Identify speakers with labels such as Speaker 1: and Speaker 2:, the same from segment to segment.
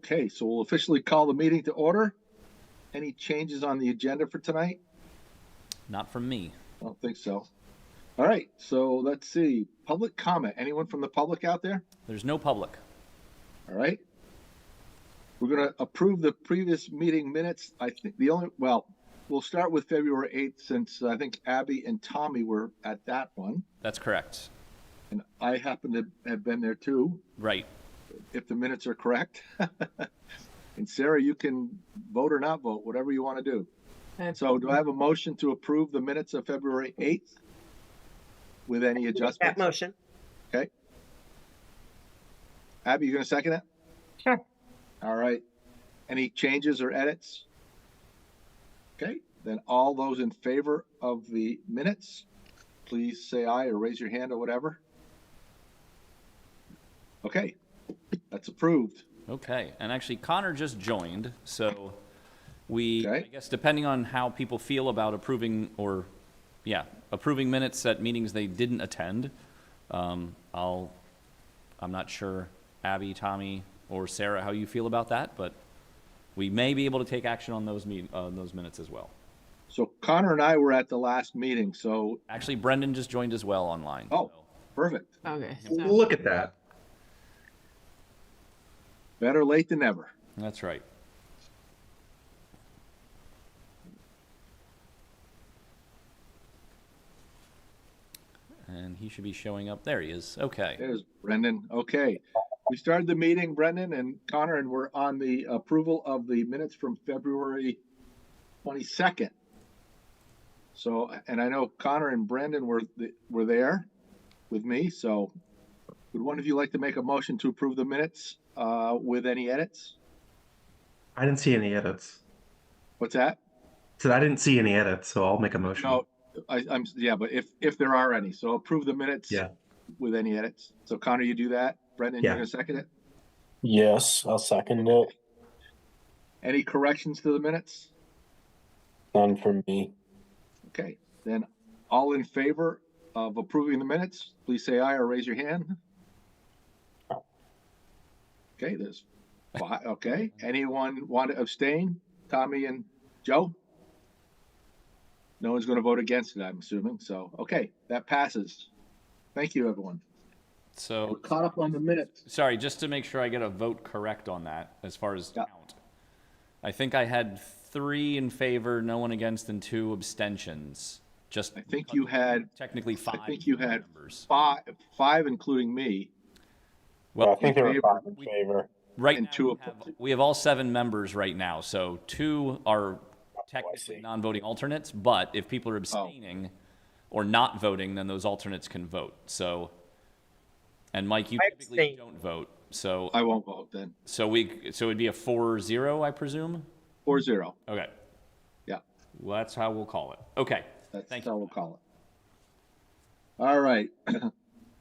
Speaker 1: Okay, so we'll officially call the meeting to order. Any changes on the agenda for tonight?
Speaker 2: Not from me.
Speaker 1: I don't think so. All right, so let's see. Public comment. Anyone from the public out there?
Speaker 2: There's no public.
Speaker 1: All right. We're going to approve the previous meeting minutes. I think we'll start with February 8th since I think Abby and Tommy were at that one.
Speaker 2: That's correct.
Speaker 1: And I happen to have been there too.
Speaker 2: Right.
Speaker 1: If the minutes are correct. And Sarah, you can vote or not vote, whatever you want to do. So do I have a motion to approve the minutes of February 8th with any adjustments?
Speaker 3: That motion.
Speaker 1: Okay. Abby, you going to second it?
Speaker 3: Sure.
Speaker 1: All right. Any changes or edits? Okay. Then all those in favor of the minutes, please say aye or raise your hand or whatever. Okay. That's approved.
Speaker 2: Okay. And actually, Connor just joined, so we,
Speaker 1: Okay.
Speaker 2: I guess, depending on how people feel about approving minutes at meetings they didn't attend, I'm not sure, Abby, Tommy, or Sarah, how you feel about that, but we may be able to take action on those minutes as well.
Speaker 1: So Connor and I were at the last meeting, so.
Speaker 2: Actually, Brendan just joined as well online.
Speaker 1: Oh,
Speaker 2: so.
Speaker 1: perfect.
Speaker 3: Okay.
Speaker 4: Look at that.
Speaker 1: Better late than never.
Speaker 2: That's right. And he should be showing up. There he is. Okay.
Speaker 1: There's Brendan. Okay. We started the meeting, Brendan and Connor, and we're on the approval of the minutes from February 22nd. So, and I know Connor and Brendan were there with me. So would one of you like to make a motion to approve the minutes with any edits?
Speaker 4: I didn't see any edits.
Speaker 1: What's that?
Speaker 4: I didn't see any edits, so I'll make a motion.
Speaker 1: No, but if there are any, so approve the minutes with any edits. So Connor, you do that. Brendan, you're going to second it?
Speaker 5: Yes, I'll second it.
Speaker 1: Any corrections to the minutes?
Speaker 5: None from me.
Speaker 1: Okay, then all in favor of approving the minutes, please say aye or raise your hand. Okay, there's five. Okay, anyone want to abstain? Tommy and Joe? No one's going to vote against it, I'm assuming. So, okay, that passes. Thank you, everyone.
Speaker 2: So
Speaker 1: we're caught up on the minutes.
Speaker 2: Sorry, just to make sure I get a vote correct on that as far as count. I think I had 3 in favor, no one against, and 2 abstentions.
Speaker 1: I think you had
Speaker 2: technically 5.
Speaker 1: I think you had
Speaker 2: members.
Speaker 1: five, including me.
Speaker 5: Well, I think there were 5 in favor.
Speaker 2: Right
Speaker 1: and
Speaker 2: now, we have all 7 members right now, so 2 are technically non-voting alternates. But if people are abstaining or not voting, then those alternates can vote. So, and Mike, you typically don't vote, so
Speaker 1: I won't vote then.
Speaker 2: So it'd be a 4-0, I presume.
Speaker 1: 4-0.
Speaker 2: Okay.
Speaker 1: Yeah.
Speaker 2: Well, that's how we'll call it. Okay.
Speaker 1: That's how we'll call it. All right.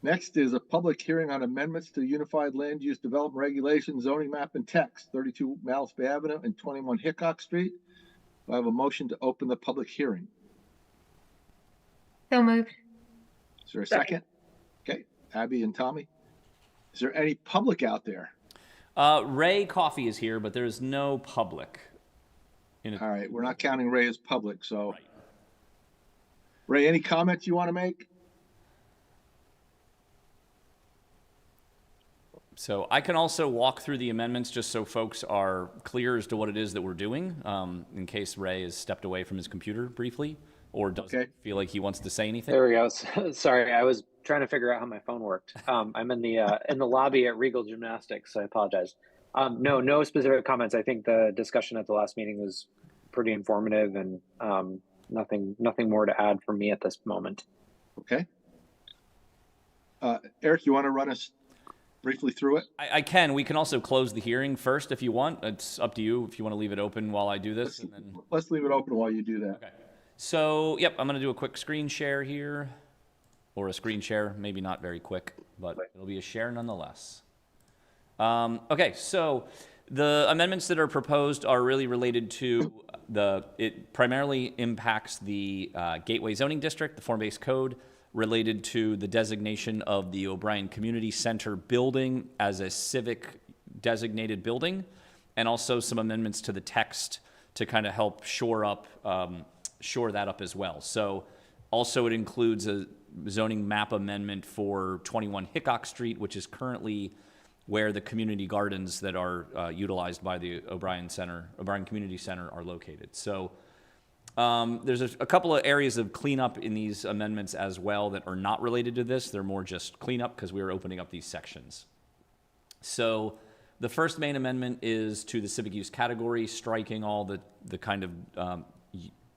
Speaker 1: Next is a public hearing on amendments to Unified Land Use Development Regulations, zoning map and text, 32 Malletts Bay Avenue and 21 Hickok Street. I have a motion to open the public hearing.
Speaker 3: So moved.
Speaker 1: Is there a second? Okay, Abby and Tommy. Is there any public out there?
Speaker 2: Ray Coffee is here, but there's no public.
Speaker 1: All right, we're not counting Ray as public, so.
Speaker 2: Right.
Speaker 1: Ray, any comments you want to make?
Speaker 2: So I can also walk through the amendments just so folks are clear as to what it is that we're doing, in case Ray has stepped away from his computer briefly or doesn't feel like he wants to say anything.
Speaker 6: There we go. Sorry, I was trying to figure out how my phone worked. I'm in the lobby at Regal Gymnastics, so I apologize. No specific comments. I think the discussion at the last meeting was pretty informative, and nothing more to add from me at this moment.
Speaker 1: Okay. Eric, you want to run us briefly through it?
Speaker 2: I can. We can also close the hearing first if you want. It's up to you if you want to leave it open while I do this.
Speaker 1: Let's leave it open while you do that.
Speaker 2: Okay. So, yep, I'm going to do a quick screen share here. Or a screen share, maybe not very quick, but it'll be a share nonetheless. Okay, so the amendments that are proposed are really related to it primarily impacts the Gateway Zoning District, the form-based code, related to the designation of the O'Brien Community Center building as a civic designated building. and also some amendments to the text to kind of help shore that up as well. So also it includes a zoning map amendment for 21 Hickok Street, which is currently where the community gardens that are utilized by the O'Brien Community Center are located. So there's a couple of areas of cleanup in these amendments as well that are not related to this. They're more just cleanup because we are opening up these sections. So the first main amendment is to the civic use category, striking all the kind of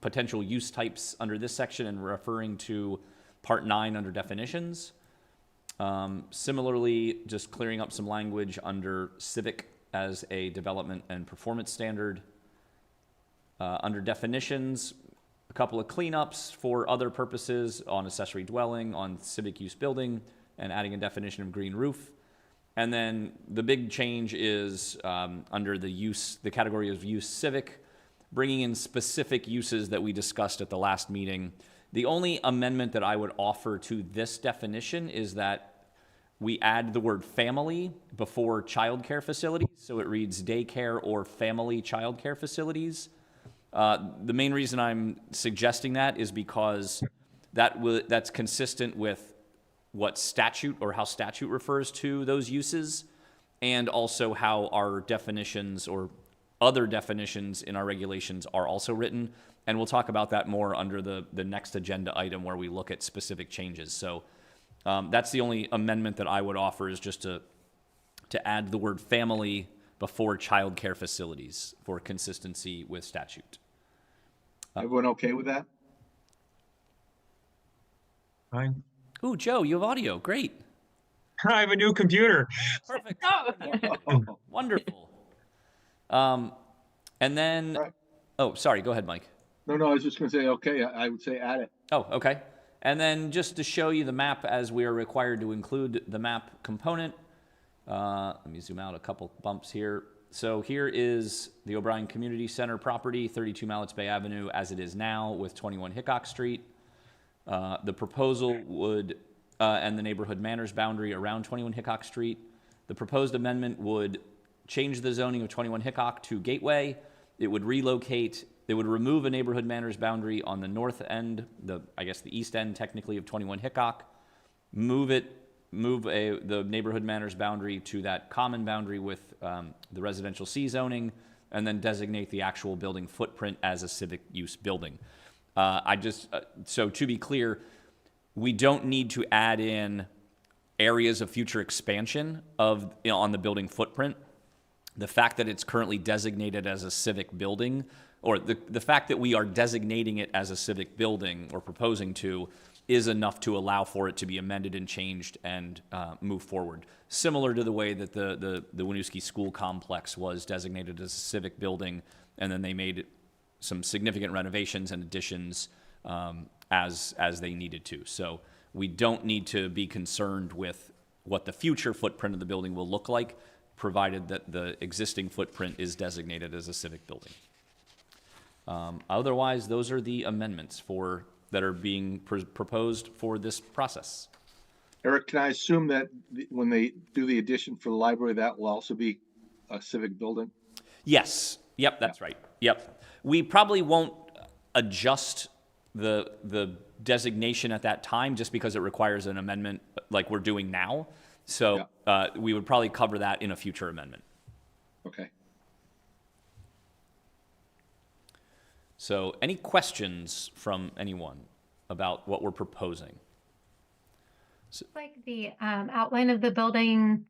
Speaker 2: potential use types under this section and referring to Part 9 under definitions. Similarly, just clearing up some language under civic as a development and performance standard. Under definitions, a couple of cleanups for other purposes on accessory dwelling, on civic use building, and adding a definition of green roof. And then the big change is under the category of use civic, bringing in specific uses that we discussed at the last meeting. The only amendment that I would offer to this definition is that we add the word family before childcare facilities, so it reads daycare or family childcare facilities. The main reason I'm suggesting that is because that's consistent with what statute or how statute refers to those uses, and also how our definitions or other definitions in our regulations are also written. And we'll talk about that more under the next agenda item where we look at specific changes. So that's the only amendment that I would offer, is just to add the word family before childcare facilities for consistency with statute.
Speaker 1: Everyone okay with that?
Speaker 3: Fine.
Speaker 2: Ooh, Joe, you have audio. Great.
Speaker 3: I have a new computer.
Speaker 2: Perfect. Wonderful. And then,
Speaker 1: Right.
Speaker 2: oh, sorry. Go ahead, Mike.
Speaker 1: No, I was just going to say, okay, I would say add it.
Speaker 2: Oh, okay. And then just to show you the map, as we are required to include the map component, let me zoom out a couple bumps here. So here is the O'Brien Community Center property, 32 Malletts Bay Avenue, as it is now with 21 Hickok Street. The proposal would, and the neighborhood manners boundary around 21 Hickok Street. The proposed amendment would change the zoning of 21 Hickok to Gateway. It would relocate, it would remove a neighborhood manners boundary on the north end, the east end technically of 21 Hickok, move the neighborhood manners boundary to that common boundary with the residential C zoning, and then designate the actual building footprint as a civic use building. So to be clear, we don't need to add in areas of future expansion on the building footprint. The fact that it's currently designated as a civic building, or the fact that we are designating it as a civic building or proposing to, is enough to allow for it to be amended and changed and move forward. Similar to the way that the Winooski School Complex was designated as a civic building, and then they made some significant renovations and additions as they needed to. So we don't need to be concerned with what the future footprint of the building will look like, provided that the existing footprint is designated as a civic building. Otherwise, those are the amendments that are being proposed for this process.
Speaker 1: Eric, can I assume that when they do the addition for the library, that will also be a civic building?
Speaker 2: Yes. Yep, that's right. Yep. We probably won't adjust the designation at that time just because it requires an amendment like we're doing now. So we would probably cover that in a future amendment.
Speaker 1: Okay.
Speaker 2: So any questions from anyone about what we're proposing?
Speaker 7: Like the outline of the building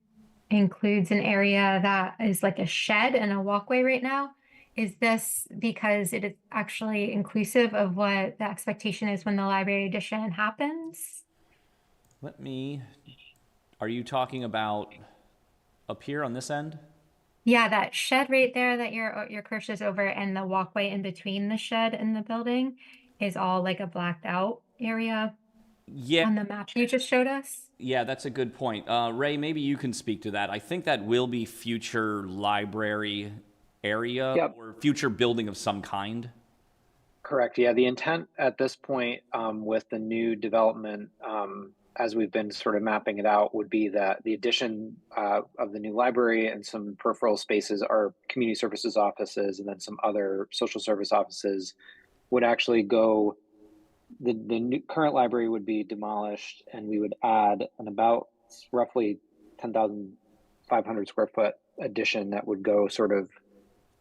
Speaker 7: includes an area that is like a shed and a walkway right now. Is this because it is actually inclusive of what the expectation is when the library addition happens?
Speaker 2: Are you talking about up here on this end?
Speaker 7: Yeah, that shed right there that your cursor's over, and the walkway in between the shed and the building is all like a blacked out area.
Speaker 2: Yeah.
Speaker 7: On the map you just showed us?
Speaker 2: Yeah, that's a good point. Ray, maybe you can speak to that. I think that will be future library area or future building of some kind.
Speaker 6: Correct. Yeah, the intent at this point with the new development as we've been sort of mapping it out, would be that the addition of the new library and some peripheral spaces are community services offices, and then some other social service offices would actually go. The new current library would be demolished, and we would add an about roughly 10,500 square foot addition that would go sort of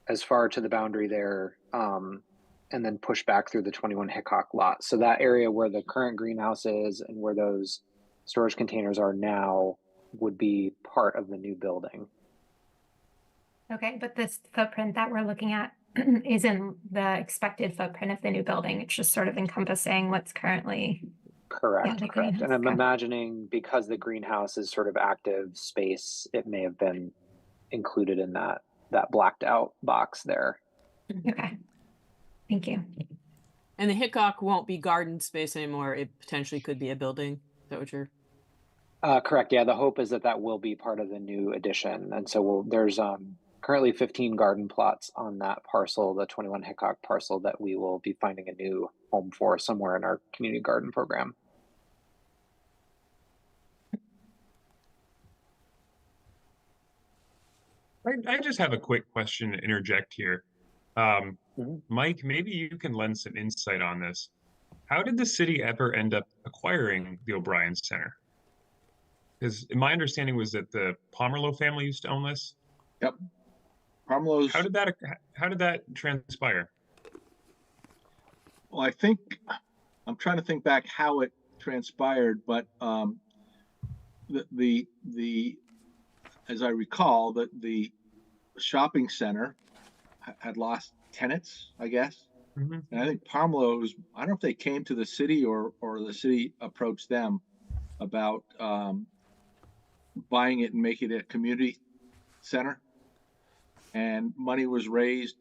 Speaker 6: as far to the boundary there, and then push back through the 21 Hickok lot. So that area where the current greenhouse is and where those storage containers are now would be part of the new building.
Speaker 7: Okay, but this footprint that we're looking at isn't the expected footprint of the new building. It's just sort of encompassing what's currently.
Speaker 6: Correct,
Speaker 7: Yeah, the
Speaker 6: correct. And
Speaker 7: greenhouse,
Speaker 6: I'm
Speaker 7: okay.
Speaker 6: imagining because the greenhouse is sort of active space, it may have been included in that blacked out box there.
Speaker 7: Okay, thank you.
Speaker 8: And the Hickok won't be garden space anymore. It potentially could be a building. Is that what you're?
Speaker 6: Correct. Yeah, the hope is that that will be part of the new addition. And so there's currently 15 garden plots on that parcel, the 21 Hickok parcel, that we will be finding a new home for somewhere in our community garden program.
Speaker 3: I just have a quick question to interject here. Mike, maybe you can lend some insight on this. How did the city ever end up acquiring the O'Brien Center? Because my understanding was that the Pomerleau family used to own this.
Speaker 1: Yep. Pomerleau's.
Speaker 3: How did that transpire?
Speaker 1: Well, I think I'm trying to think back how it transpired, but the as I recall, the shopping center had lost tenants, I guess.
Speaker 3: Mm-hmm.
Speaker 1: And I think Pomerleau's, I don't know if they came to the city or the city approached them about buying it and making it a community center. And money was raised.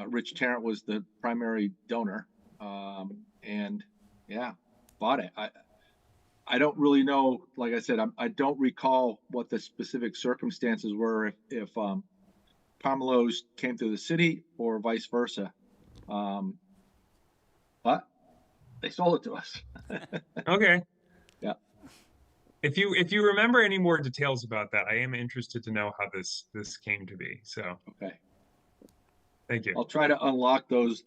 Speaker 1: Rich Tarrant was the primary donor, and yeah, bought it. I don't really know. Like I said, I don't recall what the specific circumstances were if Pomerleau's came to the city or vice versa. But they sold it to us.
Speaker 3: Okay.
Speaker 1: Yeah.
Speaker 3: If you remember any more details about that, I am interested to know how this came to be. So
Speaker 1: Okay.
Speaker 3: Thank you.
Speaker 1: I'll try to unlock those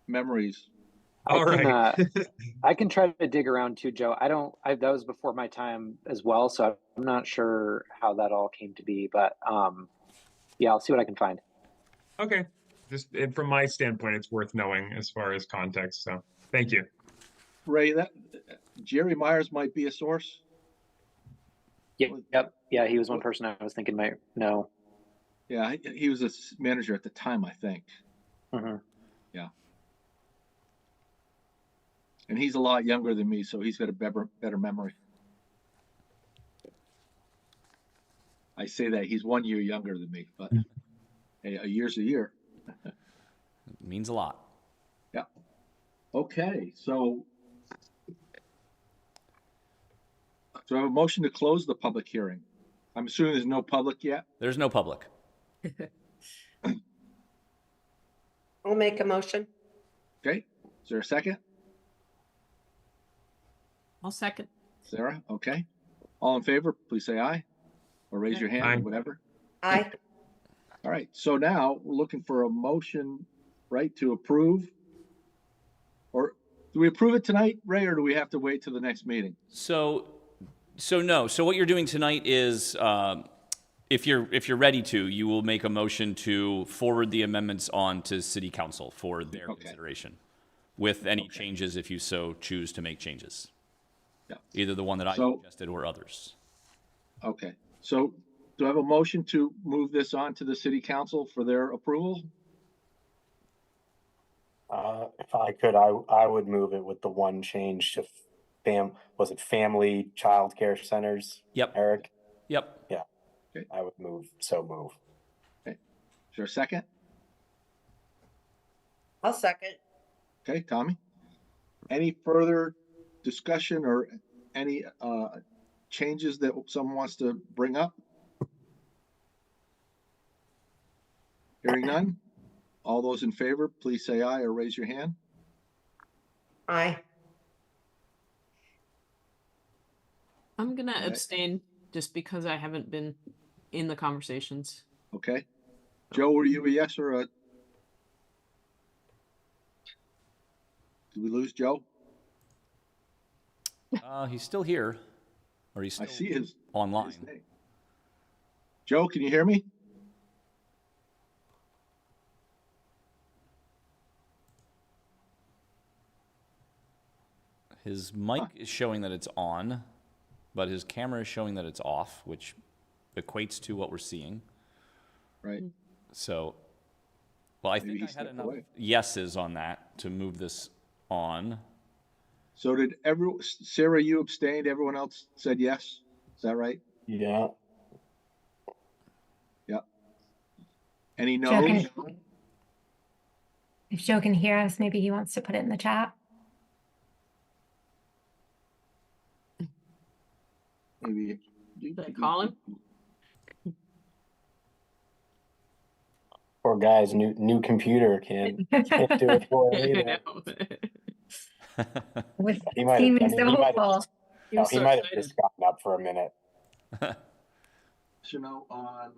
Speaker 1: memories.
Speaker 3: All right.
Speaker 6: I can try to dig around too, Joe. That was before my time as well, so I'm not sure how that all came to be, but yeah, I'll see what I can find.
Speaker 3: Okay. Just from my standpoint, it's worth knowing as far as context. So thank you.
Speaker 1: Ray, that Jerry Myers might be a source.
Speaker 6: Yep. Yeah, he was one person I was thinking might know.
Speaker 1: Yeah, he was a manager at the time, I think.
Speaker 6: Mm-hmm.
Speaker 1: Yeah. And he's a lot younger than me, so he's got a better memory. I say that he's 1 year younger than me, but hey, a year's a year.
Speaker 2: It means a lot.
Speaker 1: Yeah. Okay, so do I have a motion to close the public hearing? I'm assuming there's no public yet?
Speaker 2: There's no public.
Speaker 9: I'll make a motion.
Speaker 1: Okay, is there a second?
Speaker 8: I'll second.
Speaker 1: Sarah, okay. All in favor, please say aye, or raise your hand,
Speaker 3: Aye.
Speaker 1: or whatever.
Speaker 9: Aye.
Speaker 1: All right, so now we're looking for a motion, right, to approve? Or do we approve it tonight, Ray, or do we have to wait till the next meeting?
Speaker 2: So no. So what you're doing tonight is, if you're ready to, you will make a motion to forward the amendments on to City Council for their consideration, with any changes if you so choose to make changes.
Speaker 1: Yeah.
Speaker 2: Either the one that I suggested or others.
Speaker 1: Okay, so do I have a motion to move this on to the City Council for their approval?
Speaker 5: If I could, I would move it with the one change to family childcare centers?
Speaker 2: Yep.
Speaker 5: Eric?
Speaker 2: Yep.
Speaker 5: Yeah.
Speaker 1: Okay.
Speaker 5: I would move.
Speaker 1: Okay. Is there a second?
Speaker 9: I'll second.
Speaker 1: Okay, Tommy? Any further discussion or any changes that someone wants to bring up? Hearing none? All those in favor, please say aye or raise your hand.
Speaker 9: Aye.
Speaker 8: I'm gonna
Speaker 1: Okay.
Speaker 8: abstain just because I haven't been in the conversations.
Speaker 1: Okay. Joe, were you a yes or a? Did we lose Joe?
Speaker 2: He's still here, or he's
Speaker 1: I
Speaker 2: still
Speaker 1: see his
Speaker 2: online.
Speaker 1: his name. Joe, can you hear me?
Speaker 2: His mic is showing that it's on, but his camera is showing that it's off, which equates to what we're seeing.
Speaker 1: Right.
Speaker 2: So, well, I
Speaker 1: Maybe
Speaker 2: think
Speaker 1: he
Speaker 2: I had
Speaker 1: stepped
Speaker 2: enough
Speaker 1: away.
Speaker 2: yeses on that to move this on.
Speaker 1: So did Sarah, you abstained, everyone else said yes? Is that right?
Speaker 5: Yeah.
Speaker 1: Yep. Any
Speaker 7: Joe
Speaker 1: no's?
Speaker 7: can, if Joe can hear us, maybe he wants to put it in the chat.
Speaker 1: Maybe.
Speaker 8: Should I call him?
Speaker 5: Poor guy's new computer can't do it for him either.
Speaker 7: With
Speaker 5: He might have,
Speaker 7: seeming so
Speaker 5: he might have
Speaker 7: hopeful.
Speaker 5: just,
Speaker 8: He
Speaker 5: no,
Speaker 8: was
Speaker 5: he
Speaker 8: so
Speaker 5: might have
Speaker 8: excited.
Speaker 5: just gotten up for a minute.
Speaker 1: No on.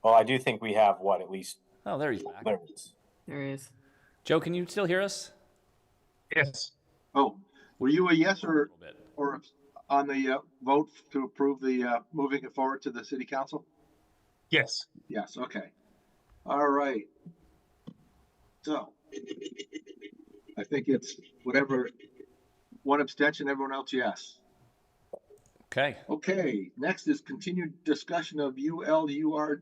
Speaker 5: Well, I do think we have what, at least
Speaker 2: Oh, there he's back.
Speaker 5: there it is.
Speaker 8: There he is.
Speaker 2: Joe, can you still hear us?
Speaker 3: Yes.
Speaker 1: Oh, were you a yes
Speaker 2: A little bit.
Speaker 1: or on the vote to approve the moving it forward to the city council?
Speaker 3: Yes.
Speaker 1: Yes, okay. All right. So I think it's whatever, one abstention, everyone else yes.
Speaker 2: Okay.
Speaker 1: Okay, next is continued discussion of ULUDR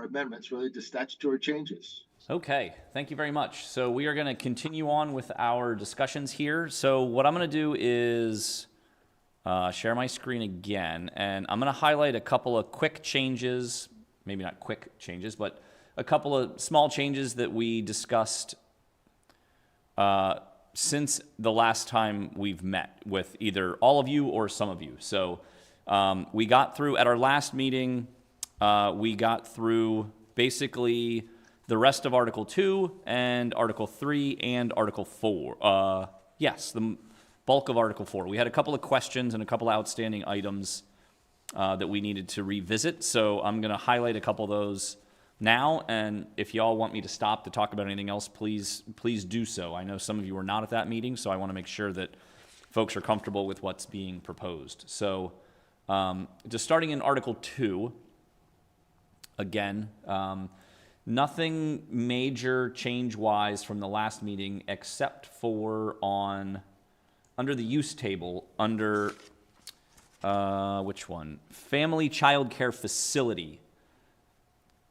Speaker 1: amendments related to statutory changes.
Speaker 2: Okay, thank you very much. So we are going to continue on with our discussions here. So what I'm going to do is share my screen again, and I'm going to highlight a couple of quick changes, maybe not quick changes, but a couple of small changes that we discussed since the last time we've met with either all of you or some of you. So we got through, at our last meeting, we got through basically the rest of Article 2 and Article 3 and Article 4. Yes, the bulk of Article 4. We had a couple of questions and a couple of outstanding items that we needed to revisit. So I'm going to highlight a couple of those now, and if y'all want me to stop to talk about anything else, please do so. I know some of you were not at that meeting, so I want to make sure that folks are comfortable with what's being proposed. So just starting in Article 2, again, nothing major change-wise from the last meeting except for under the use table, under, which one? Family Child Care Facility.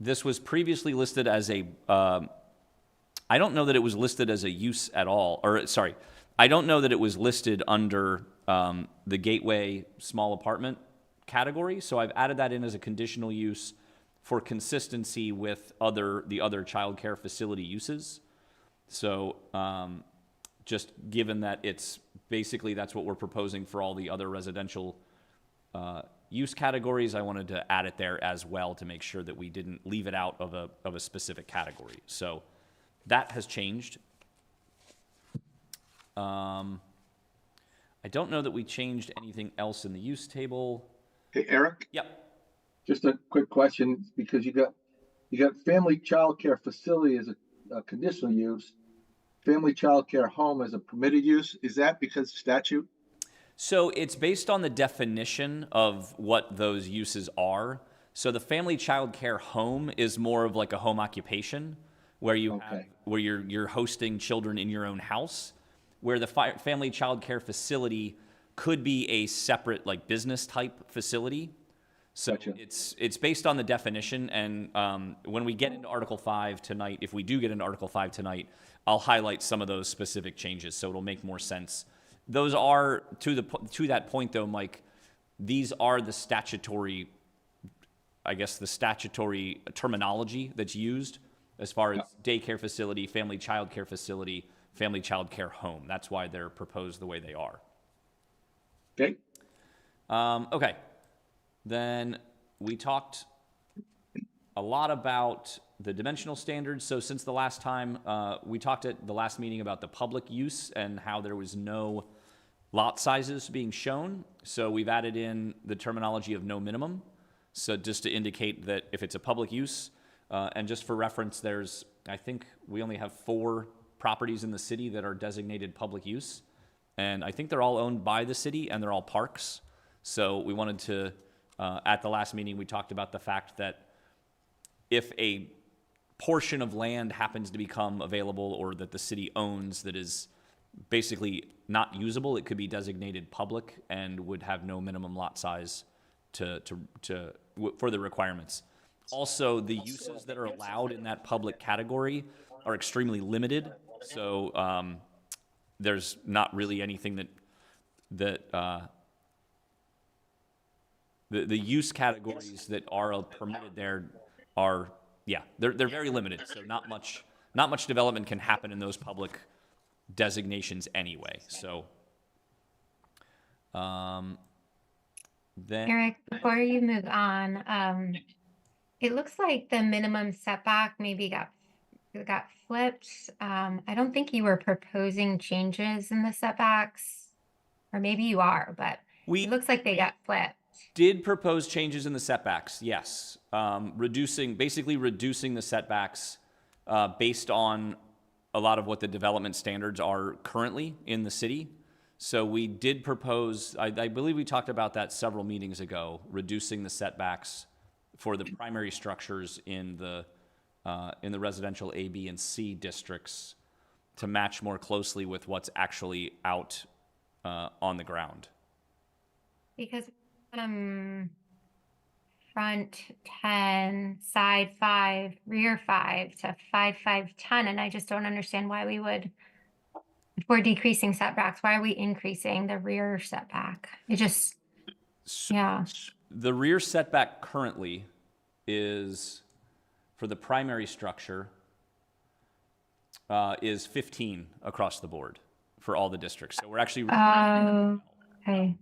Speaker 2: This was previously listed as a, I don't know that it was listed as a use at all, or sorry, I don't know that it was listed under the gateway small apartment category, so I've added that in as a conditional use for consistency with the other child care facility uses. So just given that it's basically that's what we're proposing for all the other residential use categories, I wanted to add it there as well to make sure that we didn't leave it out of a specific category. So that has changed. I don't know that we changed anything else in the use table.
Speaker 1: Hey, Eric?
Speaker 2: Yep.
Speaker 1: Just a quick question, because you got family child care facility as a conditional use, family child care home as a permitted use. Is that because statute?
Speaker 2: So it's based on the definition of what those uses are. So the family child care home is more of like a home occupation where you're hosting children in your own house, where the family child care facility could be a separate like business type facility. So
Speaker 1: Gotcha.
Speaker 2: it's based on the definition, and when we get into Article 5 tonight, if we do get into Article 5 tonight, I'll highlight some of those specific changes so it'll make more sense. Those are, to that point though, Mike, these are the statutory, I guess the statutory terminology that's used as far as daycare facility, family child care facility, family child care home. That's why they're proposed the way they are.
Speaker 1: Okay.
Speaker 2: Okay. Then we talked a lot about the dimensional standards. So since the last time, we talked at the last meeting about the public use and how there was no lot sizes being shown. So we've added in the terminology of no minimum. So just to indicate that if it's a public use, and just for reference, I think we only have 4 properties in the city that are designated public use. And I think they're all owned by the city and they're all parks. So we wanted to, at the last meeting, we talked about the fact that if a portion of land happens to become available or that the city owns that is basically not usable, it could be designated public and would have no minimum lot size for the requirements. Also, the uses that are allowed in that public category are extremely limited. So there's not really anything that the use categories that are permitted there are, yeah, they're very limited. So not much development can happen in those public designations anyway. So then
Speaker 7: Eric, before you move on, it looks like the minimum setback maybe got flipped. I don't think you were proposing changes in the setbacks, or maybe you are, but it looks like they got flipped.
Speaker 2: Did propose changes in the setbacks, yes. Basically reducing the setbacks based on a lot of what the development standards are currently in the city. So we did propose, I believe we talked about that several meetings ago, reducing the setbacks for the primary structures in the residential A, B, and C districts to match more closely with what's actually out on the ground.
Speaker 7: Because front 10, side 5, rear 5 to 5, 5, 10, and I just don't understand why we would, if we're decreasing setbacks, why are we increasing the rear setback? It just, yeah.
Speaker 2: The rear setback currently is, for the primary structure, is 15 across the board for all the districts. So we're actually...
Speaker 7: Oh, okay.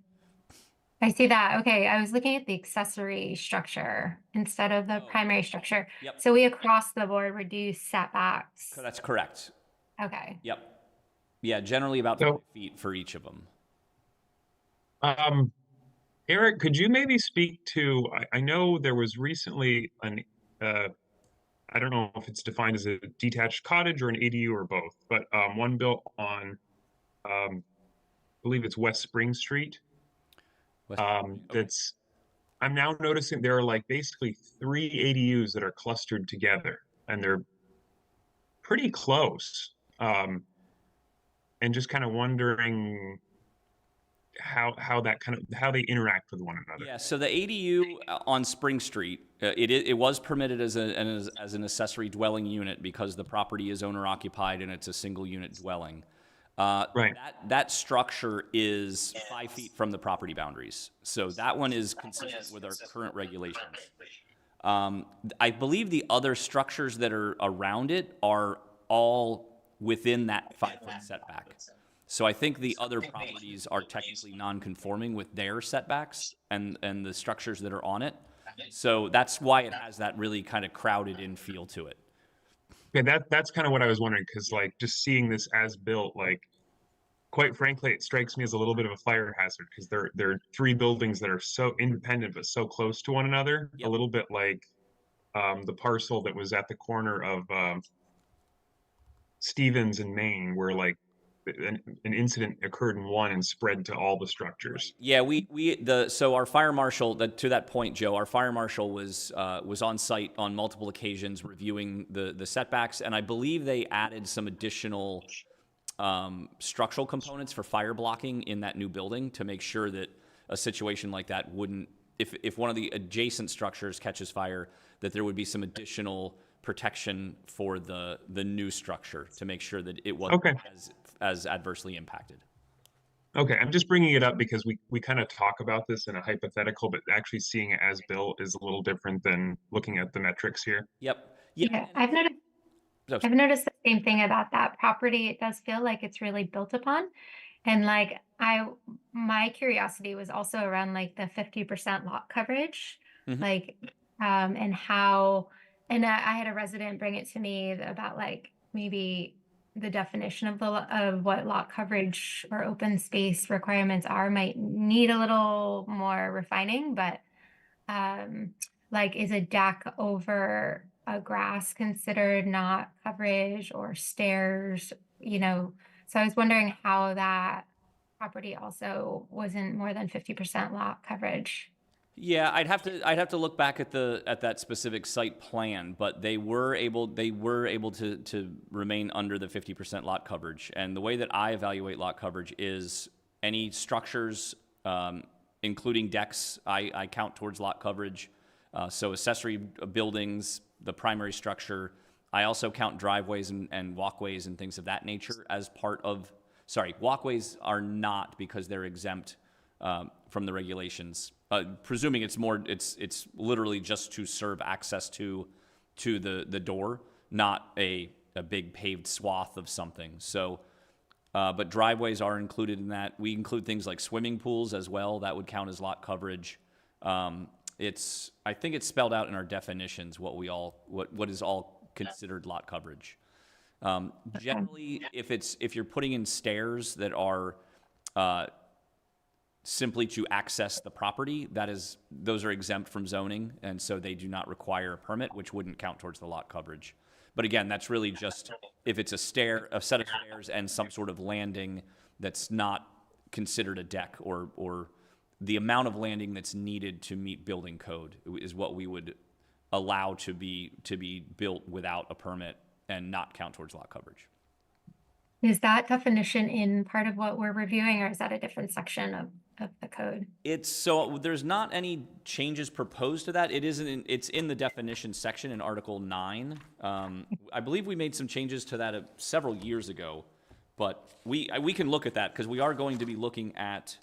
Speaker 7: I see that. Okay, I was looking at the accessory structure instead of the primary structure.
Speaker 2: Yep.
Speaker 7: So we across the board reduce setbacks.
Speaker 2: That's correct.
Speaker 7: Okay.
Speaker 2: Yep. Yeah, generally about 5 feet for each of them.
Speaker 3: Eric, could you maybe speak to, I know there was recently I don't know if it's defined as a detached cottage or an ADU or both, but one built on, I believe it's West Spring Street. I'm now noticing there are like basically 3 ADUs that are clustered together and they're pretty close. And just kind of wondering how they interact with one another.
Speaker 2: Yeah, so the ADU on Spring Street, it was permitted as an accessory dwelling unit because the property is owner occupied and it's a single unit dwelling.
Speaker 3: Right.
Speaker 2: That structure is 5 feet from the property boundaries. So that one is consistent with our current regulations. I believe the other structures that are around it are all within that 5-foot setback. So I think the other properties are technically non-conforming with their setbacks and the structures that are on it. So that's why it has that really kind of crowded in feel to it.
Speaker 3: Yeah, that's kind of what I was wondering, because like just seeing this as built, like quite frankly, it strikes me as a little bit of a fire hazard because there are 3 buildings that are so independent but so close to one another.
Speaker 2: Yep.
Speaker 3: A little bit like the parcel that was at the corner of Stevens and Maine, where like an incident occurred in one and spread to all the structures.
Speaker 2: Yeah, so our fire marshal, to that point, Joe, our fire marshal was on site on multiple occasions reviewing the setbacks, and I believe they added some additional structural components for fire blocking in that new building to make sure that a situation like that wouldn't, if one of the adjacent structures catches fire, that there would be some additional protection for the new structure to make sure that it wasn't as adversely impacted.
Speaker 3: Okay, I'm just bringing it up because we kind of talk about this in a hypothetical, but actually seeing it as built is a little different than looking at the metrics here.
Speaker 2: Yep.
Speaker 7: Yeah, I've noticed the same thing about that property. It does feel like it's really built upon. And like my curiosity was also around like the 50% lot coverage, like and how, and I had a resident bring it to me about like maybe the definition of of what lot coverage or open space requirements are might need a little more refining, but like, is a deck over a grass considered not coverage, or stairs, so I was wondering how that property also wasn't more than 50% lot coverage.
Speaker 2: Yeah, I'd have to look back at that specific site plan, but they were able to remain under the 50% lot coverage. And the way that I evaluate lot coverage is any structures, including decks, I count towards lot coverage. So accessory buildings, the primary structure. I also count driveways and walkways and things of that nature as part of. Sorry, walkways are not, because they're exempt from the regulations. Presuming it's literally just to serve access to the door, not a big paved swath of something. So, but driveways are included in that. We include things like swimming pools as well. That would count as lot coverage. I think it's spelled out in our definitions what is all considered lot coverage. Generally, if you're putting in stairs that are simply to access the property, those are exempt from zoning, and so they do not require a permit, which wouldn't count towards the lot coverage. But again, that's really just if it's a set of stairs and some sort of landing that's not considered a deck, or the amount of landing that's needed to meet building code is what we would allow to be built without a permit and not count towards lot coverage.
Speaker 7: Is that definition in part of what we're reviewing, or is that a different section of the code?
Speaker 2: There's not any changes proposed to that. It's in the definition section in Article 9. I believe we made some changes to that several years ago, but we can look at that because we are going to be looking at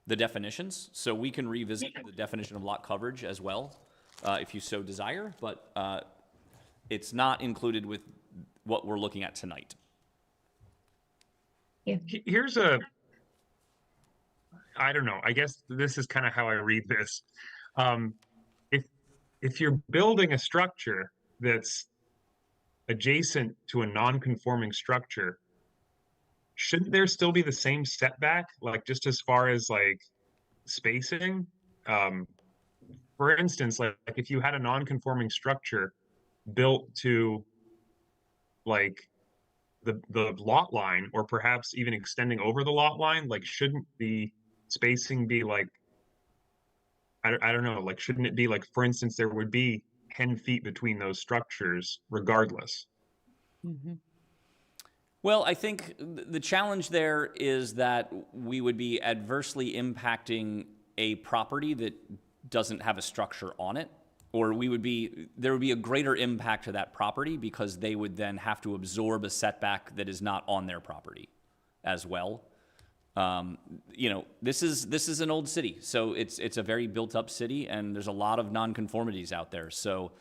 Speaker 2: the definitions, so we can revisit the definition of lot coverage as well, if you so desire, but it's not included with what we're looking at tonight.
Speaker 3: Here's I don't know, I guess this is kind of how I read this. If you're building a structure that's adjacent to a non-conforming structure, shouldn't there still be the same setback, like just as far as like spacing? For instance, like if you had a non-conforming structure built to like the lot line, or perhaps even extending over the lot line, like shouldn't the spacing be like, I don't know, like shouldn't it be like, for instance, there would be 10 feet between those structures regardless?
Speaker 8: Mm-hmm.
Speaker 2: Well, I think the challenge there is that we would be adversely impacting a property that doesn't have a structure on it, or there would be a greater impact to that property because they would then have to absorb a setback that is not on their property as well. This is an old city, so it's a very built up city, and there's a lot of nonconformities out there. So,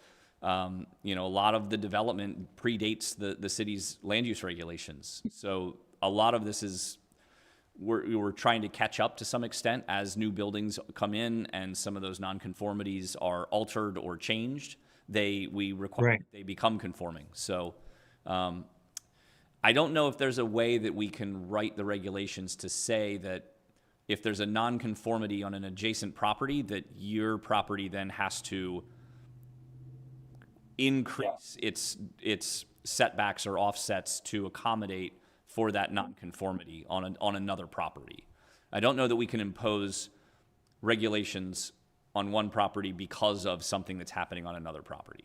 Speaker 2: a lot of the development predates the city's land use regulations. So a lot of this is, we're trying to catch up to some extent as new buildings come in and some of those nonconformities are altered or changed. We require they become conforming. So I don't know if there's a way that we can write the regulations to say that if there's a nonconformity on an adjacent property, that your property then has to increase its setbacks or offsets to accommodate for that nonconformity on another property. I don't know that we can impose regulations on one property because of something that's happening on another property.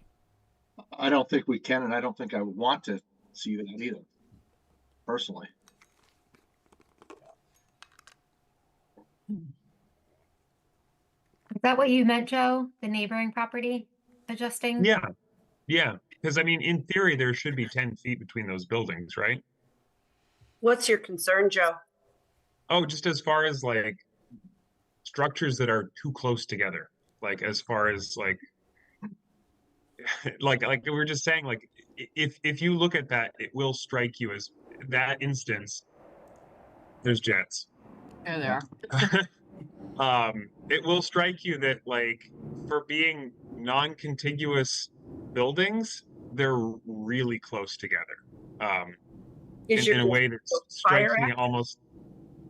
Speaker 1: I don't think we can, and I don't think I would want to see that either, personally.
Speaker 7: Is that what you meant, Joe? The neighboring property adjusting?
Speaker 3: Yeah. Because I mean, in theory, there should be 10 feet between those buildings, right?
Speaker 9: What's your concern, Joe?
Speaker 3: Oh, just as far as like structures that are too close together, like as far as like like we were just saying, like if you look at that, it will strike you as that instance. There's jets.
Speaker 8: There they are.
Speaker 3: It will strike you that like for being non-contiguous buildings, they're really close together.
Speaker 9: Is
Speaker 3: in a
Speaker 9: your
Speaker 3: way that
Speaker 9: fire
Speaker 3: strikes me
Speaker 9: act?
Speaker 3: almost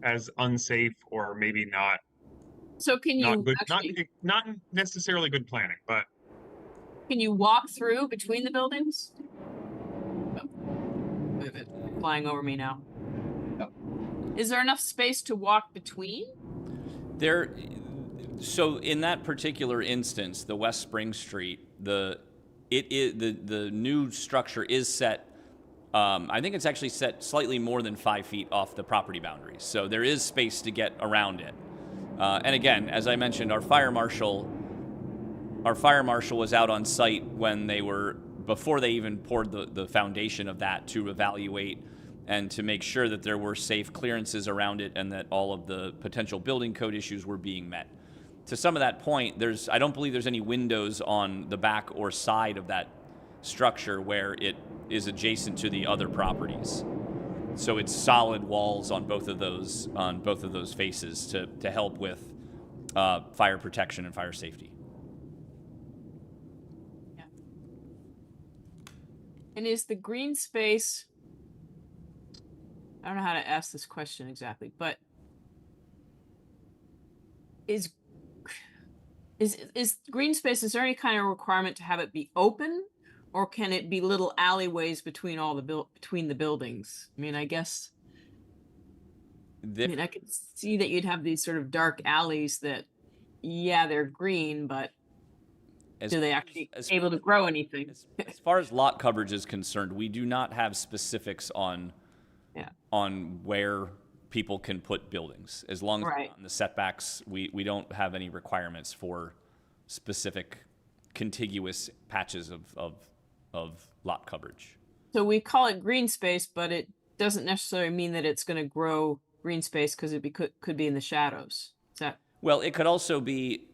Speaker 3: as unsafe or maybe not
Speaker 8: So can you
Speaker 3: good,
Speaker 8: actually,
Speaker 3: not necessarily good planning, but
Speaker 8: can you walk through between the buildings? It's flying over me now.
Speaker 1: Yep.
Speaker 8: Is there enough space to walk between?
Speaker 2: There, so in that particular instance, the West Spring Street, the new structure is set. I think it's actually set slightly more than 5 feet off the property boundaries, so there is space to get around it. And again, as I mentioned, our fire marshal was out on site when before they even poured the foundation of that to evaluate and to make sure that there were safe clearances around it and that all of the potential building code issues were being met. To some of that point, I don't believe there's any windows on the back or side of that structure where it is adjacent to the other properties. So it's solid walls on both of those faces to help with fire protection and fire safety.
Speaker 8: Yeah. And is the green space, I don't know how to ask this question exactly, but is green space, is there any kind of requirement to have it be open, or can it be little alleyways between between the buildings? I mean, I guess. I mean, I could see that you'd have these sort of dark alleys that, yeah, they're green, but do they actually able to grow anything?
Speaker 2: As far as lot coverage is concerned, we do not have specifics on where people can put buildings. As long as they're not in the setbacks, we don't have any requirements for specific contiguous patches of lot coverage.
Speaker 8: So we call it green space, but it doesn't necessarily mean that it's going to grow green space because it could be in the shadows. Is that?
Speaker 2: Well, it could also be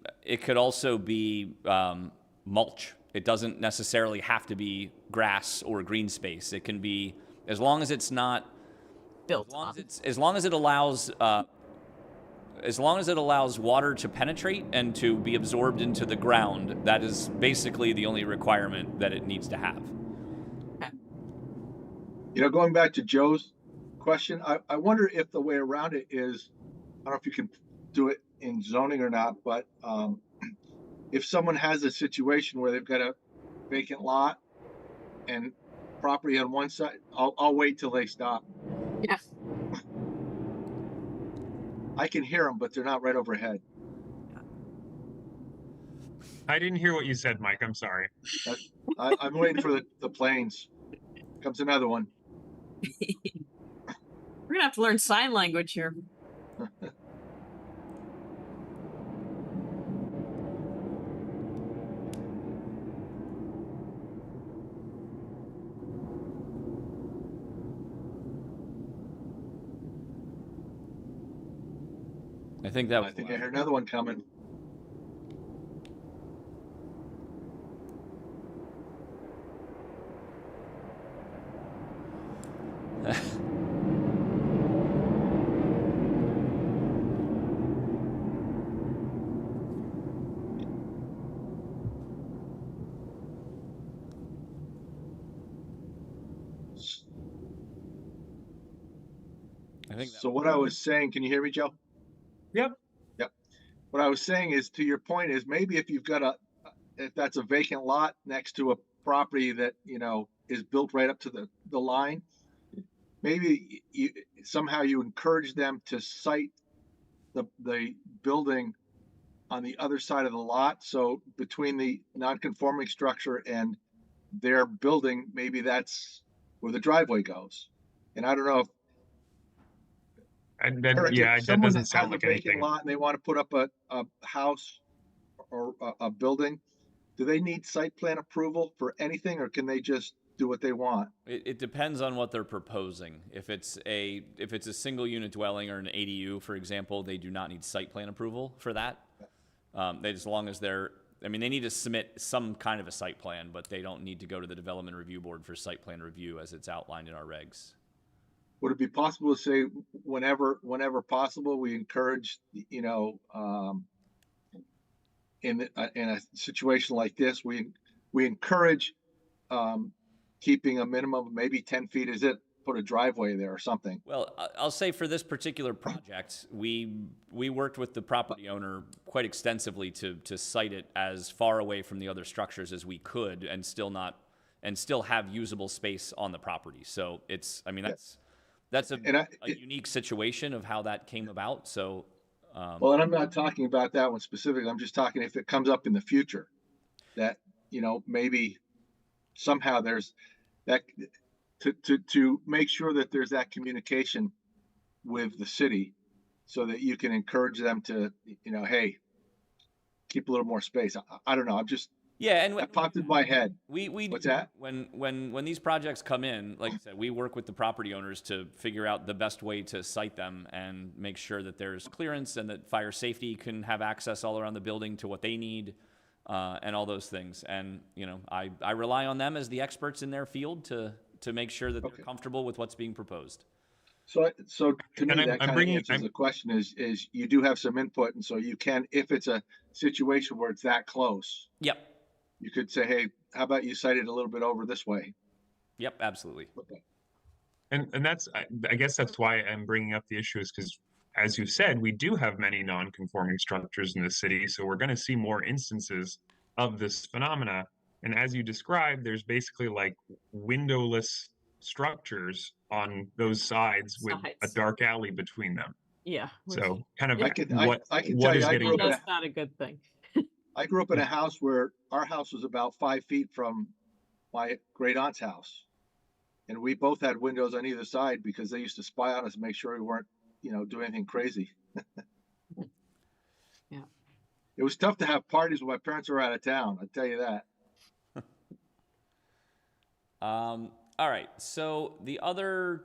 Speaker 2: mulch. It doesn't necessarily have to be grass or green space. It can be, as long as it's not built. As long as it allows water to penetrate and to be absorbed into the ground. That is basically the only requirement that it needs to have.
Speaker 1: You know, going back to Joe's question, I wonder if the way around it is, I don't know if you can do it in zoning or not, but if someone has a situation where they've got a vacant lot and property on one side, I'll wait till they stop.
Speaker 8: Yeah.
Speaker 1: I can hear them, but they're not right overhead.
Speaker 3: I didn't hear what you said, Mike. I'm sorry.
Speaker 1: I'm waiting for the planes. Comes another one.
Speaker 8: We're gonna have to learn sign language here.
Speaker 2: I think I
Speaker 1: heard another one coming. So what I was saying, can you hear me, Joe?
Speaker 3: Yep.
Speaker 1: What I was saying is, to your point, is maybe if you've got if that's a vacant lot next to a property that, you know, is built right up to the line, maybe somehow you encourage them to site the building on the other side of the lot. So between the non-conforming structure and their building, maybe that's where the driveway goes. And I don't know if,
Speaker 3: that doesn't sound like anything.
Speaker 1: Lot and they want to put up a house or a building, do they need site plan approval for anything, or can they just do what they want?
Speaker 2: It depends on what they're proposing. If it's a single unit dwelling or an ADU, for example, they do not need site plan approval for that. As long as they need to submit some kind of a site plan, but they don't need to go to the development review board for site plan review as it's outlined in our regs.
Speaker 1: Would it be possible to say whenever possible, we encourage, you know, in a situation like this, we encourage keeping a minimum of maybe 10 feet. Is it put a driveway there or something.
Speaker 2: Well, I'll say for this particular project, we worked with the property owner quite extensively to site it as far away from the other structures as we could and still have usable space on the property. So it's, I mean, that's a unique situation of how that came about. So,
Speaker 1: well, and I'm not talking about that one specifically. I'm just talking if it comes up in the future that, you know, maybe somehow there's that to make sure that there's that communication with the city so that you can encourage them to, you know, hey, keep a little more space. I don't know. I'm just,
Speaker 2: yeah, and
Speaker 1: that popped in my head. What's that?
Speaker 2: When these projects come in, like I said, we work with the property owners to figure out the best way to site them and make sure that there's clearance and that fire safety can have access all around the building to what they need, and all those things. And you know, I rely on them as the experts in their field to make sure that they're comfortable with what's being proposed.
Speaker 1: So to me,
Speaker 3: And
Speaker 1: that kind of answers the question is you do have some input, and so you can, if it's a situation where it's that close.
Speaker 2: Yep.
Speaker 1: You could say, hey, how about you cite it a little bit over this way?
Speaker 2: Yep, absolutely.
Speaker 1: Okay.
Speaker 3: And that's, I guess that's why I'm bringing up the issue is because, as you said, we do have many non-conforming structures in the city. So we're going to see more instances of this phenomena. And as you described, there's basically like windowless structures on those sides with a dark alley between them.
Speaker 8: Yeah.
Speaker 3: So kind of
Speaker 1: I can
Speaker 3: what
Speaker 1: tell
Speaker 3: is
Speaker 1: you,
Speaker 3: getting
Speaker 8: That's not a good thing.
Speaker 1: I grew up in a house where our house was about 5 feet from my great aunt's house. And we both had windows on either side because they used to spy on us and make sure we weren't, you know, doing anything crazy.
Speaker 8: Yeah.
Speaker 1: It was tough to have parties when my parents were out of town. I'll tell you that.
Speaker 2: All right. So the other,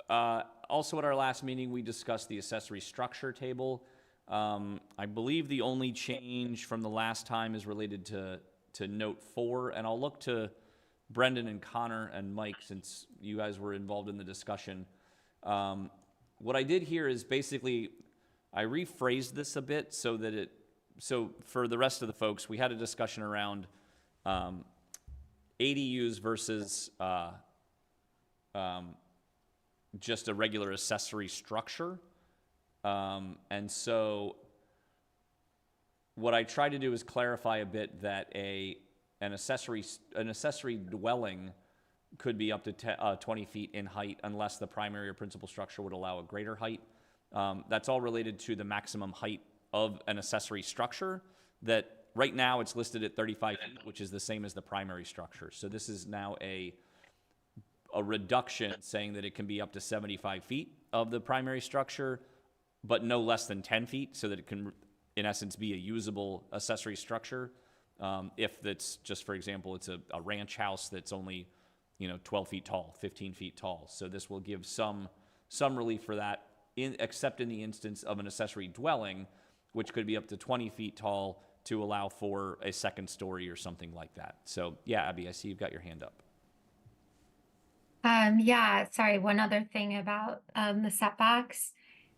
Speaker 2: also at our last meeting, we discussed the accessory structure table. I believe the only change from the last time is related to note 4, and I'll look to Brendan and Connor and Mike since you guys were involved in the discussion. What I did here is basically I rephrased this a bit so that so for the rest of the folks, we had a discussion around ADUs versus just a regular accessory structure. And so what I try to do is clarify a bit that an accessory dwelling could be up to 20 feet in height unless the primary or principal structure would allow a greater height. That's all related to the maximum height of an accessory structure that right now it's listed at 35 feet, which is the same as the primary structure. So this is now a reduction saying that it can be up to 75 feet of the primary structure, but no less than 10 feet so that it can, in essence, be a usable accessory structure. If that's just, for example, it's a ranch house that's only, 12 feet tall, 15 feet tall. So this will give some relief for that, except in the instance of an accessory dwelling, which could be up to 20 feet tall to allow for a second story or something like that. So yeah, Abby, I see you've got your hand up.
Speaker 7: Yeah, sorry, one other thing about the setbacks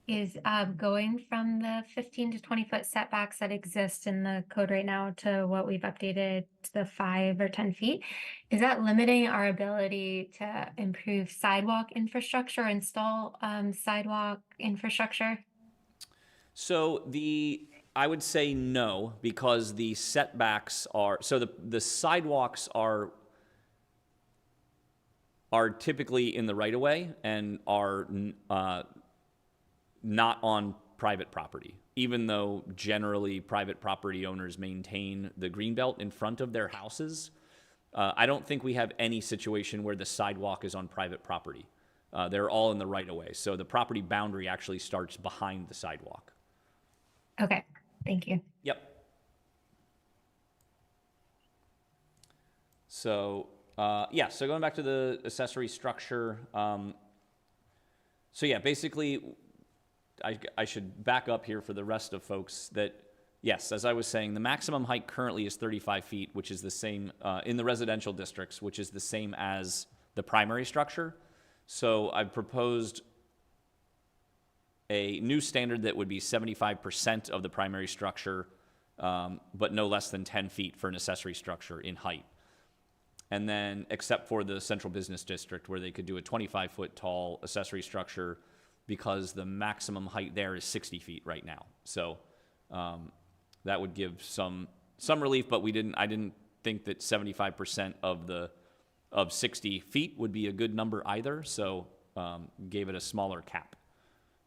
Speaker 7: is going from the 15 to 20 foot setbacks that exist in the code right now to what we've updated to the 5 or 10 feet. Is that limiting our ability to improve sidewalk infrastructure, install sidewalk infrastructure?
Speaker 2: So I would say no, because the setbacks are, so the sidewalks are typically in the right of way and are not on private property, even though generally private property owners maintain the greenbelt in front of their houses. I don't think we have any situation where the sidewalk is on private property. They're all in the right of way. So the property boundary actually starts behind the sidewalk.
Speaker 7: Okay, thank you.
Speaker 2: Yep. So, yeah, so going back to the accessory structure. So yeah, basically, I should back up here for the rest of folks that, yes, as I was saying, the maximum height currently is 35 feet, which is the same in the residential districts, which is the same as the primary structure. So I've proposed a new standard that would be 75% of the primary structure, but no less than 10 feet for an accessory structure in height. And then, except for the central business district where they could do a 25-foot tall accessory structure because the maximum height there is 60 feet right now. So that would give some relief, but I didn't think that 75% of 60 feet would be a good number either. So gave it a smaller cap.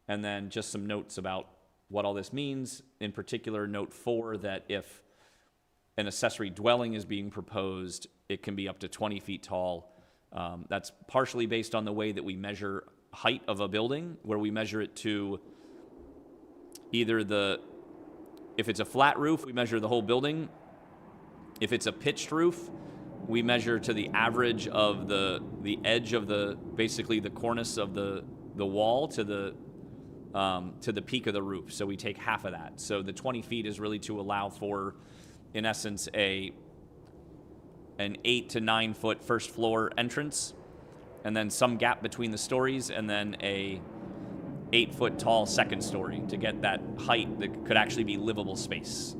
Speaker 2: And then just some notes about what all this means. In particular, note 4, that if an accessory dwelling is being proposed, it can be up to 20 feet tall. That's partially based on the way that we measure height of a building, where we measure it to either if it's a flat roof, we measure the whole building. If it's a pitched roof, we measure to the average of the edge of basically the cornice of the wall to the peak of the roof. So we take half of that. So the 20 feet is really to allow for, in essence, an 8 to 9 foot first floor entrance, and then some gap between the stories, and then a 8 foot tall second story to get that height that could actually be livable space.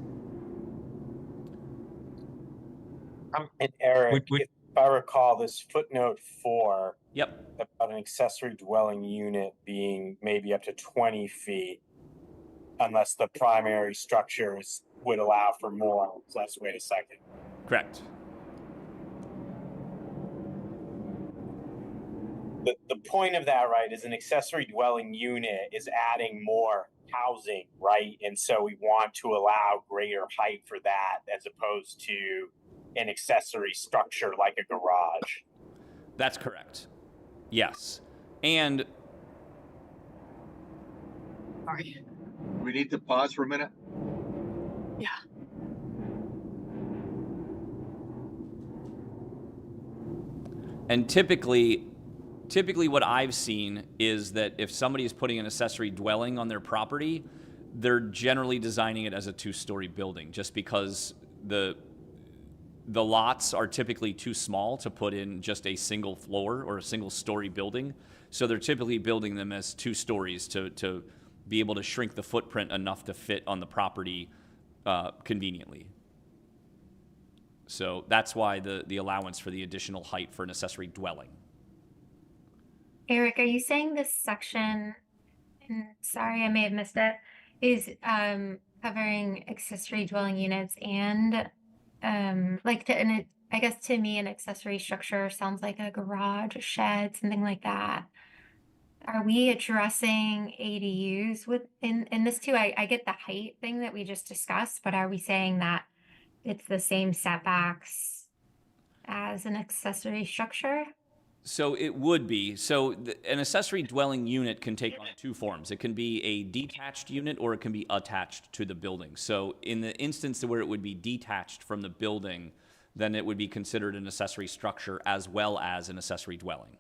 Speaker 5: And Eric,
Speaker 3: Would-
Speaker 5: if I recall, this footnote 4
Speaker 2: Yep.
Speaker 5: about an accessory dwelling unit being maybe up to 20 feet, unless the primary structures would allow for more. So let's wait a second.
Speaker 2: Correct.
Speaker 5: The point of that, right, is an accessory dwelling unit is adding more housing, right? And so we want to allow greater height for that as opposed to an accessory structure like a garage.
Speaker 2: That's correct. Yes. And
Speaker 8: Sorry.
Speaker 1: We need to pause for a minute.
Speaker 8: Yeah.
Speaker 2: And typically what I've seen is that if somebody is putting an accessory dwelling on their property, they're generally designing it as a 2-story building, just because the lots are typically too small to put in just a single floor or a single story building. So they're typically building them as 2 stories to be able to shrink the footprint enough to fit on the property conveniently. So that's why the allowance for the additional height for an accessory dwelling.
Speaker 7: Eric, are you saying this section, and sorry, I may have missed it, is covering accessory dwelling units and I guess to me an accessory structure sounds like a garage, a shed, something like that. Are we addressing ADUs in this too? I get the height thing that we just discussed, but are we saying that it's the same setbacks as an accessory structure?
Speaker 2: So it would be. So an accessory dwelling unit can take on 2 forms. It can be a detached unit or it can be attached to the building. So in the instance where it would be detached from the building, then it would be considered an accessory structure as well as an accessory dwelling.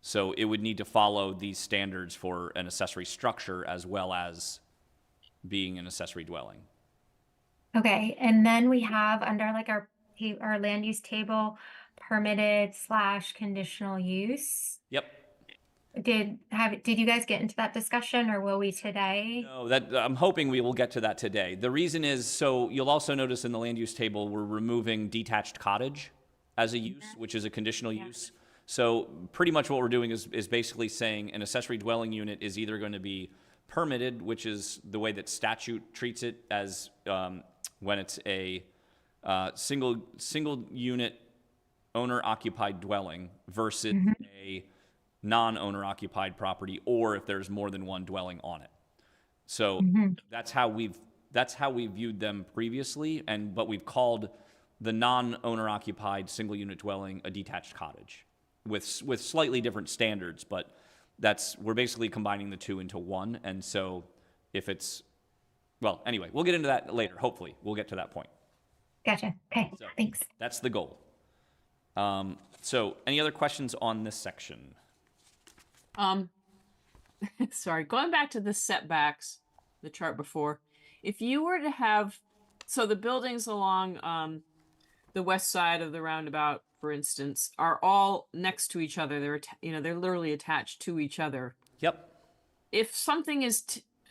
Speaker 2: So it would need to follow these standards for an accessory structure as well as being an accessory dwelling.
Speaker 7: Okay, and then we have under like our land use table, permitted / conditional use.
Speaker 2: Yep.
Speaker 7: Did you guys get into that discussion, or will we today?
Speaker 2: No, I'm hoping we will get to that today. The reason is, so you'll also notice in the land use table, we're removing detached cottage as a use, which is a conditional use. So pretty much what we're doing is basically saying an accessory dwelling unit is either going to be permitted, which is the way that statute treats it as when it's a single unit owner occupied dwelling versus a non-owner occupied property, or if there's more than one dwelling on it. So that's how we viewed them previously, but we've called the non-owner occupied single unit dwelling a detached cottage with slightly different standards, but we're basically combining the 2 into one. And so if it's, well, anyway, we'll get into that later. Hopefully we'll get to that point.
Speaker 7: Gotcha. Okay,
Speaker 2: So
Speaker 7: thanks.
Speaker 2: that's the goal. So any other questions on this section?
Speaker 8: Sorry, going back to the setbacks, the chart before, if you were to have, so the buildings along the west side of the roundabout, for instance, are all next to each other. They're literally attached to each other.
Speaker 2: Yep.
Speaker 8: If something is,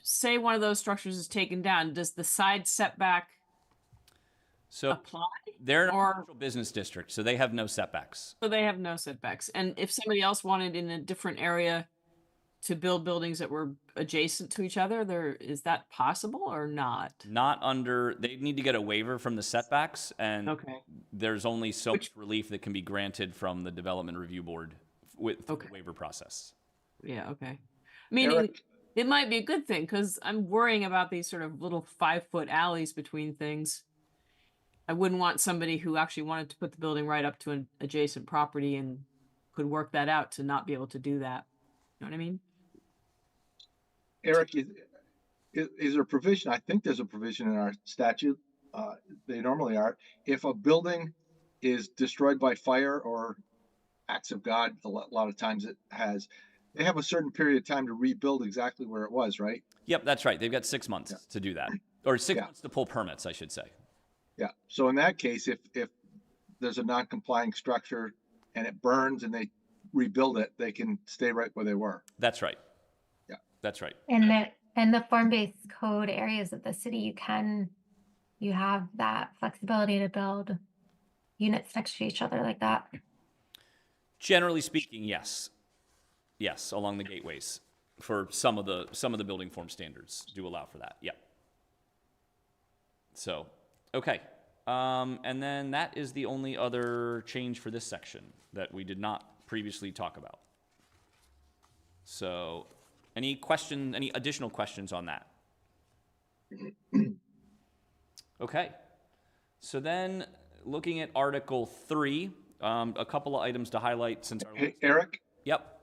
Speaker 8: say one of those structures is taken down, does the side setback
Speaker 2: So
Speaker 8: apply?
Speaker 2: they're in a
Speaker 8: Or-
Speaker 2: commercial business district, so they have no setbacks.
Speaker 8: So they have no setbacks. And if somebody else wanted in a different area to build buildings that were adjacent to each other, is that possible or not?
Speaker 2: Not under, they need to get a waiver from the setbacks, and
Speaker 8: Okay.
Speaker 2: there's only so much relief that can be granted from the Development Review Board with the waiver process.
Speaker 8: Yeah, okay. I mean,
Speaker 1: Eric?
Speaker 8: it might be a good thing because I'm worrying about these sort of little 5-foot alleys between things. I wouldn't want somebody who actually wanted to put the building right up to an adjacent property and could work that out to not be able to do that. You know what I mean?
Speaker 1: Eric, is there a provision? I think there's a provision in our statute. They normally are. If a building is destroyed by fire or acts of God, a lot of times it has, they have a certain period of time to rebuild exactly where it was, right?
Speaker 2: Yep, that's right. They've got 6 months to do that, or 6
Speaker 1: Yeah.
Speaker 2: months to pull permits, I should say.
Speaker 1: Yeah. So in that case, if there's a non-complying structure and it burns and they rebuild it, they can stay right where they were.
Speaker 2: That's right.
Speaker 1: Yeah.
Speaker 2: That's right.
Speaker 7: In the form-based code areas of the city, you have that flexibility to build units next to each other like that.
Speaker 2: Generally speaking, yes. Yes, along the gateways for some of the building form standards do allow for that. Yep. So, okay. And then that is the only other change for this section that we did not previously talk about. So, any additional questions on that? Okay. So then, looking at Article 3, a couple of items to highlight since our...
Speaker 1: Hey, Eric?
Speaker 2: Yep.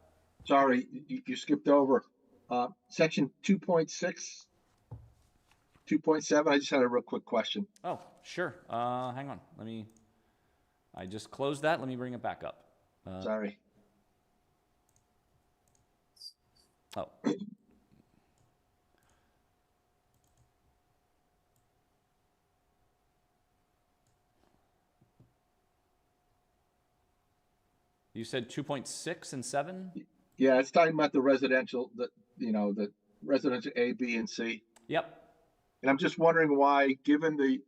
Speaker 1: Sorry, you skipped over. Section 2.6, 2.7, I just had a real quick question.
Speaker 2: Oh, sure. Hang on. I just closed that. Let me bring it back up.
Speaker 1: Sorry.
Speaker 2: Oh. You said 2.6 and 7?
Speaker 1: Yeah, it's talking about the residential, the residential A, B, and C.
Speaker 2: Yep.
Speaker 1: And I'm just wondering why, given the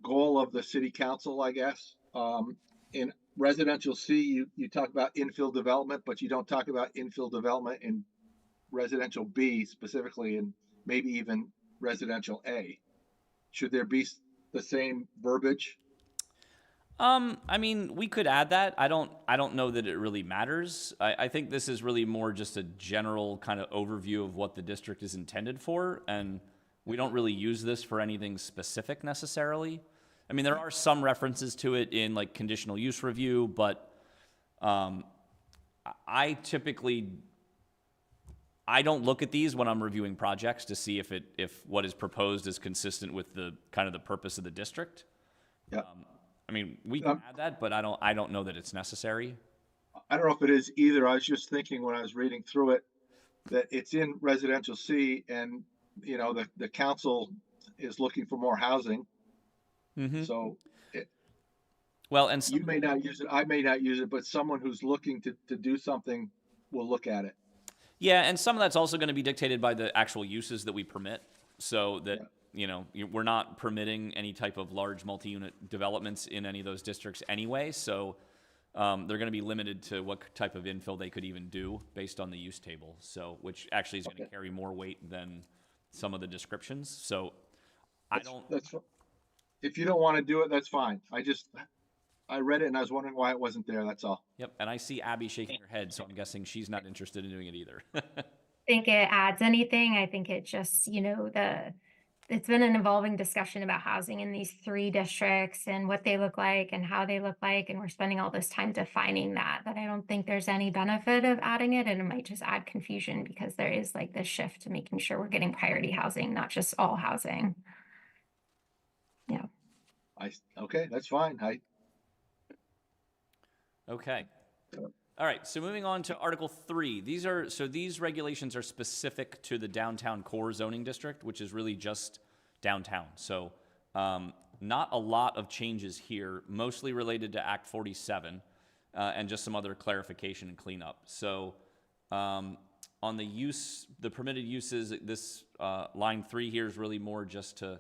Speaker 1: goal of the city council, I guess, in residential C, you talk about infill development, but you don't talk about infill development in residential B specifically, and maybe even residential A. Should there be the same verbiage?
Speaker 2: I mean, we could add that. I don't know that it really matters. I think this is really more just a general kind of overview of what the district is intended for, and we don't really use this for anything specific necessarily. I mean, there are some references to it in like conditional use review, but I don't look at these when I'm reviewing projects to see if what is proposed is consistent with the kind of the purpose of the district.
Speaker 1: Yeah.
Speaker 2: I mean, we can add that, but I don't know that it's necessary.
Speaker 1: I don't know if it is either. I was just thinking when I was reading through it that it's in residential C, and the council is looking for more housing.
Speaker 2: Mm-hmm.
Speaker 1: So
Speaker 2: well, and
Speaker 1: you may not use it, I may not use it, but someone who's looking to do something will look at it.
Speaker 2: Yeah, and some of that's also going to be dictated by the actual uses that we permit, so that we're not permitting any type of large multi-unit developments in any of those districts anyway, so they're going to be limited to what type of infill they could even do based on the use table, so which actually is going to carry more weight than some of the descriptions. So
Speaker 1: if you don't want to do it, that's fine. I read it and I was wondering why it wasn't there. That's all.
Speaker 2: Yep, and I see Abby shaking her head, so I'm guessing she's not interested in doing it either.
Speaker 7: Think it adds anything. I think it just, it's been an evolving discussion about housing in these 3 districts and what they look like and how they look like. And we're spending all this time defining that I don't think there's any benefit of adding it. And it might just add confusion because there is like this shift to making sure we're getting priority housing, not just all housing. Yeah.
Speaker 1: Okay, that's fine.
Speaker 2: Okay. All right, so moving on to Article 3. These regulations are specific to the downtown core zoning district, which is really just downtown. So not a lot of changes here, mostly related to Act 47 and just some other clarification and cleanup. So on the permitted uses, this line 3 here is really more just to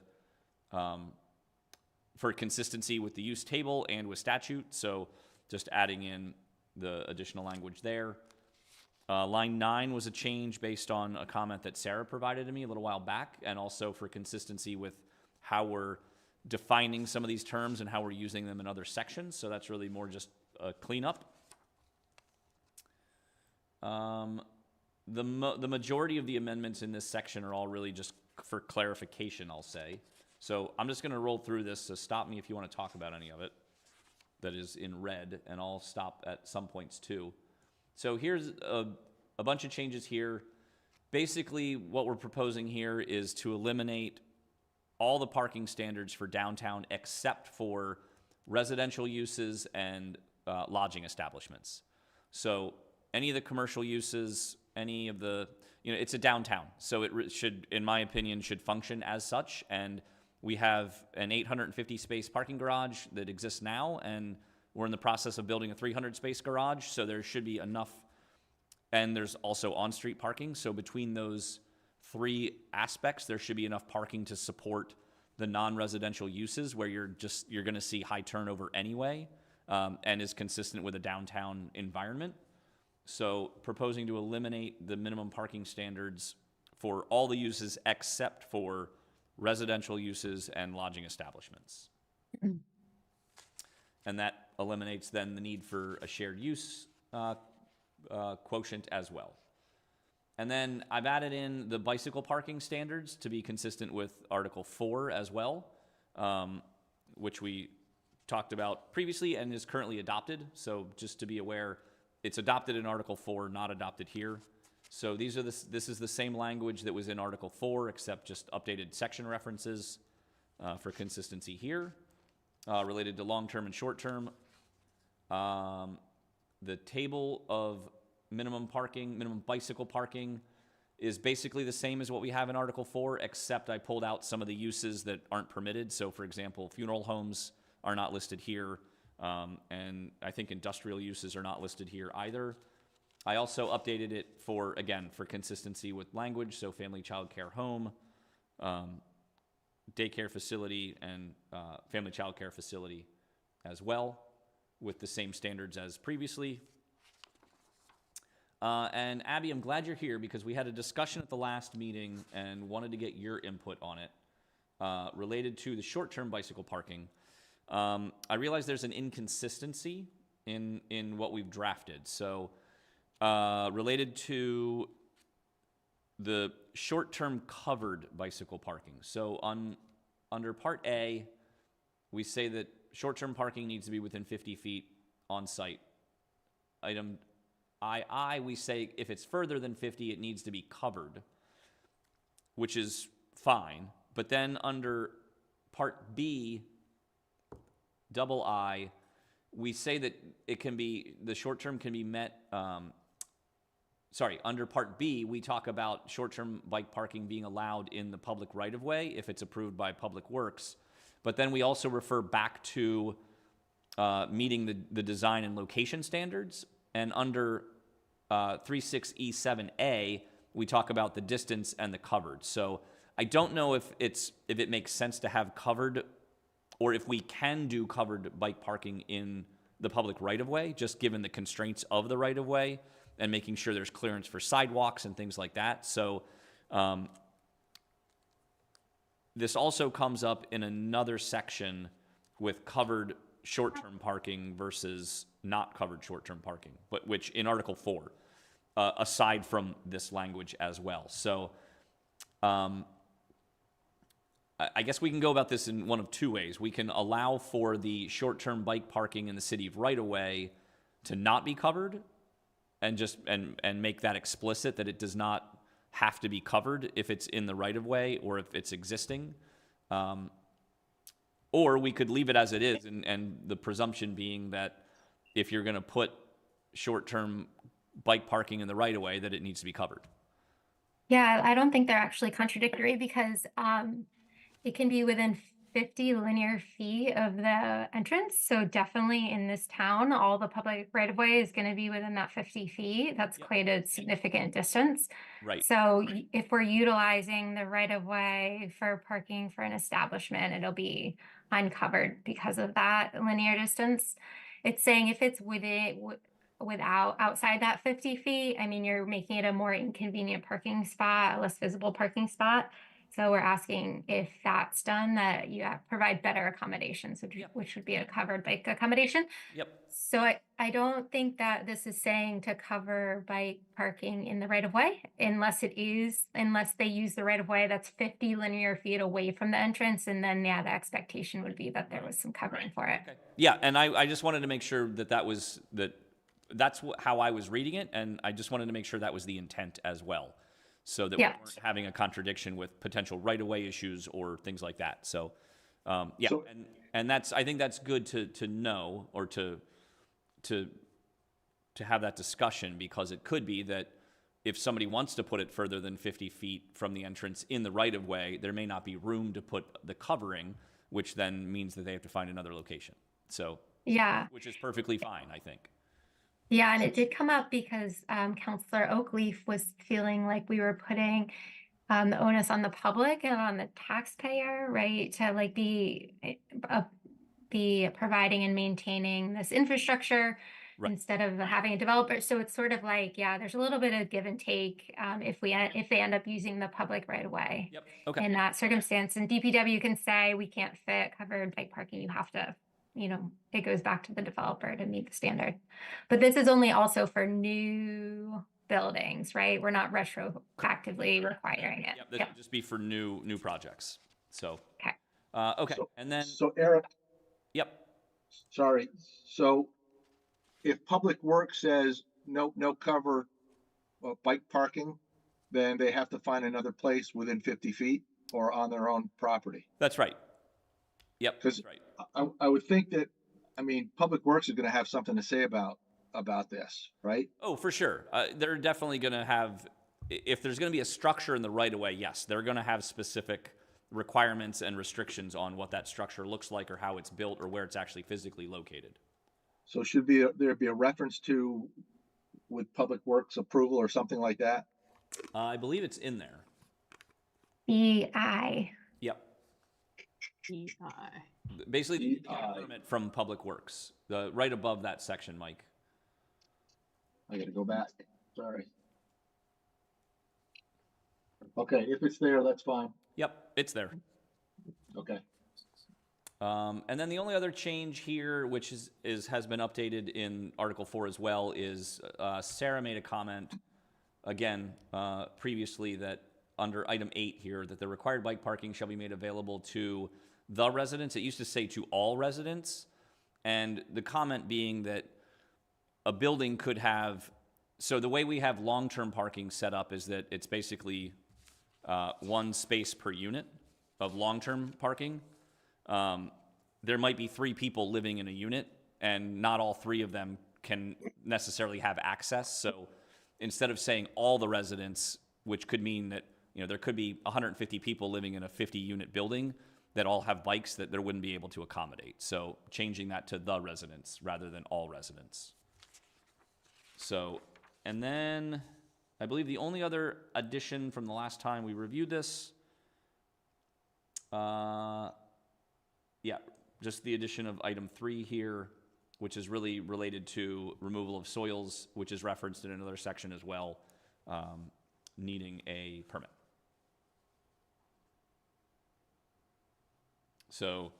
Speaker 2: for consistency with the use table and with statute. So just adding in the additional language there. Line 9 was a change based on a comment that Sarah provided to me a little while back, and also for consistency with how we're defining some of these terms and how we're using them in other sections. So that's really more just a cleanup. The majority of the amendments in this section are all really just for clarification, I'll say. So I'm just going to roll through this, so stop me if you want to talk about any of it that is in red, and I'll stop at some points too. So here's a bunch of changes here. Basically, what we're proposing here is to eliminate all the parking standards for downtown except for residential uses and lodging establishments. So any of the commercial uses, any of the, it's a downtown. So it should, in my opinion, should function as such. And we have an 850 space parking garage that exists now, and we're in the process of building a 300 space garage. So there should be enough, and there's also on-street parking. So between those three aspects, there should be enough parking to support the non-residential uses where you're going to see high turnover anyway, and is consistent with a downtown environment. So proposing to eliminate the minimum parking standards for all the uses except for residential uses and lodging establishments. And that eliminates then the need for a shared use quotient as well. And then I've added in the bicycle parking standards to be consistent with Article 4 as well, which we talked about previously and is currently adopted. So just to be aware, it's adopted in Article 4, not adopted here. So this is the same language that was in Article 4, except just updated section references for consistency here, related to long-term and short-term. The table of minimum bicycle parking is basically the same as what we have in Article 4, except I pulled out some of the uses that aren't permitted. So for example, funeral homes are not listed here, and I think industrial uses are not listed here either. I also updated it for consistency with language, so family child care home, daycare facility, and family child care facility as well, with the same standards as previously. And Abby, I'm glad you're here because we had a discussion at the last meeting and wanted to get your input on it related to the short-term bicycle parking. I realize there's an inconsistency in what we've drafted. So related to the short-term covered bicycle parking. So under Part A, we say that short-term parking needs to be within 50 feet on site. Item II, we say if it's further than 50, it needs to be covered, which is fine. But then under Part B, II, we say that the short-term can be met, under Part B, we talk about short-term bike parking being allowed in the public right-of-way if it's approved by Public Works. But then we also refer back to meeting the design and location standards. And under 36E7A, we talk about the distance and the covered. So I don't know if it makes sense to have covered, or if we can do covered bike parking in the public right-of-way, just given the constraints of the right-of-way and making sure there's clearance for sidewalks and things like that. So this also comes up in another section with covered short-term parking versus not covered short-term parking, but which in Article 4, aside from this language as well. So I guess we can go about this in one of two ways. We can allow for the short-term bike parking in the city of right-of-way to not be covered and make that explicit that it does not have to be covered if it's in the right-of-way or if it's existing. Or we could leave it as it is, and the presumption being that if you're going to put short-term bike parking in the right-of-way, that it needs to be covered.
Speaker 7: Yeah, I don't think they're actually contradictory because it can be within 50 linear feet of the entrance. So definitely in this town, all the public right of way is going to be within that 50 feet. That's
Speaker 2: Yep.
Speaker 7: quite a significant distance.
Speaker 2: Right.
Speaker 7: So if we're utilizing the right of way for parking for an establishment, it'll be uncovered because of that linear distance. It's saying if it's without outside that 50 feet, I mean, you're making it a more inconvenient parking spot, a less visible parking spot. So we're asking if that's done, that you provide better accommodations, which would be a covered bike accommodation.
Speaker 2: Yep.
Speaker 7: So I don't think that this is saying to cover bike parking in the right of way, unless they use the right of way that's 50 linear feet away from the entrance. And then, yeah, the expectation would be that there was some covering for it.
Speaker 2: Okay. Yeah, and I just wanted to make sure that's how I was reading it, and I just wanted to make sure that was the intent as well, so that we weren't having a contradiction with potential right-of-way issues or things like that. So, yeah,
Speaker 1: So-
Speaker 2: and I think that's good to know, or to have that discussion, because it could be that if somebody wants to put it further than 50 feet from the entrance in the right-of-way, there may not be room to put the covering, which then means that they have to find another location. So,
Speaker 7: Yeah.
Speaker 2: which is perfectly fine, I think.
Speaker 7: Yeah, and it did come up because Councillor Oakleaf was feeling like we were putting the onus on the public and on the taxpayer, right? To like be providing and maintaining this infrastructure instead of having a developer. So it's sort of like, yeah, there's a little bit of give and take if they end up using the public right away.
Speaker 2: Yep. Okay.
Speaker 7: In that circumstance, and DPW can say we can't fit covered bike parking. You have to. It goes back to the developer to meet the standard. But this is only also for new buildings, right? We're not retroactively requiring it.
Speaker 2: Yep, this would just be for new projects. So,
Speaker 7: okay.
Speaker 2: Okay, and then...
Speaker 1: So Eric.
Speaker 2: Yep.
Speaker 1: Sorry. So if Public Works says no cover bike parking, then they have to find another place within 50 feet or on their own property.
Speaker 2: That's right. Yep, that's right.
Speaker 1: I would think that, Public Works is going to have something to say about this, right?
Speaker 2: Oh, for sure. They're definitely going to have, if there's going to be a structure in the right-of-way, yes, they're going to have specific requirements and restrictions on what that structure looks like, or how it's built, or where it's actually physically located.
Speaker 1: So should there be a reference to with Public Works approval or something like that?
Speaker 2: I believe it's in there.
Speaker 7: EI.
Speaker 2: Yep.
Speaker 8: EI.
Speaker 2: Basically, you get a permit from Public Works, right above that section, Mike.
Speaker 1: I got to go back. Sorry. Okay, if it's there, that's fine.
Speaker 2: Yep, it's there.
Speaker 1: Okay.
Speaker 2: And then the only other change here, which has been updated in Article 4 as well, is Sarah made a comment again previously that under item 8 here, that the required bike parking shall be made available to the residents. It used to say to all residents, and the comment being that a building could have, so the way we have long-term parking set up is that it's basically one space per unit of long-term parking. There might be 3 people living in a unit, and not all 3 of them can necessarily have access. So instead of saying all the residents, which could mean that there could be 150 people living in a 50-unit building that all have bikes that there wouldn't be able to accommodate. So changing that to the residents rather than all residents. So, and then I believe the only other addition from the last time we reviewed this, just the addition of item 3 here, which is really related to removal of soils, which is referenced in another section as well, needing a permit. So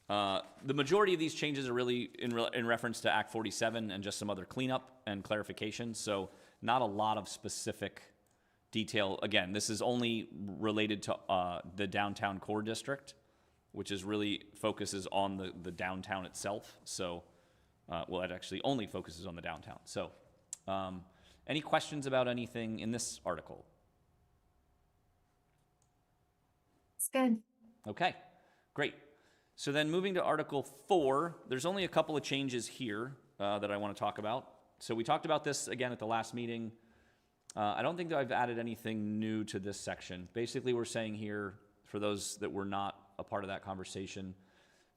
Speaker 2: the majority of these changes are really in reference to Act 47 and just some other cleanup and clarification. So not a lot of specific detail. Again, this is only related to the downtown core district, which is really focuses on the downtown itself. So, it actually only focuses on the downtown. So, any questions about anything in this article?
Speaker 7: It's good.
Speaker 2: Okay, great. So then moving to Article 4, there's only a couple of changes here that I want to talk about. So we talked about this again at the last meeting. I don't think that I've added anything new to this section. Basically, we're saying here, for those that were not a part of that conversation.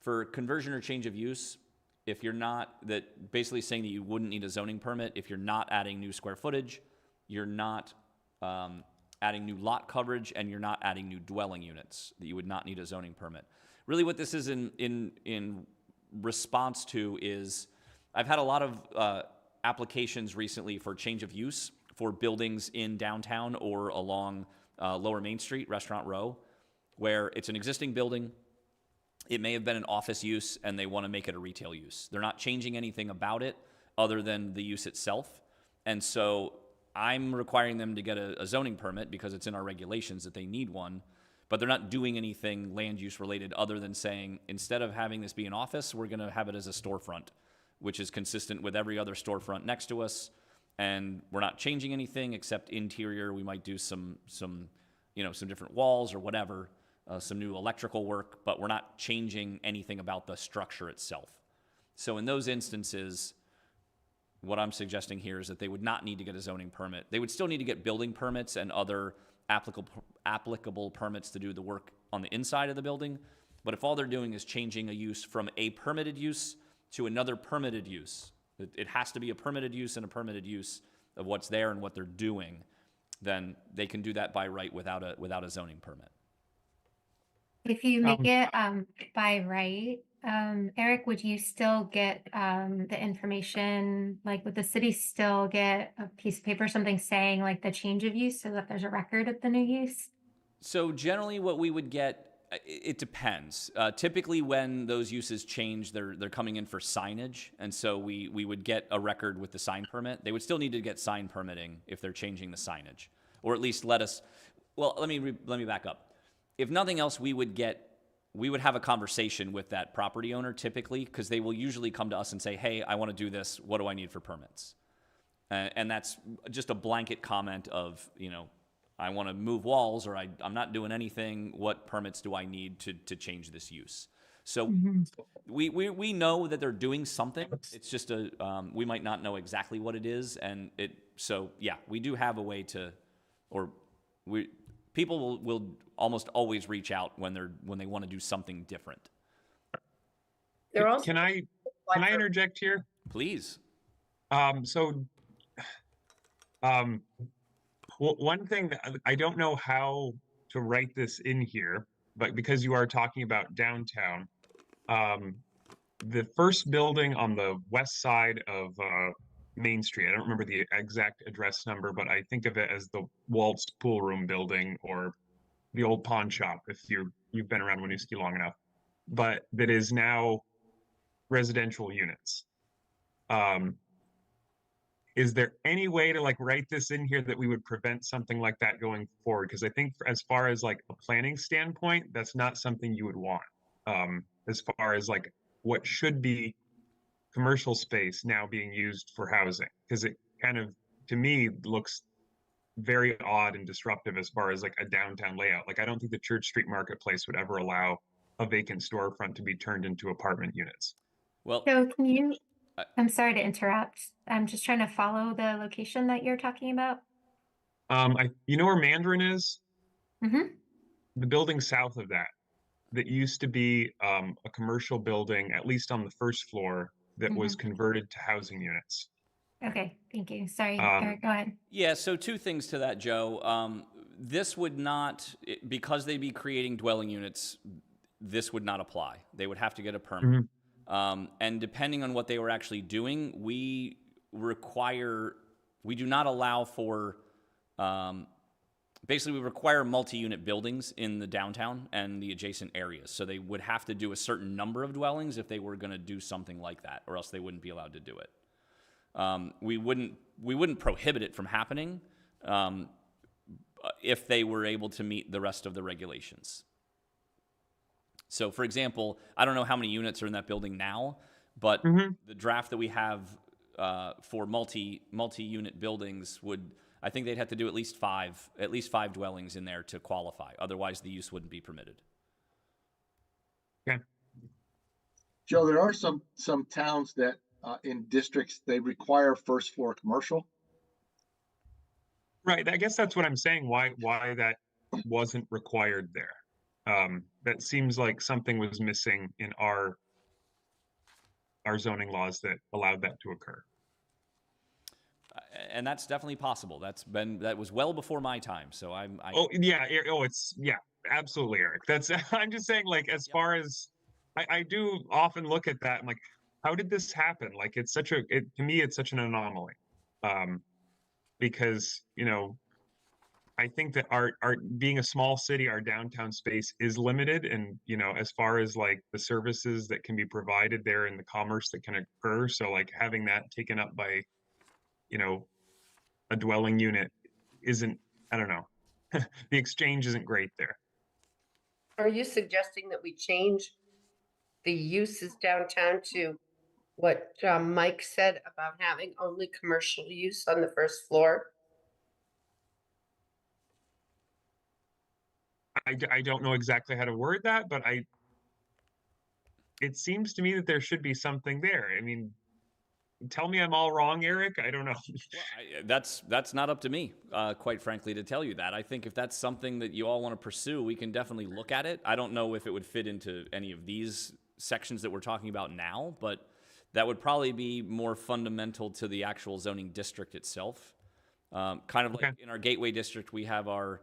Speaker 2: For conversion or change of use, if you're not, that basically saying that you wouldn't need a zoning permit if you're not adding new square footage, you're not adding new lot coverage, and you're not adding new dwelling units, that you would not need a zoning permit. Really what this is in response to is, I've had a lot of applications recently for change of use for buildings in downtown or along Lower Main Street, Restaurant Row, where it's an existing building. It may have been an office use and they want to make it a retail use. They're not changing anything about it other than the use itself. And so I'm requiring them to get a zoning permit because it's in our regulations that they need one, but they're not doing anything land use related other than saying, instead of having this be an office, we're going to have it as a storefront, which is consistent with every other storefront next to us. And we're not changing anything except interior. We might do some different walls or whatever, some new electrical work, but we're not changing anything about the structure itself. So in those instances, what I'm suggesting here is that they would not need to get a zoning permit. They would still need to get building permits and other applicable permits to do the work on the inside of the building. But if all they're doing is changing a use from a permitted use to another permitted use, it has to be a permitted use and a permitted use of what's there and what they're doing, then they can do that by right without a zoning permit.
Speaker 7: If you make it by right, Eric, would you still get the information? Like, would the city still get a piece of paper, something saying like the change of use, so that there's a record of the new use?
Speaker 2: So generally what we would get, it depends. Typically when those uses change, they're coming in for signage. And so we would get a record with the sign permit. They would still need to get sign permitting if they're changing the signage, or at least let me back up. If nothing else, we would have a conversation with that property owner typically, because they will usually come to us and say, hey, I want to do this. What do I need for permits? And that's just a blanket comment of, I want to move walls, or I'm not doing anything. What permits do I need to change this use? So we know that they're doing something. It's just we might not know exactly what it is. And we do have a way to, people will almost always reach out when they want to do something different.
Speaker 9: They're also
Speaker 3: Can I interject here?
Speaker 2: Please.
Speaker 3: One thing that I don't know how to write this in here, but because you are talking about downtown, the first building on the west side of Main Street, I don't remember the exact address number, but I think of it as the Waltz Pool Room building, or the old pawn shop, if you've been around Winooski long enough, but that is now residential units. Is there any way to write this in here that we would prevent something like that going forward? Because I think as far as a planning standpoint, that's not something you would want. As far as what should be commercial space now being used for housing, because it kind of, to me, looks very odd and disruptive as far as a downtown layout. I don't think the Church Street Marketplace would ever allow a vacant storefront to be turned into apartment units.
Speaker 2: Well,
Speaker 7: So can you, I'm sorry to interrupt. I'm just trying to follow the location that you're talking about.
Speaker 3: You know where Mandarin is?
Speaker 7: Mm-hmm.
Speaker 3: The building south of that used to be a commercial building, at least on the first floor, that was converted to housing units.
Speaker 7: Okay, thank you. Sorry, Eric, go ahead.
Speaker 2: Yeah, so two things to that, Joe. This would not, because they'd be creating dwelling units, this would not apply. They would have to get a permit. And depending on what they were actually doing, we do not allow for, basically we require multi-unit buildings in the downtown and the adjacent areas. So they would have to do a certain number of dwellings if they were going to do something like that, or else they wouldn't be allowed to do it. We wouldn't prohibit it from happening if they were able to meet the rest of the regulations. So, for example, I don't know how many units are in that building now, but the draft that we have for multi-unit buildings I think they'd have to do at least five dwellings in there to qualify. Otherwise, the use wouldn't be permitted.
Speaker 3: Okay.
Speaker 1: Joe, there are some towns that in districts, they require first floor commercial. Right.
Speaker 3: I guess that's what I'm saying. Why that wasn't required there. That seems like something was missing in our zoning laws that allowed that to occur.
Speaker 2: And that's definitely possible. That was well before my time. So
Speaker 3: Oh yeah, it's yeah, absolutely, Eric. That's I'm just saying, like, as far as I do often look at that, I'm like, how did this happen? Like, it's such to me, it's such an anomaly, because I think that our being a small city, our downtown space is limited, and as far as like the services that can be provided there and the commerce that can occur, so like having that taken up by a dwelling unit isn't, I don't know, the exchange isn't great there.
Speaker 9: Are you suggesting that we change the uses downtown to what Mike said about having only commercial use on the first floor?
Speaker 3: I don't know exactly how to word that, but it seems to me that there should be something there. I mean, tell me I'm all wrong, Eric. I don't know.
Speaker 2: Well, that's not up to me, quite frankly, to tell you that. I think if that's something that you all want to pursue, we can definitely look at it. I don't know if it would fit into any of these sections that we're talking about now, but that would probably be more fundamental to the actual zoning district itself. Kind of like in our gateway district, we have our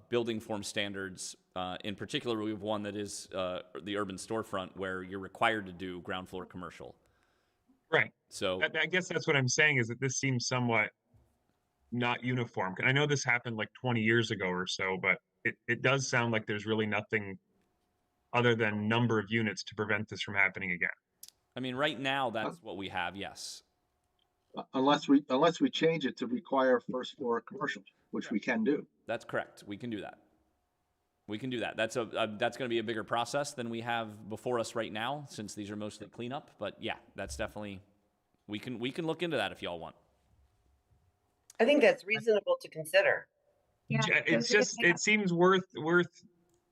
Speaker 2: building form standards. In particular, we have one that is the urban storefront, where you're required to do ground floor commercial.
Speaker 3: Right.
Speaker 2: So
Speaker 3: I guess that's what I'm saying, is that this seems somewhat not uniform. I know this happened like 20 years ago or so, but it does sound like there's really nothing other than number of units to prevent this from happening again.
Speaker 2: I mean, right now, that's what we have, yes.
Speaker 1: Unless we change it to require first floor commercial, which we can do.
Speaker 2: That's correct. We can do that. We can do that. That's going to be a bigger process than we have before us right now, since these are mostly cleanup. But yeah, that's definitely, we can look into that if y'all want.
Speaker 9: I think that's reasonable to consider.
Speaker 7: Yeah,
Speaker 3: It's just, it seems worth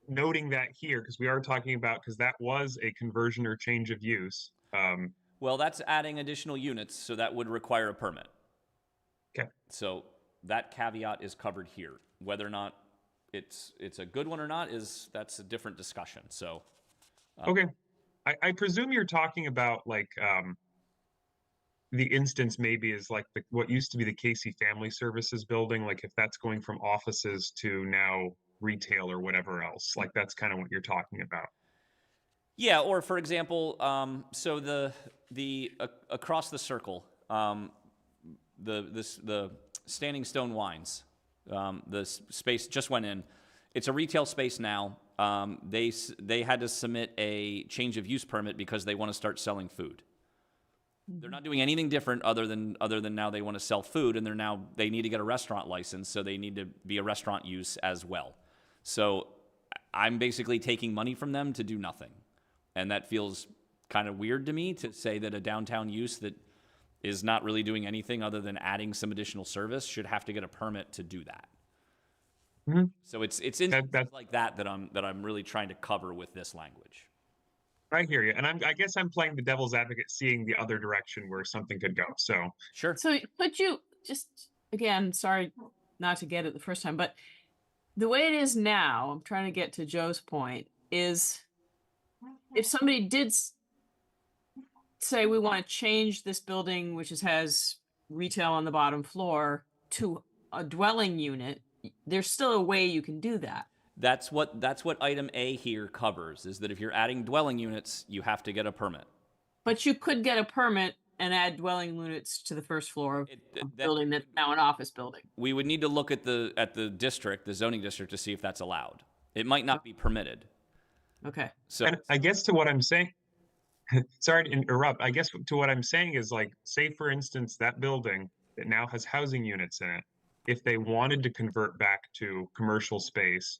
Speaker 3: noting that here, because we are talking about, because that was a conversion or change of use.
Speaker 2: Well, that's adding additional units, so that would require a permit.
Speaker 3: Okay.
Speaker 2: So that caveat is covered here. Whether or not it's a good one or not that's a different discussion. So
Speaker 3: okay, I presume you're talking about like the instance maybe is like what used to be the Casey Family Services building, like if that's going from offices to now retail or whatever else, like that's kind of what you're talking about.
Speaker 2: Yeah, or for example, so the across the circle, the Standing Stone Wines, the space just went in. It's a retail space now. They had to submit a change of use permit because they want to start selling food. They're not doing anything different other than now they want to sell food, and they need to get a restaurant license, so they need to be a restaurant use as well. So I'm basically taking money from them to do nothing. And that feels kind of weird to me, to say that a downtown use that is not really doing anything other than adding some additional service should have to get a permit to do that.
Speaker 3: Mm-hmm.
Speaker 2: So it's instances like that I'm really trying to cover with this language.
Speaker 3: I hear you, and I guess I'm playing the devil's advocate, seeing the other direction where something could go. So
Speaker 2: sure.
Speaker 8: So could you just, again, sorry not to get it the first time, but the way it is now, I'm trying to get to Joe's point, is if somebody did say we want to change this building, which has retail on the bottom floor, to a dwelling unit, there's still a way you can do that.
Speaker 2: That's what item A here covers, is that if you're adding dwelling units, you have to get a permit.
Speaker 8: But you could get a permit and add dwelling units to the first floor of a building that's now an office building.
Speaker 2: We would need to look at the district, the zoning district, to see if that's allowed. It might not be permitted.
Speaker 8: Okay.
Speaker 2: So
Speaker 3: and I guess to what I'm saying, sorry to interrupt. I guess to what I'm saying is, like, say for instance, that building that now has housing units in it, if they wanted to convert back to commercial space,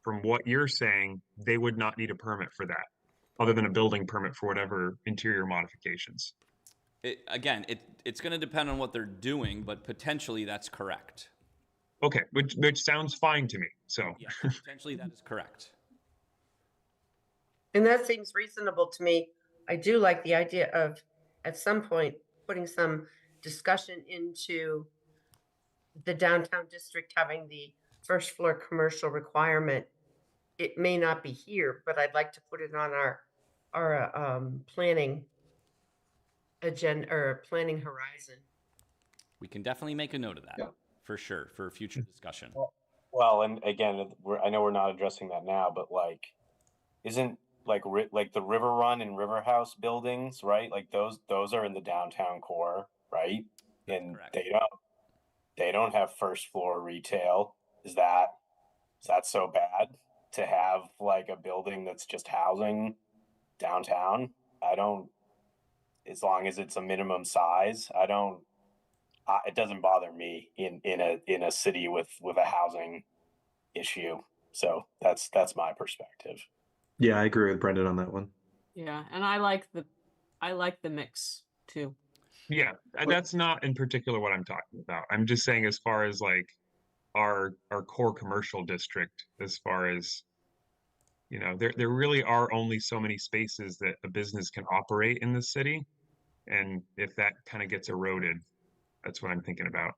Speaker 3: from what you're saying, they would not need a permit for that, other than a building permit for whatever interior modifications.
Speaker 2: It's going to depend on what they're doing, but potentially that's correct.
Speaker 3: Okay, which sounds fine to me. So
Speaker 2: yeah, potentially that is correct.
Speaker 9: And that seems reasonable to me. I do like the idea of, at some point, putting some discussion into the downtown district having the first floor commercial requirement it may not be here, but I'd like to put it on our planning agenda or planning horizon.
Speaker 2: We can definitely make a note of that,
Speaker 1: Yeah.
Speaker 2: for sure, for future discussion.
Speaker 5: Well, and again, I know we're not addressing that now, but like, isn't like the River Run and River House buildings, right? Like those are in the downtown core, right?
Speaker 2: That's
Speaker 5: And
Speaker 2: correct.
Speaker 5: they don't have first floor retail. Is that so bad to have like a building that's just housing downtown? I don't, as long as it's a minimum size, it doesn't bother me in a city with a housing issue. So that's my perspective.
Speaker 4: Yeah, I agree with Brendan on that one.
Speaker 8: Yeah, and I like the mix too.
Speaker 3: Yeah, that's not in particular what I'm talking about. I'm just saying as far as like our core commercial district, as far as there really are only so many spaces that a business can operate in the city. And if that kind of gets eroded, that's what I'm thinking about.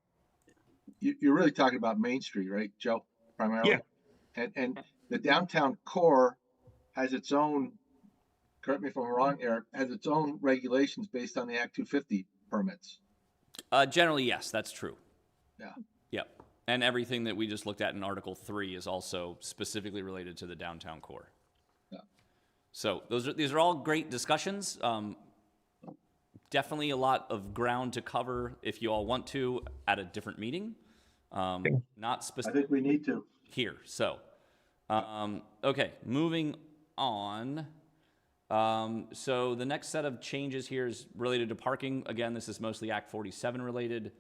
Speaker 1: You're really talking about Main Street, right, Joe, primarily?
Speaker 3: Yeah.
Speaker 1: And the downtown core has its own, correct me if I'm wrong, Eric, has its own regulations based on the Act 250 permits.
Speaker 2: Generally, yes, that's true.
Speaker 1: Yeah.
Speaker 2: Yep. And everything that we just looked at in Article 3 is also specifically related to the downtown core.
Speaker 1: Yeah.
Speaker 2: So these are all great discussions. Definitely a lot of ground to cover if you all want to at a different meeting. Not
Speaker 1: I
Speaker 2: specific
Speaker 1: think we need to.
Speaker 2: here. So, okay, moving on. So the next set of changes here is related to parking. Again, this is mostly Act 47 related.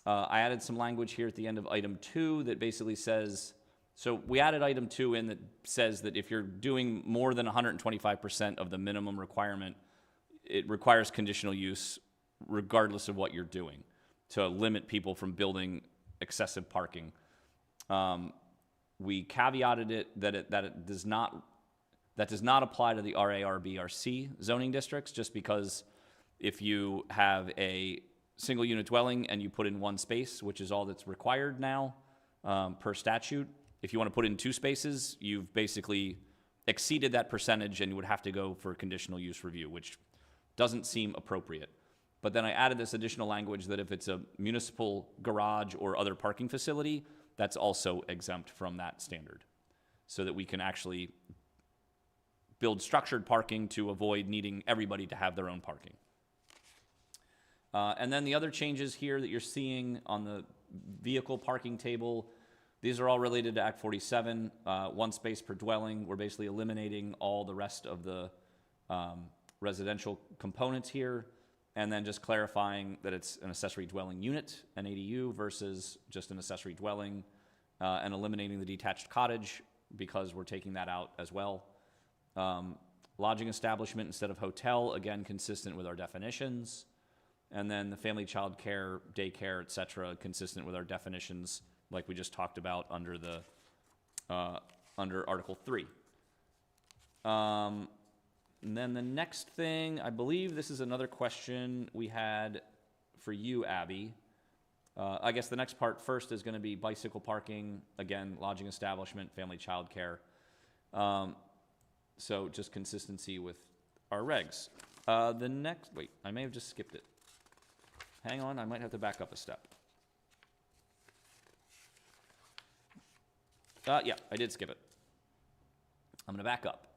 Speaker 2: I added some language here at the end of item 2 that basically says, so we added item 2 in that says that if you're doing more than 125% of the minimum requirement, it requires conditional use regardless of what you're doing to limit people from building excessive parking. We caveated it that it does not apply to the RA, RB, RC zoning districts, just because if you have a single unit dwelling and you put in one space, which is all that's required now per statute, if you want to put in 2 spaces, you've basically exceeded that percentage and you would have to go for a conditional use review, which doesn't seem appropriate. But then I added this additional language that if it's a municipal garage or other parking facility, that's also exempt from that standard, so that we can actually build structured parking to avoid needing everybody to have their own parking. And then the other changes here that you're seeing on the vehicle parking table, these are all related to Act 47, 1 space per dwelling. We're basically eliminating all the rest of the residential components here, and then just clarifying that it's an accessory dwelling unit, an ADU, versus just an accessory dwelling, and eliminating the detached cottage because we're taking that out as well. Lodging establishment instead of hotel, again, consistent with our definitions. And then the family, child care, daycare, et cetera, consistent with our definitions like we just talked about under the under Article 3. And then the next thing, I believe this is another question we had for you, Abby. I guess the next part first is going to be bicycle parking, again, lodging establishment, family, child care. So just consistency with our regs. The next, wait, I may have just skipped it. Hang on, I might have to back up a step. Yeah, I did skip it. I'm going to back up.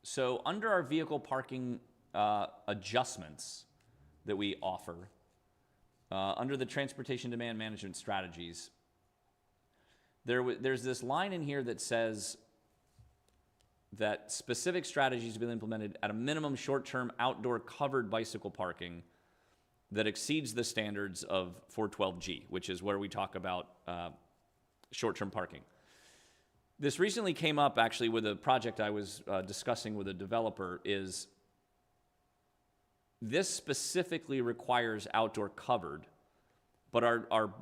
Speaker 2: So under our vehicle parking adjustments that we offer, under the transportation demand management strategies, there's this line in here that says that specific strategies have been implemented at a minimum short-term outdoor covered bicycle parking that exceeds the standards of 412G, which is where we talk about short-term parking. This recently came up actually with a project I was discussing with a developer. Is this specifically requires outdoor covered, but our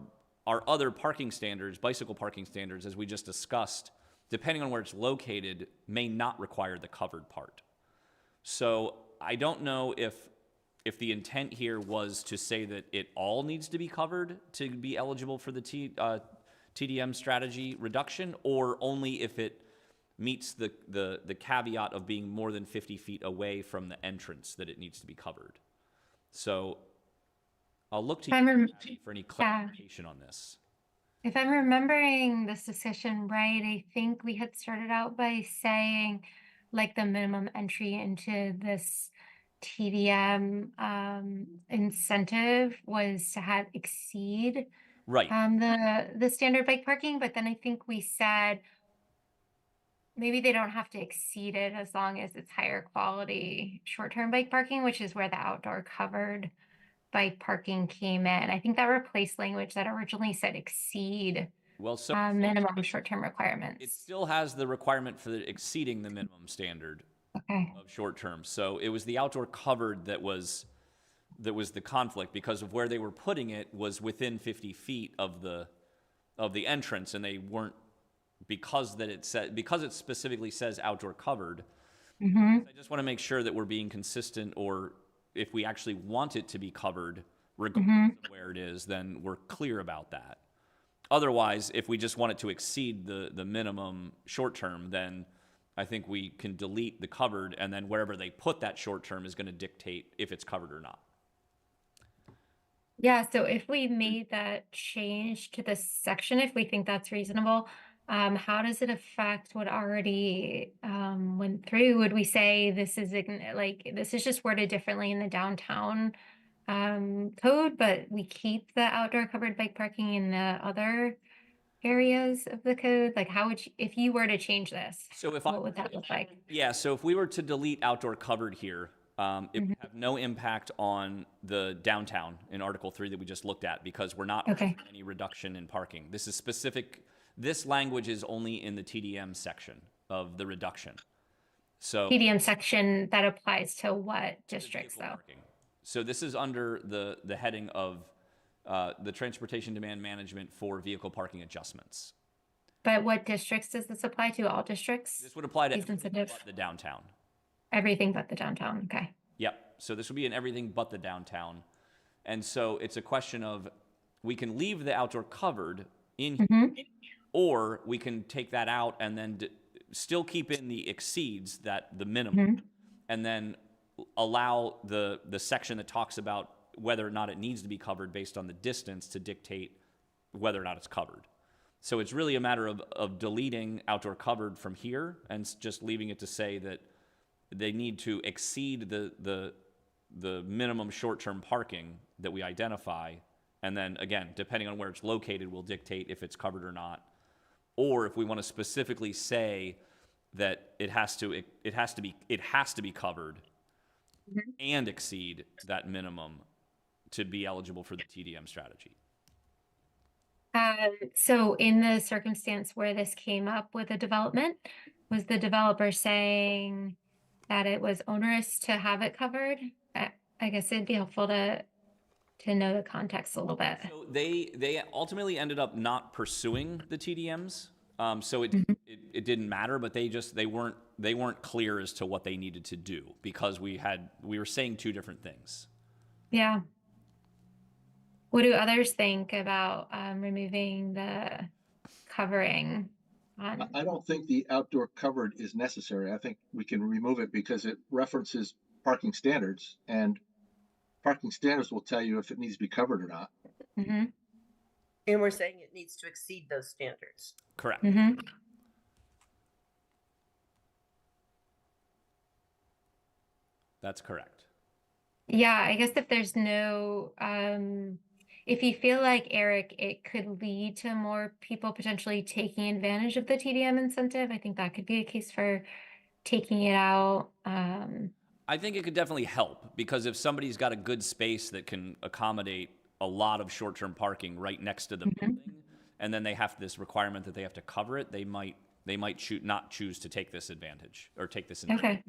Speaker 2: other parking standards, bicycle parking standards, as we just discussed, depending on where it's located, may not require the covered part. So I don't know if the intent here was to say that it all needs to be covered to be eligible for the TDM strategy reduction, or only if it meets the caveat of being more than 50 feet away from the entrance that it needs to be covered. So I'll look to you, Abby, for any clarification on this.
Speaker 7: If I'm remembering this discussion right, I think we had started out by saying like the minimum entry into this TDM incentive was to have exceed
Speaker 2: Right.
Speaker 7: the standard bike parking, but then I think we said maybe they don't have to exceed it as long as it's higher quality short-term bike parking, which is where the outdoor covered bike parking came in. I think that replaced language that originally said exceed
Speaker 2: Well, so
Speaker 7: minimum short-term requirements.
Speaker 2: it still has the requirement for exceeding the minimum standard of short-term. So it was the outdoor covered that was the conflict, because of where they were putting it was within 50 feet of the entrance, and they weren't, because it specifically says outdoor covered. I just want to make sure that we're being consistent, or if we actually want it to be covered, regardless of where it is, then we're clear about that. Otherwise, if we just want it to exceed the minimum short term, then I think we can delete the covered, and then wherever they put that short term is going to dictate if it's covered or not.
Speaker 7: Yeah, so if we made that change to this section, if we think that's reasonable, how does it affect what already went through? Would we say this is this is just worded differently in the downtown code, but we keep the outdoor covered bike parking in the other areas of the code? Like, how would you, if you were to change this,
Speaker 2: So
Speaker 7: what would that look like?
Speaker 2: Yeah, so if we were to delete outdoor covered here, it would have no impact on the downtown in Article 3 that we just looked at, because we're not offering any reduction in parking. This is specific. This language is only in the TDM section of the reduction. So
Speaker 7: TDM section that applies to what districts, though?
Speaker 2: parking. So this is under the heading of the transportation demand management for vehicle parking adjustments.
Speaker 7: But what districts does this apply to? All districts?
Speaker 2: This would apply to
Speaker 7: These
Speaker 2: everything
Speaker 7: incentives?
Speaker 2: but the downtown.
Speaker 7: Everything but the downtown. Okay.
Speaker 2: Yep. So this would be in everything but the downtown. And so it's a question of, we can leave the outdoor covered in here, or we can take that out and then still keep in the exceeds, that the minimum, and then allow the section that talks about whether or not it needs to be covered based on the distance to dictate whether or not it's covered. So it's really a matter of deleting outdoor covered from here and just leaving it to say that they need to exceed the minimum short-term parking that we identify, and then again, depending on where it's located, will dictate if it's covered or not. Or if we want to specifically say that it has to be covered and exceed that minimum to be eligible for the TDM strategy.
Speaker 7: So in the circumstance where this came up with a development, was the developer saying that it was onerous to have it covered? I guess it'd be helpful to know the context a little bit.
Speaker 2: So they ultimately ended up not pursuing the TDMs. So it didn't matter, but they weren't clear as to what they needed to do, because we were saying two different things.
Speaker 7: Yeah. What do others think about removing the covering?
Speaker 1: I don't think the outdoor covered is necessary. I think we can remove it because it references parking standards, and parking standards will tell you if it needs to be covered or not.
Speaker 9: And we're saying it needs to exceed those standards.
Speaker 2: Correct. That's correct.
Speaker 7: Yeah, I guess if there's no, if you feel like, Eric, it could lead to more people potentially taking advantage of the TDM incentive, I think that could be a case for taking it out.
Speaker 2: I think it could definitely help, because if somebody's got a good space that can accommodate a lot of short-term parking right next to the building, and then they have this requirement that they have to cover it, they might not choose to take this advantage or take this advantage.
Speaker 7: Okay.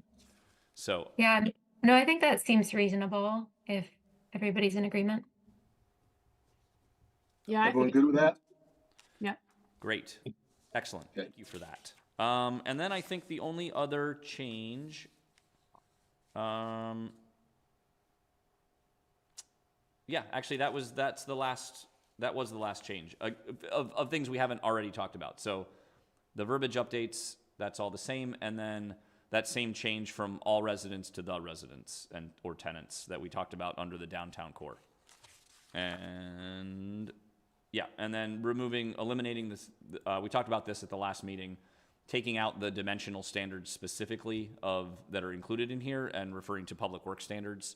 Speaker 2: So
Speaker 7: Yeah, no, I think that seems reasonable if everybody's in agreement.
Speaker 8: Yeah,
Speaker 1: Everyone good with that?
Speaker 8: Yeah.
Speaker 2: great. Excellent.
Speaker 1: Okay.
Speaker 2: Thank you for that. And then I think the only other change, yeah, actually that was the last change of things we haven't already talked about. So the verbiage updates That's all the same. And then that same change from all residents to the residents and or tenants that we talked about under the downtown core. And yeah, and then eliminating this, we talked about this at the last meeting, taking out the dimensional standards specifically that are included in here and referring to public works standards.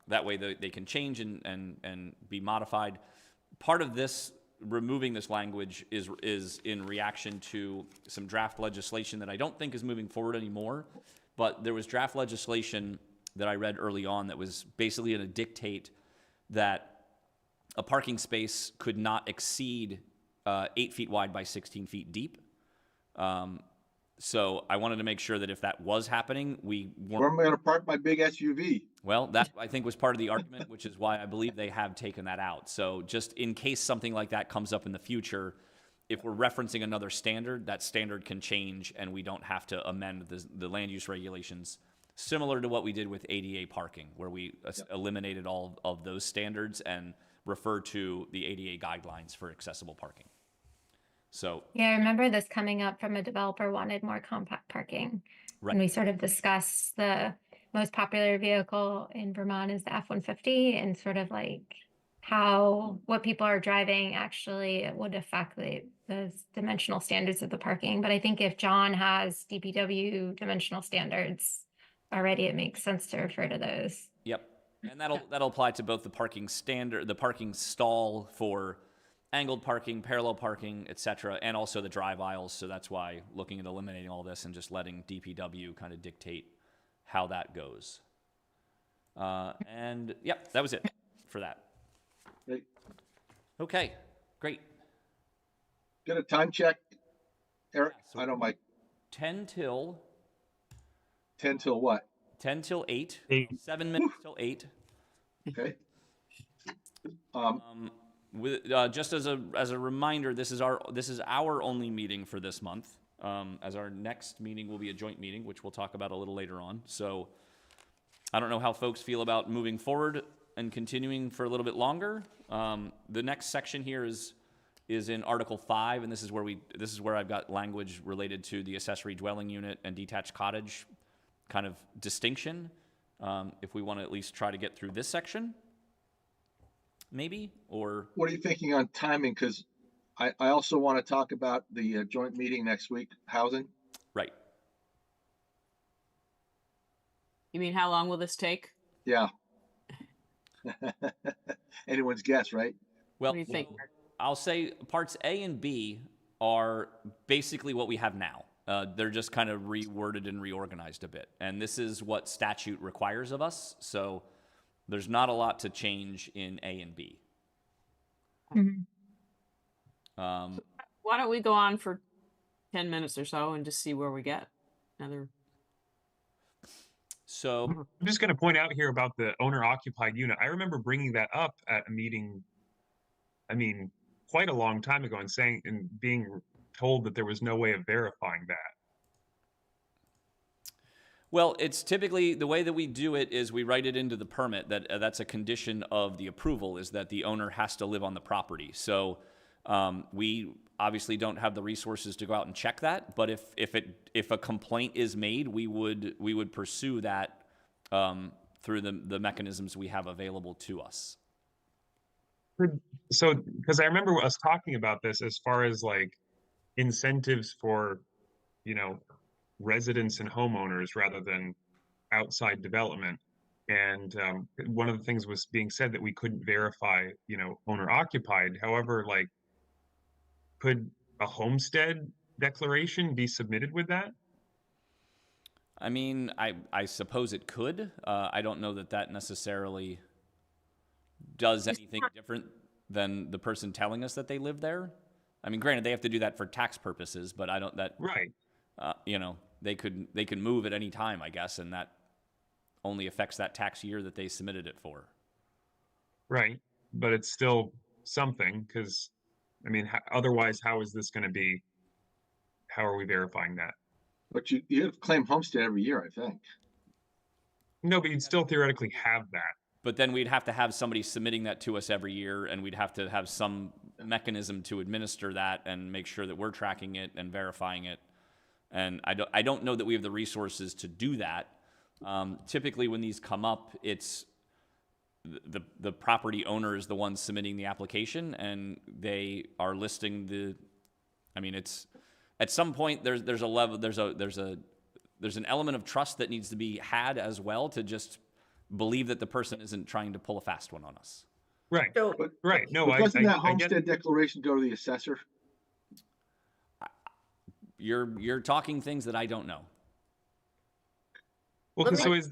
Speaker 2: That way they can change and be modified. Part of this, removing this language is in reaction to some draft legislation that I don't think is moving forward anymore, but there was draft legislation that I read early on that was basically going to dictate that a parking space could not exceed 8 feet wide by 16 feet deep. So I wanted to make sure that if that was happening, we weren't.
Speaker 1: Where am I going to park my big SUV?
Speaker 2: Well, that I think was part of the argument, which is why I believe they have taken that out. So just in case something like that comes up in the future, if we're referencing another standard, that standard can change and we don't have to amend the land use regulations, similar to what we did with ADA parking, where we eliminated all of those standards and refer to the ADA guidelines for accessible parking. So
Speaker 7: yeah, I remember this coming up from a developer wanted more compact parking.
Speaker 2: Right.
Speaker 7: And we sort of discussed the most popular vehicle in Vermont is the F-150 and sort of like what people are driving actually would affect the dimensional standards of the parking. But I think if John has DPW dimensional standards already, it makes sense to refer to those.
Speaker 2: Yep. And that'll apply to both the parking standard, the parking stall for angled parking, parallel parking, etc., and also the drive aisles. So that's why looking at eliminating all this and just letting DPW kind of dictate how that goes. And yep, that was it for that.
Speaker 1: Great.
Speaker 2: Okay, great.
Speaker 1: Get a time check, Eric?
Speaker 2: Yeah, so
Speaker 1: I don't mind.
Speaker 2: 10 till
Speaker 1: 10 till what?
Speaker 2: 10 till 8.
Speaker 3: 8.
Speaker 2: 7 minutes till 8.
Speaker 1: Okay.
Speaker 2: Just as a reminder, this is our only meeting for this month. As our next meeting will be a joint meeting, which we'll talk about a little later on. So I don't know how folks feel about moving forward and continuing for a little bit longer. The next section here is in Article 5, and this is where I've got language related to the accessory dwelling unit and detached cottage kind of distinction. If we want to at least try to get through this section, maybe, or
Speaker 1: what are you thinking on timing? Because I also want to talk about the joint meeting next week, housing.
Speaker 2: Right.
Speaker 8: You mean how long will this take?
Speaker 1: Yeah. Anyone's guess, right?
Speaker 2: Well,
Speaker 8: What do you think?
Speaker 2: I'll say parts A and B are basically what we have now. They're just kind of reworded and reorganized a bit. And this is what statute requires of us. So there's not a lot to change in A and B.
Speaker 7: Mhm.
Speaker 8: Why don't we go on for 10 minutes or so and just see where we get?
Speaker 2: So
Speaker 3: I'm just going to point out here about the owner-occupied unit. I remember bringing that up at a meeting, I mean, quite a long time ago, and being told that there was no way of verifying that.
Speaker 2: well, it's typically the way that we do it is we write it into the permit that that's a condition of the approval is that the owner has to live on the property. So we obviously don't have the resources to go out and check that, but if a complaint is made, we would pursue that through the mechanisms we have available to us.
Speaker 3: So, because I remember us talking about this as far as like incentives for, residents and homeowners rather than outside development. And one of the things was being said that we couldn't verify, owner occupied. However, like, could a homestead declaration be submitted with that?
Speaker 2: I mean, I suppose it could. I don't know that necessarily does anything different than the person telling us that they live there. I mean, granted, they have to do that for tax purposes, but I don't.
Speaker 3: Right.
Speaker 2: They could move at any time, I guess, and that only affects that tax year that they submitted it for.
Speaker 3: Right, but it's still something because, I mean, otherwise, how is this going to be? How are we verifying that?
Speaker 1: But you have to claim homestead every year, I think.
Speaker 3: No, but you'd still theoretically have that.
Speaker 2: But then we'd have to have somebody submitting that to us every year, and we'd have to have some mechanism to administer that and make sure that we're tracking it and verifying it. And I don't know that we have the resources to do that. Typically when these come up, it's the property owner is the one submitting the application, and they are listing it's at some point there's a level, there's an element of trust that needs to be had as well, to just believe that the person isn't trying to pull a fast one on us.
Speaker 3: Right.
Speaker 9: So,
Speaker 3: Right. No,
Speaker 1: But doesn't that
Speaker 3: I get
Speaker 1: homestead declaration go to the assessor?
Speaker 2: You're talking things that I don't know.
Speaker 3: well,
Speaker 9: Let
Speaker 3: so
Speaker 9: me-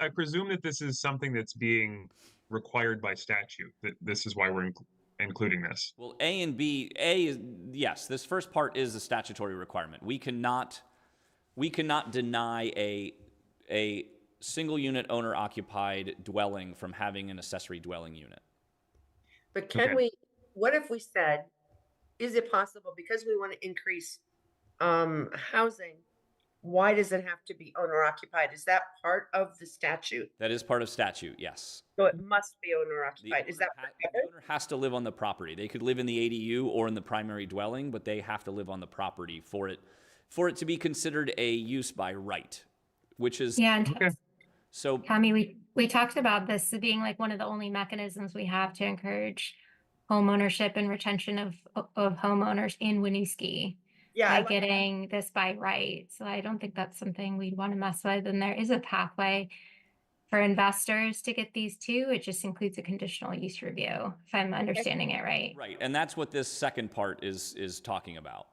Speaker 3: I presume that this is something that's being required by statute. That this is why we're including this.
Speaker 2: Well, A and B, A is, yes, this first part is a statutory requirement. We cannot deny a single unit owner occupied dwelling from having an accessory dwelling unit.
Speaker 9: but can
Speaker 3: Okay.
Speaker 9: we, what if we said, is it possible, because we want to increase housing, why does it have to be owner occupied? Is that part of the statute?
Speaker 2: That is part of statute, yes.
Speaker 9: So it must be owner
Speaker 2: The
Speaker 9: occupied. Is that
Speaker 2: the owner has to live on the property. They could live in the ADU or in the primary dwelling, but they have to live on the property for it to be considered a use by right, which is
Speaker 7: Yeah, and
Speaker 3: Okay.
Speaker 2: so.
Speaker 7: Tommy, we talked about this being like one of the only mechanisms we have to encourage home ownership and retention of homeowners in Winooski
Speaker 9: Yeah,
Speaker 7: by
Speaker 9: I like-
Speaker 7: getting this by right. So I don't think that's something we'd want to mess with. And there is a pathway for investors to get these too. It just includes a conditional use review, if I'm understanding it right.
Speaker 2: Right, and that's what this second part is talking about.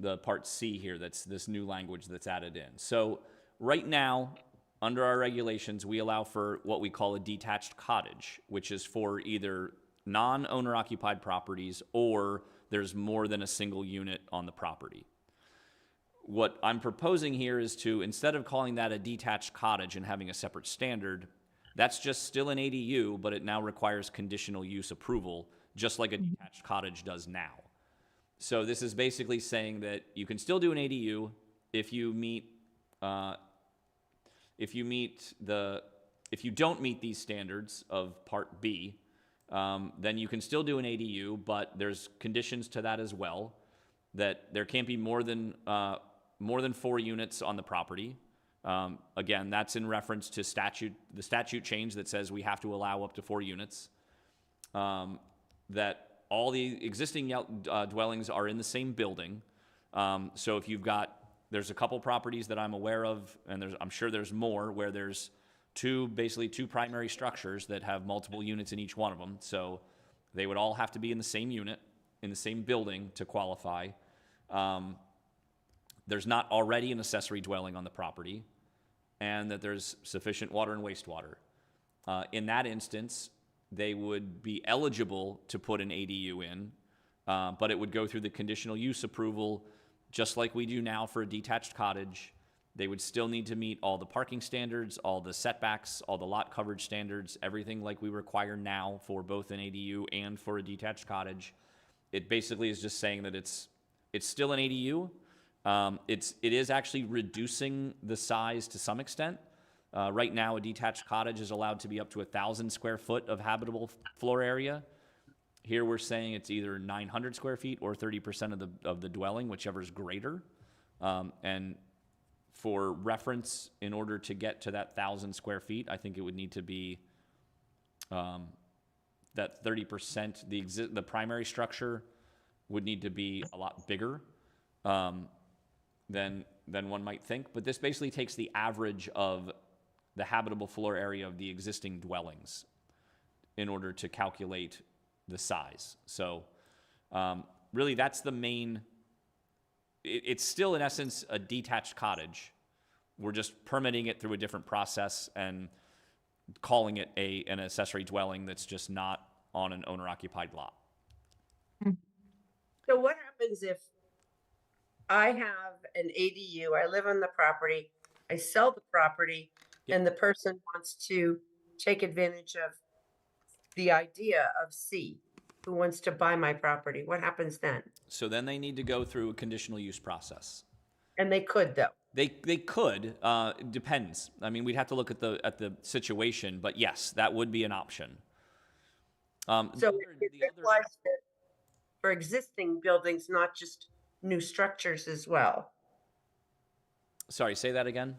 Speaker 2: The part C here, that's this new language that's added in. So right now, under our regulations, we allow for what we call a detached cottage, which is for either non-owner occupied properties or there's more than a single unit on the property. What I'm proposing here is to, instead of calling that a detached cottage and having a separate standard, that's just still an ADU, but it now requires conditional use approval, just like a detached cottage does now. So this is basically saying that you can still do an ADU if you don't meet these standards of Part B, then you can still do an ADU, but there's conditions to that as well, that there can't be more than 4 units on the property. Again, that's in reference to the statute change that says we have to allow up to 4 units. That all the existing dwellings are in the same building. So if there's a couple properties that I'm aware of, and I'm sure there's more, where there's basically two primary structures that have multiple units in each one of them. So they would all have to be in the same unit, in the same building to qualify. There's not already an accessory dwelling on the property, and that there's sufficient water and wastewater. In that instance, they would be eligible to put an ADU in, but it would go through the conditional use approval, just like we do now for a detached cottage. They would still need to meet all the parking standards, all the setbacks, all the lot coverage standards, everything like we require now for both an ADU and for a detached cottage. It basically is just saying that it's still an ADU. It is actually reducing the size to some extent. Right now, a detached cottage is allowed to be up to 1,000 square foot of habitable floor area. Here we're saying it's either 900 square feet or 30% of the dwelling, whichever is greater. And for reference, in order to get to that 1,000 square feet, I think it would need to be that 30%. The primary structure would need to be a lot bigger than one might think. But this basically takes the average of the habitable floor area of the existing dwellings in order to calculate the size. So really that's the main. It's still in essence a detached cottage. We're just permitting it through a different process and calling it an accessory dwelling that's just not on an owner-occupied lot.
Speaker 9: So what happens if I have an ADU, I live on the property, I sell the property,
Speaker 2: Yep.
Speaker 9: and the person wants to take advantage of the idea of C, who wants to buy my property? What happens then?
Speaker 2: So then they need to go through a conditional use process.
Speaker 9: And they could, though.
Speaker 2: They could. It depends. I mean, we'd have to look at the situation, but yes, that would be an option.
Speaker 9: So it applies for existing buildings, not just new structures as well.
Speaker 2: Sorry, say that again.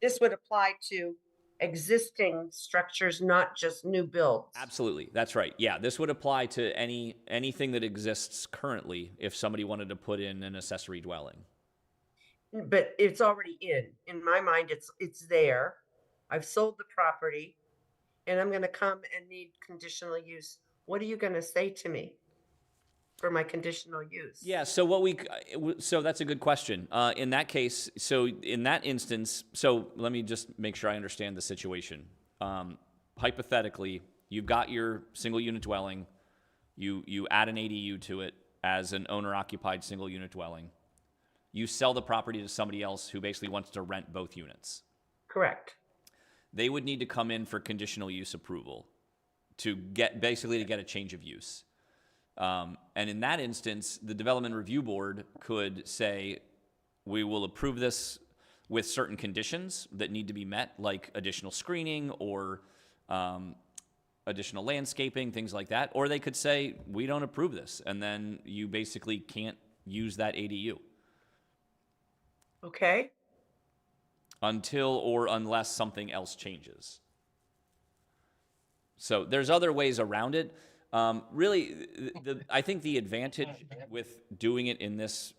Speaker 9: This would apply to existing structures, not just new builds.
Speaker 2: Absolutely, that's right. Yeah, this would apply to anything that exists currently if somebody wanted to put in an accessory dwelling.
Speaker 9: But it's already in. In my mind, it's there. I've sold the property, and I'm going to come and need conditional use. What are you going to say to me for my conditional use?
Speaker 2: Yeah, so so that's a good question. In that case, so in that instance, so let me just make sure I understand the situation. Hypothetically, you've got your single unit dwelling, you add an ADU to it as an owner occupied single unit dwelling. You sell the property to somebody else who basically wants to rent both units.
Speaker 9: Correct.
Speaker 2: They would need to come in for conditional use approval to get a change of use. And in that instance, the Development Review Board could say, we will approve this with certain conditions that need to be met, like additional screening or additional landscaping, things like that. Or they could say, we don't approve this. And then you basically can't use that ADU.
Speaker 9: Okay.
Speaker 2: Until or unless something else changes. So there's other ways around it. Really, I think the advantage with doing it in this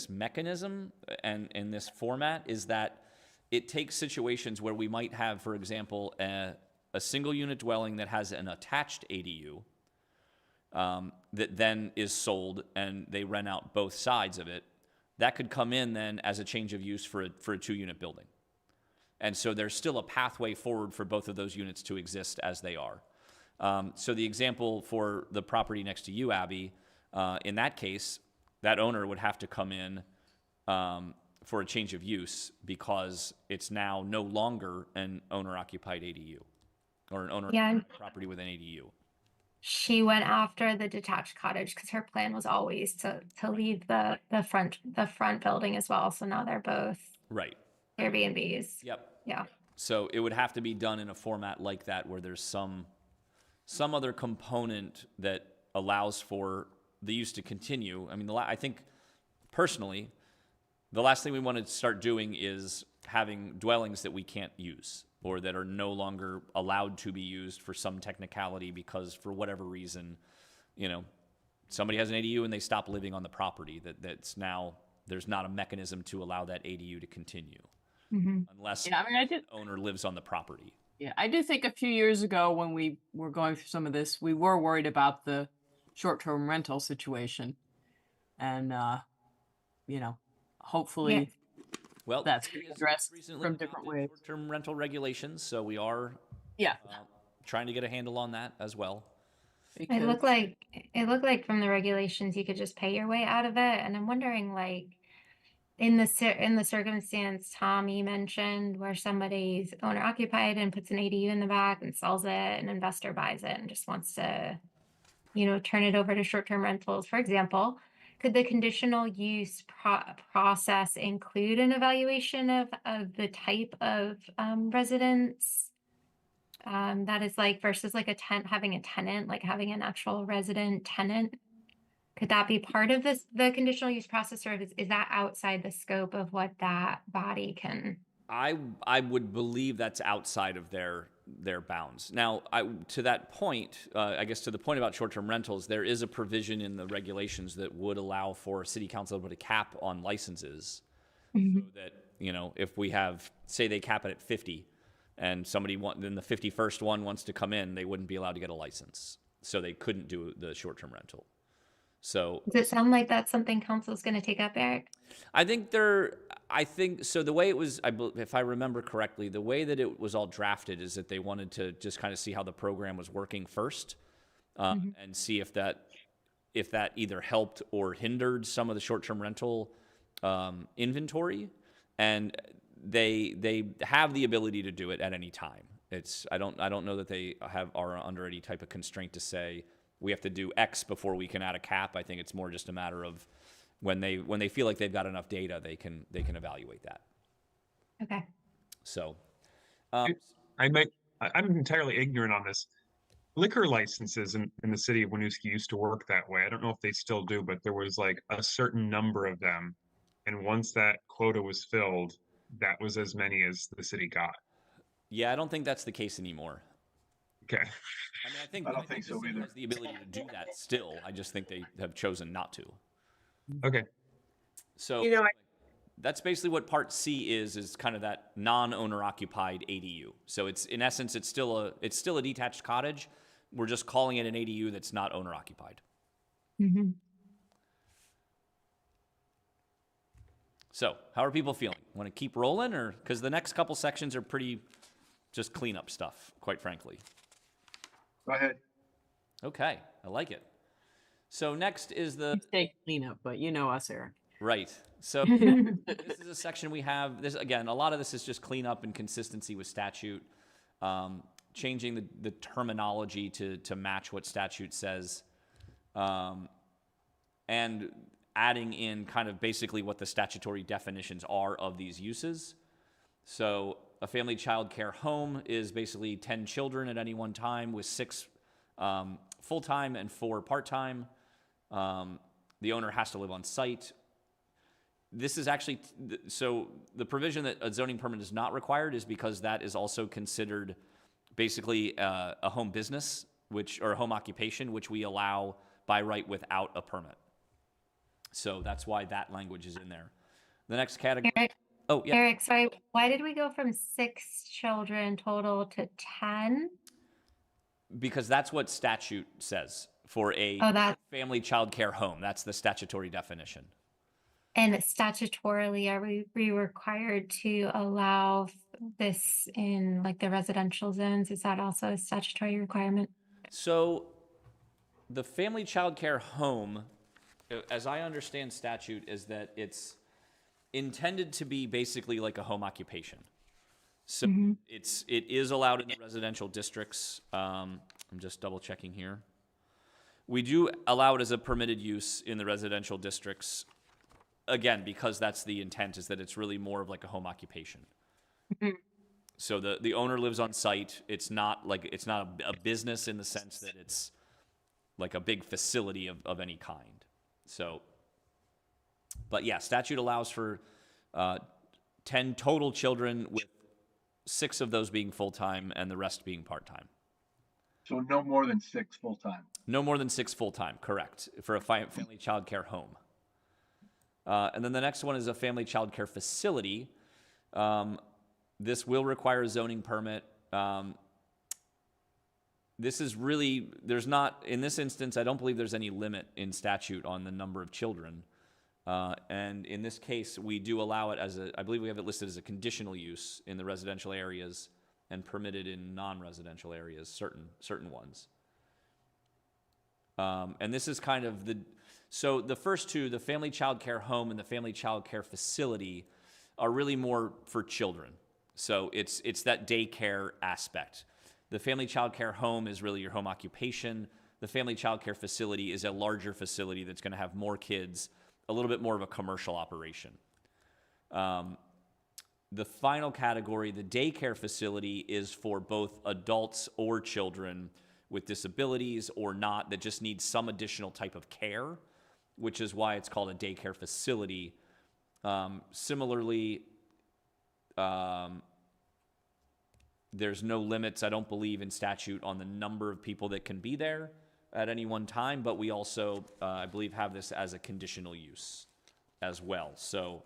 Speaker 2: mechanism and in this format is that it takes situations where we might have, for example, a single unit dwelling that has an attached ADU that then is sold and they rent out both sides of it. That could come in then as a change of use for a 2-unit building. And so there's still a pathway forward for both of those units to exist as they are. So the example for the property next to you, Abby, in that case, that owner would have to come in for a change of use because it's now no longer an owner-occupied ADU or an owner property with an ADU.
Speaker 7: She went after the detached cottage because her plan was always to leave the front building as well. So now they're both
Speaker 2: right
Speaker 7: Airbnbs.
Speaker 2: Yep.
Speaker 7: Yeah.
Speaker 2: So it would have to be done in a format like that where there's some other component that allows for the use to continue. I mean, I think personally, the last thing we want to start doing is having dwellings that we can't use or that are no longer allowed to be used for some technicality because for whatever reason, somebody has an ADU and they stop living on the property. That's now, there's not a mechanism to allow that ADU to continue unless the owner lives on the property.
Speaker 8: Yeah, I do think a few years ago when we were going through some of this, we were worried about the short-term rental situation. And, hopefully
Speaker 2: well,
Speaker 8: that's addressed
Speaker 2: recently
Speaker 8: from different ways.
Speaker 2: Short-term rental regulations, so we are trying to get a handle on that as well.
Speaker 7: It looked like from the regulations you could just pay your way out of it, and I'm wondering, like, in the circumstance Tommy mentioned, where somebody's owner occupied and puts an ADU in the back and sells it, an investor buys it and just wants to, turn it over to short-term rentals, for example. Could the conditional use process include an evaluation of the type of residence that is like versus like having a tenant, like having an actual resident tenant? Could that be part of the conditional use process, or is that outside the scope of what that body can?
Speaker 2: I would believe that's outside of their bounds. Now, to that point, I guess to the point about short-term rentals, there is a provision in the regulations that would allow for city council to put a cap on licenses, so that if we have, say, they cap it at 50, and then the 51st one wants to come in, they wouldn't be allowed to get a license, so they couldn't do the short-term rental. So
Speaker 7: does it sound like that's something council's going to take up, Eric?
Speaker 2: I think so. The way it was, if I remember correctly, the way that it was all drafted is that they wanted to just kind of see how the program was working first, and see if that either helped or hindered some of the short-term rental inventory. And they have the ability to do it at any time. I don't know that they are under any type of constraint to say we have to do X before we can add a cap. I think it's more just a matter of when they feel like they've got enough data, they can evaluate that.
Speaker 7: Okay.
Speaker 2: So,
Speaker 3: I'm entirely ignorant on this. Liquor licenses in the city of Winooski used to work that way. I don't know if they still do, but there was like a certain number of them, and once that quota was filled, that was as many as the city got.
Speaker 2: Yeah, I don't think that's the case anymore.
Speaker 3: Okay.
Speaker 2: I mean, I think
Speaker 1: I don't
Speaker 2: the
Speaker 1: think so
Speaker 2: city
Speaker 1: either.
Speaker 2: has the ability to do that still. I just think they have chosen not to.
Speaker 3: Okay.
Speaker 2: So
Speaker 9: You know,
Speaker 2: that's basically what Part C is kind of that non-owner occupied ADU. So it's in essence, it's still a detached cottage. We're just calling it an ADU that's not owner occupied.
Speaker 7: Mhm.
Speaker 2: So how are people feeling? Want to keep rolling, or because the next couple sections are pretty just cleanup stuff, quite frankly.
Speaker 1: Go ahead.
Speaker 2: Okay, I like it. So next is the
Speaker 8: Stay cleanup, but you know us, Eric.
Speaker 2: right. So this is a section we have. This again, a lot of this is just cleanup and consistency with statute, changing the terminology to match what statute says, and adding in kind of basically what the statutory definitions are of these uses. So a family child care home is basically 10 children at any one time with 6 full-time and 4 part-time. The owner has to live on site. This is actually, so the provision that a zoning permit is not required is because that is also considered basically a home business, or a home occupation, which we allow by right without a permit. So that's why that language is in there. The next category.
Speaker 7: Eric,
Speaker 2: Oh, yeah.
Speaker 7: Eric, sorry, why did we go from 6 children total to 10?
Speaker 2: Because that's what statute says for a family child care home. That's the statutory definition.
Speaker 7: And statutorily, are we required to allow this in like the residential zones? Is that also a statutory requirement?
Speaker 2: So the family child care home, as I understand statute, is that it's intended to be basically like a home occupation. So it is allowed in the residential districts. I'm just double checking here. We do allow it as a permitted use in the residential districts. Again, because that's the intent, is that it's really more of like a home occupation. So the owner lives on site. It's not a business in the sense that it's like a big facility of any kind. So, but yeah, statute allows for 10 total children, with 6 of those being full-time and the rest being part-time.
Speaker 1: So no more than 6 full-time.
Speaker 2: No more than 6 full-time, correct, for a family child care home. And then the next one is a family child care facility. This will require a zoning permit. This is really, in this instance, I don't believe there's any limit in statute on the number of children. And in this case, we do allow it I believe we have it listed as a conditional use in the residential areas and permitted in non-residential areas, certain ones. And this is kind of so the first two, the family child care home and the family child care facility, are really more for children. So it's that daycare aspect. The family child care home is really your home occupation. The family child care facility is a larger facility that's going to have more kids, a little bit more of a commercial operation. The final category, the daycare facility, is for both adults or children with disabilities or not, that just need some additional type of care, which is why it's called a daycare facility. Similarly, there's no limits, I don't believe, in statute on the number of people that can be there at any one time, but we also, I believe, have this as a conditional use as well. So,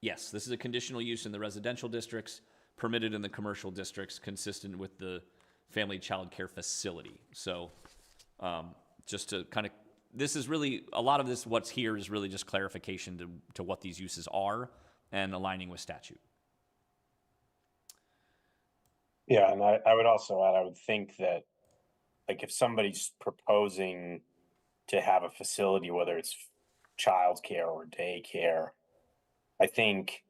Speaker 2: yes, this is a conditional use in the residential districts, permitted in the commercial districts, consistent with the family child care facility. So, just to kind of, this is really, a lot of this, what's here is really just clarification to what these uses are and aligning with statute.
Speaker 5: Yeah, and I would also add, I would think that, like, if somebody's proposing to have a facility, whether it's childcare or daycare, I think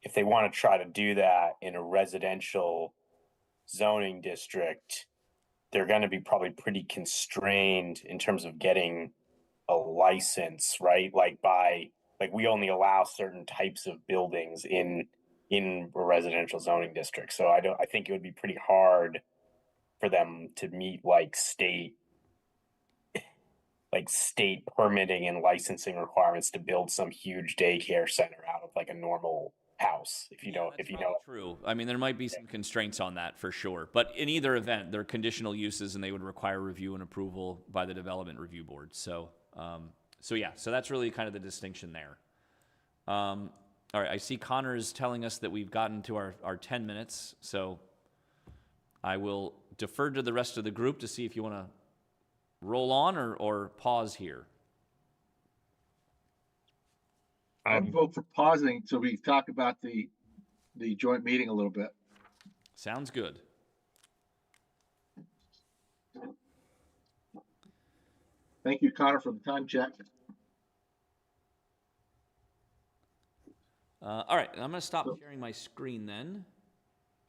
Speaker 5: if they want to try to do that in a residential zoning district, they're going to be probably pretty constrained in terms of getting a license, right? Like we only allow certain types of buildings in a residential zoning district. So I think it would be pretty hard for them to meet like state like state permitting and licensing requirements to build some huge daycare center out of like a normal house. If you don't, if you know.
Speaker 2: True. I mean, there might be some constraints on that for sure. But in either event, they're conditional uses and they would require review and approval by the Development Review Board. So, so that's really kind of the distinction there. All right, I see Connor is telling us that we've gotten to our 10 minutes. So I will defer to the rest of the group to see if you want to roll on or pause here.
Speaker 1: I'd vote for pausing so we talk about the joint meeting a little bit.
Speaker 2: Sounds good.
Speaker 1: Thank you, Connor, for the time check.
Speaker 2: All right, I'm going to stop sharing my screen then.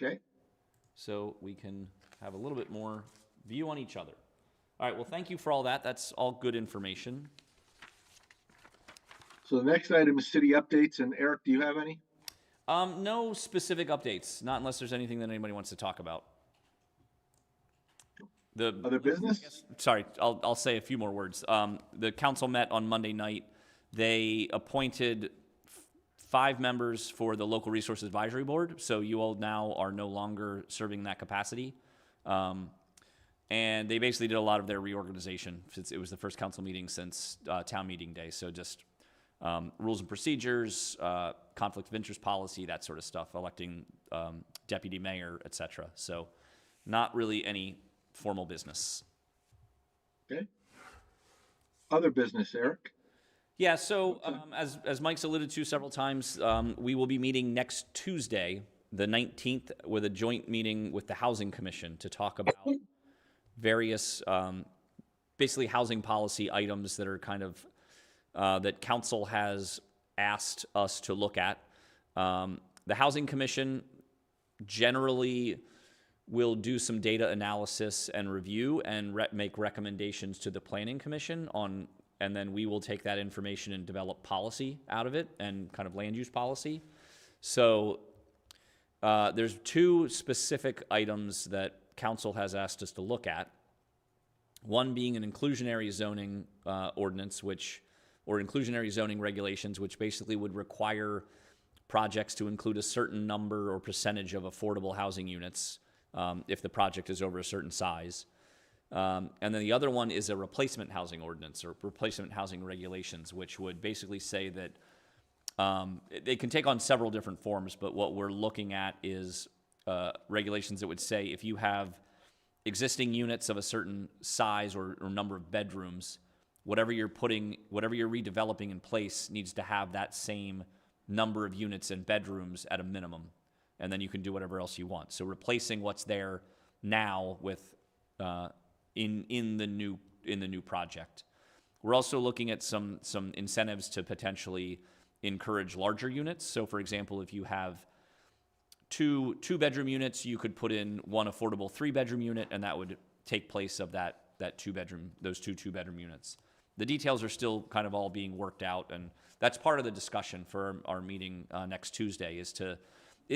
Speaker 1: Okay.
Speaker 2: So we can have a little bit more view on each other. All right, well, thank you for all that. That's all good information.
Speaker 1: So the next item is city updates. And Eric, do you have any?
Speaker 2: No specific updates, not unless there's anything that anybody wants to talk about. The
Speaker 1: other business?
Speaker 2: Sorry, I'll say a few more words. The council met on Monday night. They appointed 5 members for the Local Resource Advisory Board. So you all now are no longer serving in that capacity. And they basically did a lot of their reorganization since it was the first council meeting since town meeting day. So just rules and procedures, conflict of interest policy, that sort of stuff, electing deputy mayor, etc. So not really any formal business.
Speaker 1: Okay. Other business, Eric?
Speaker 2: Yeah, so as Mike's alluded to several times, we will be meeting next Tuesday, the 19th, with a joint meeting with the Housing Commission to talk about various, basically housing policy items that are kind of, that council has asked us to look at. The Housing Commission generally will do some data analysis and review and make recommendations to the Planning Commission on, and then we will take that information and develop policy out of it and kind of land use policy. So there's 2 specific items that council has asked us to look at. One being an inclusionary zoning ordinance, or inclusionary zoning regulations, which basically would require projects to include a certain number or percentage of affordable housing units if the project is over a certain size. And then the other one is a replacement housing ordinance or replacement housing regulations, which would basically say that they can take on several different forms, but what we're looking at is regulations that would say if you have existing units of a certain size or number of bedrooms, whatever you're redeveloping in place needs to have that same number of units and bedrooms at a minimum, and then you can do whatever else you want. So replacing what's there now with in the new project. We're also looking at some incentives to potentially encourage larger units. So for example, if you have two bedroom units, you could put in one affordable 3-bedroom unit, and that would take place of those two 2-bedroom units. The details are still kind of all being worked out, and that's part of the discussion for our meeting next Tuesday is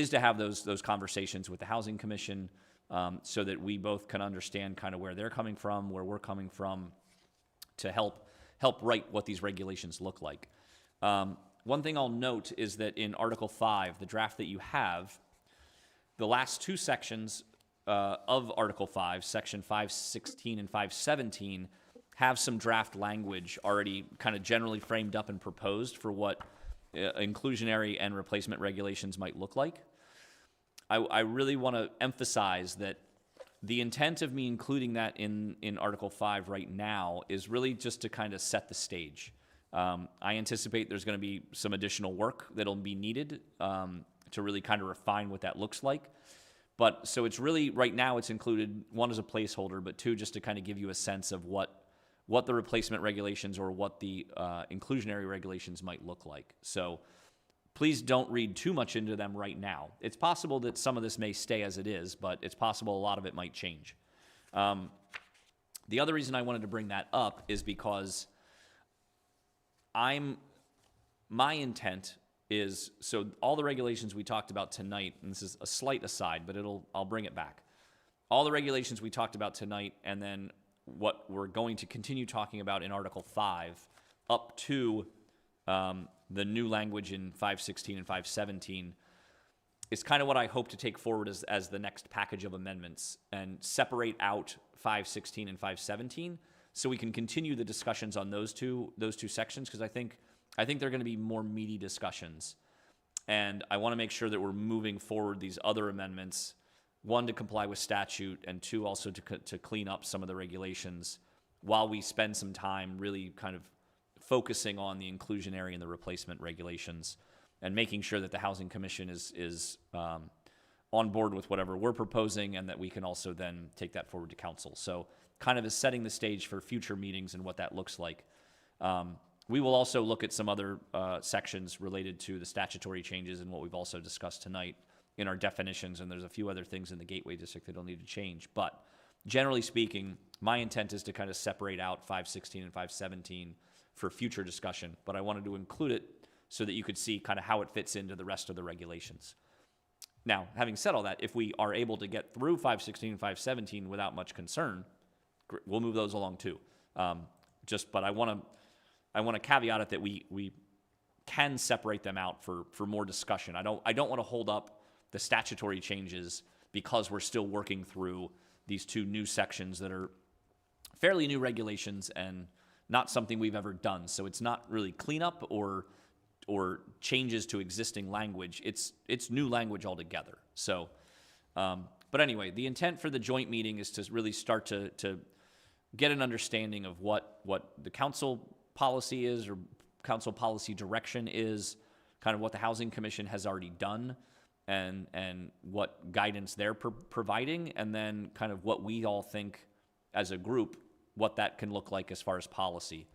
Speaker 2: to have those conversations with the Housing Commission so that we both can understand kind of where they're coming from, where we're coming from, to help write what these regulations look like. One thing I'll note is that in Article 5, the draft that you have, the last 2 sections of Article 5, Section 516 and 517, have some draft language already kind of generally framed up and proposed for what inclusionary and replacement regulations might look like. I really want to emphasize that the intent of me including that in Article 5 right now is really just to kind of set the stage. I anticipate there's going to be some additional work that'll be needed to really kind of refine what that looks like. But so it's really, right now it's included, 1 as a placeholder, but 2, just to kind of give you a sense of what the replacement regulations or what the inclusionary regulations might look like. So please don't read too much into them right now. It's possible that some of this may stay as it is, but it's possible a lot of it might change. The other reason I wanted to bring that up is because my intent is, so all the regulations we talked about tonight, and this is a slight aside, but I'll bring it back. All the regulations we talked about tonight, and then what we're going to continue talking about in Article 5 up to the new language in 516 and 517 is kind of what I hope to take forward as the next package of amendments and separate out 516 and 517 so we can continue the discussions on those two sections, because I think they're going to be more meaty discussions. And I want to make sure that we're moving forward these other amendments, one, to comply with statute, and two, also to clean up some of the regulations while we spend some time really kind of focusing on the inclusionary and the replacement regulations and making sure that the Housing Commission is on board with whatever we're proposing, and that we can also then take that forward to council. So kind of is setting the stage for future meetings and what that looks like. We will also look at some other sections related to the statutory changes and what we've also discussed tonight in our definitions, and there's a few other things in the Gateway District that will need to change. But generally speaking, my intent is to kind of separate out 516 and 517 for future discussion, but I wanted to include it so that you could see kind of how it fits into the rest of the regulations. Now, having said all that, if we are able to get through 516 and 517 without much concern, we'll move those along too. But I want to caveat it that we can separate them out for more discussion. I don't want to hold up the statutory changes because we're still working through these two new sections that are fairly new regulations and not something we've ever done. So it's not really cleanup or changes to existing language. It's new language altogether. So, but anyway, the intent for the joint meeting is to really start to get an understanding of what the council policy is, or council policy direction is, kind of what the Housing Commission has already done, and what guidance they're providing, and then kind of what we all think as a group, what that can look like as far as policy.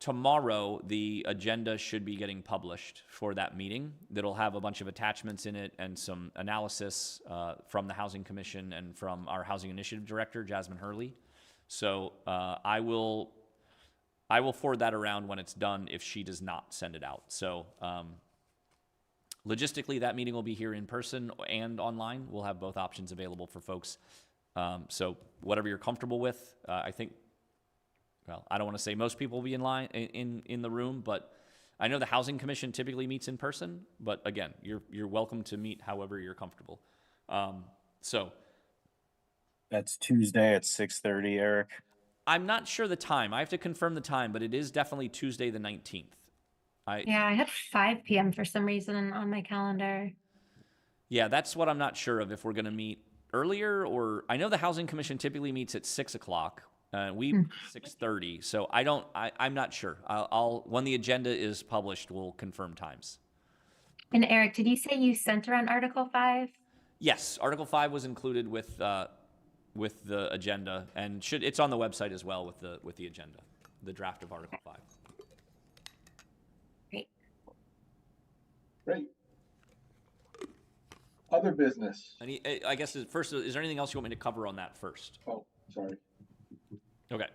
Speaker 2: Tomorrow, the agenda should be getting published for that meeting. That'll have a bunch of attachments in it and some analysis from the Housing Commission and from our Housing Initiative Director, Jasmine Hurley. So I will forward that around when it's done if she does not send it out. So logistically, that meeting will be here in person and online. We'll have both options available for folks. So whatever you're comfortable with, I think. Well, I don't want to say most people will be in the room, but I know the Housing Commission typically meets in person. But again, you're welcome to meet however you're comfortable. So
Speaker 10: that's Tuesday at 6:30, Eric.
Speaker 2: I'm not sure the time. I have to confirm the time, but it is definitely Tuesday the 19th.
Speaker 7: I had 5 p.m. for some reason on my calendar.
Speaker 2: Yeah, that's what I'm not sure of, if we're going to meet earlier, or I know the Housing Commission typically meets at 6 o'clock. We 6:30, so I'm not sure. I'll when the agenda is published, we'll confirm times.
Speaker 7: And Eric, did you say you sent around Article 5?
Speaker 2: Yes, Article 5 was included with the agenda, and it's on the website as well with the agenda, the draft of Article 5.
Speaker 1: Great. Other business.
Speaker 2: I guess first, is there anything else you want me to cover on that first?
Speaker 1: Oh, sorry.
Speaker 2: Okay.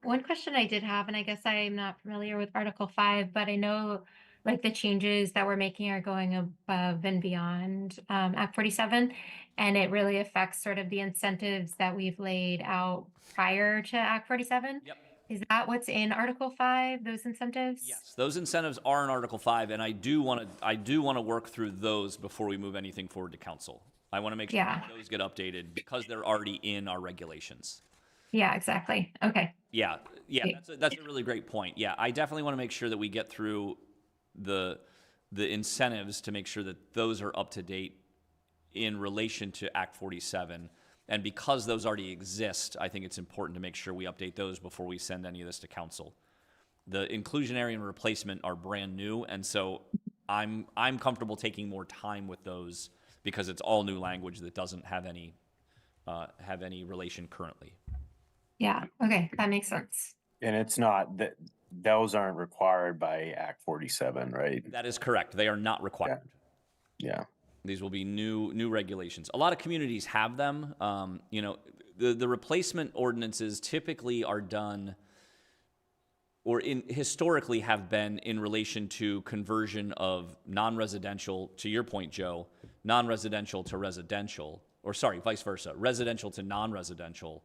Speaker 7: One question I did have, and I guess I'm not familiar with Article 5, but I know like the changes that we're making are going above and beyond Act 47, and it really affects sort of the incentives that we've laid out prior to Act 47.
Speaker 2: Yep.
Speaker 7: Is that what's in Article 5, those incentives?
Speaker 2: Yes, those incentives are in Article 5, and I do want to work through those before we move anything forward to council. I want to make sure that those get updated because they're already in our regulations.
Speaker 7: Yeah, exactly. Okay.
Speaker 2: Yeah, that's a really great point. Yeah, I definitely want to make sure that we get through the incentives to make sure that those are up to date in relation to Act 47. And because those already exist, I think it's important to make sure we update those before we send any of this to council. The inclusionary and replacement are brand new, and so I'm comfortable taking more time with those because it's all new language that doesn't have any relation currently.
Speaker 7: Yeah. Okay. That makes sense.
Speaker 10: And it's not that those aren't required by Act 47, right?
Speaker 2: That is correct. They are not required.
Speaker 10: Yeah.
Speaker 2: These will be new regulations. A lot of communities have them. The replacement ordinances typically are done, or historically have been in relation to conversion of non-residential, to your point, Joe, non-residential to residential. or sorry, vice versa, residential to non-residential.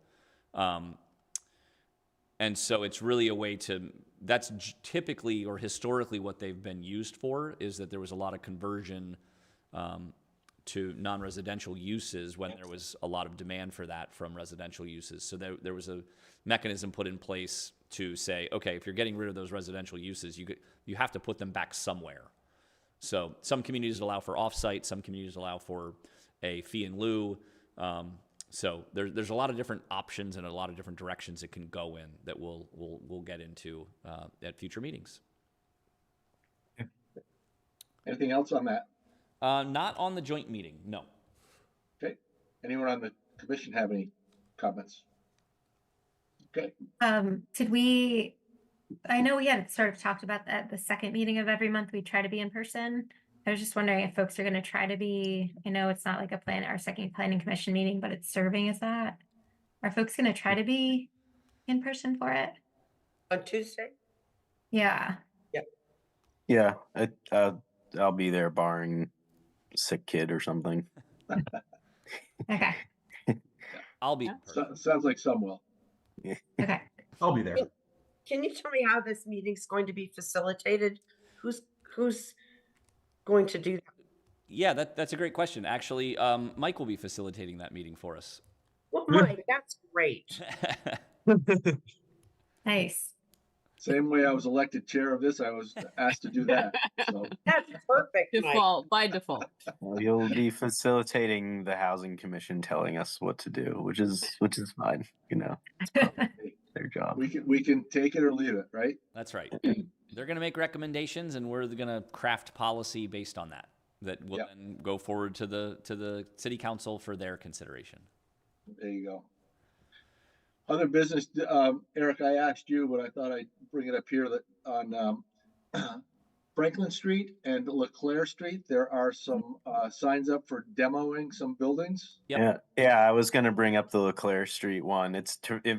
Speaker 2: And so it's really a way to, that's typically or historically what they've been used for, is that there was a lot of conversion to non-residential uses when there was a lot of demand for that from residential uses. So there was a mechanism put in place to say, okay, if you're getting rid of those residential uses, you have to put them back somewhere. So some communities allow for off-site, some communities allow for a fee in lieu. So there's a lot of different options and a lot of different directions it can go in that we'll get into at future meetings.
Speaker 1: Anything else on that?
Speaker 2: Not on the joint meeting, no.
Speaker 1: Okay. Anyone on the commission have any comments? Okay.
Speaker 7: I know we had sort of talked about that the second meeting of every month, we try to be in person. I was just wondering if folks are going to try to be, I know it's not like our second planning commission meeting, but it's serving as that. Are folks going to try to be in person for it?
Speaker 9: On Tuesday?
Speaker 7: Yeah.
Speaker 10: Yeah, I'll be there barring sick kid or something.
Speaker 7: Okay.
Speaker 2: I'll be in person.
Speaker 1: Sounds like some will.
Speaker 7: Okay.
Speaker 4: I'll be there.
Speaker 9: Can you tell me how this meeting's going to be facilitated? Who's going to do that?
Speaker 2: Yeah, that's a great question. Actually, Mike will be facilitating that meeting for us.
Speaker 9: Well, Mike, that's great.
Speaker 7: Nice.
Speaker 1: Same way I was elected chair of this, I was asked to do that. So
Speaker 9: That's perfect, Mike.
Speaker 8: Default, by default.
Speaker 10: Well, you'll be facilitating the housing commission telling us what to do, which is fine. You know, it's probably their job.
Speaker 1: we can take it or leave it, right?
Speaker 2: That's right. They're going to make recommendations, and we're going to craft policy based on that. That will then go forward to the city council for their consideration.
Speaker 1: There you go. Other business, Eric, I asked you, but I thought I'd bring it up here that on Franklin Street and Leclerc Street, there are some signs up for demoing some buildings.
Speaker 2: Yep.
Speaker 10: Yeah. I was going to bring up the Leclerc Street one.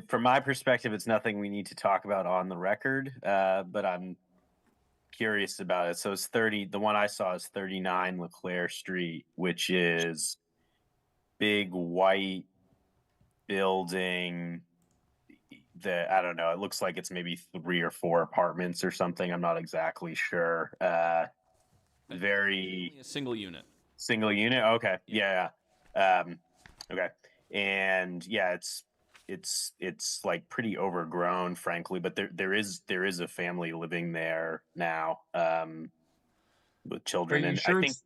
Speaker 10: From my perspective, it's nothing we need to talk about on the record, but I'm curious about it. So it's 30. The one I saw is 39 Leclerc Street, which is big white building. I don't know. It looks like it's maybe 3 or 4 apartments or something. I'm not exactly sure. Very
Speaker 2: Only a single unit.
Speaker 10: Single unit. Okay. Yeah. Okay. And yeah, it's like pretty overgrown, frankly. But there is a family living there now, with children.
Speaker 3: Are you
Speaker 10: And
Speaker 3: sure
Speaker 10: I think.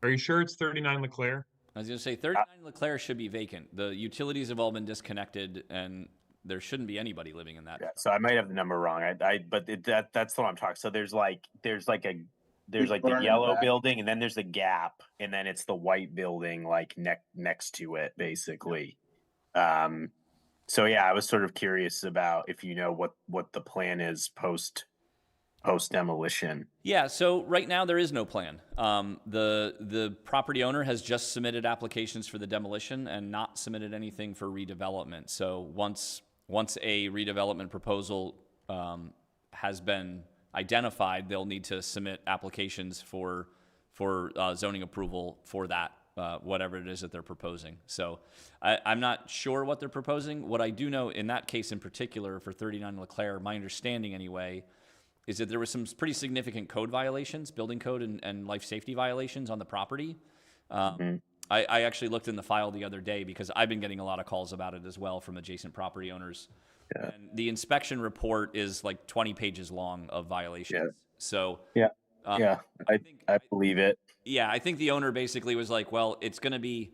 Speaker 3: Are you sure it's 39 Leclerc?
Speaker 2: I was going to say 39 Leclerc should be vacant. The utilities have all been disconnected, and there shouldn't be anybody living in that.
Speaker 10: Yeah, so I might have the number wrong. That's what I'm talking. So there's like the yellow building, and then there's the gap, and then it's the white building like next to it, basically. So yeah, I was sort of curious about if you know what the plan is post demolition.
Speaker 2: Yeah, so right now there is no plan. The property owner has just submitted applications for the demolition and not submitted anything for redevelopment. So once a redevelopment proposal has been identified, they'll need to submit applications for zoning approval for that, whatever it is that they're proposing. So I'm not sure what they're proposing. What I do know in that case in particular for 39 Leclerc, my understanding anyway, is that there were some pretty significant code violations, building code and life safety violations on the property. I actually looked in the file the other day because I've been getting a lot of calls about it as well from adjacent property owners. Yeah. And the inspection report is like 20 pages long of violations. Yeah. So
Speaker 10: I believe it.
Speaker 2: Yeah, I think the owner basically was like, well, it's going to be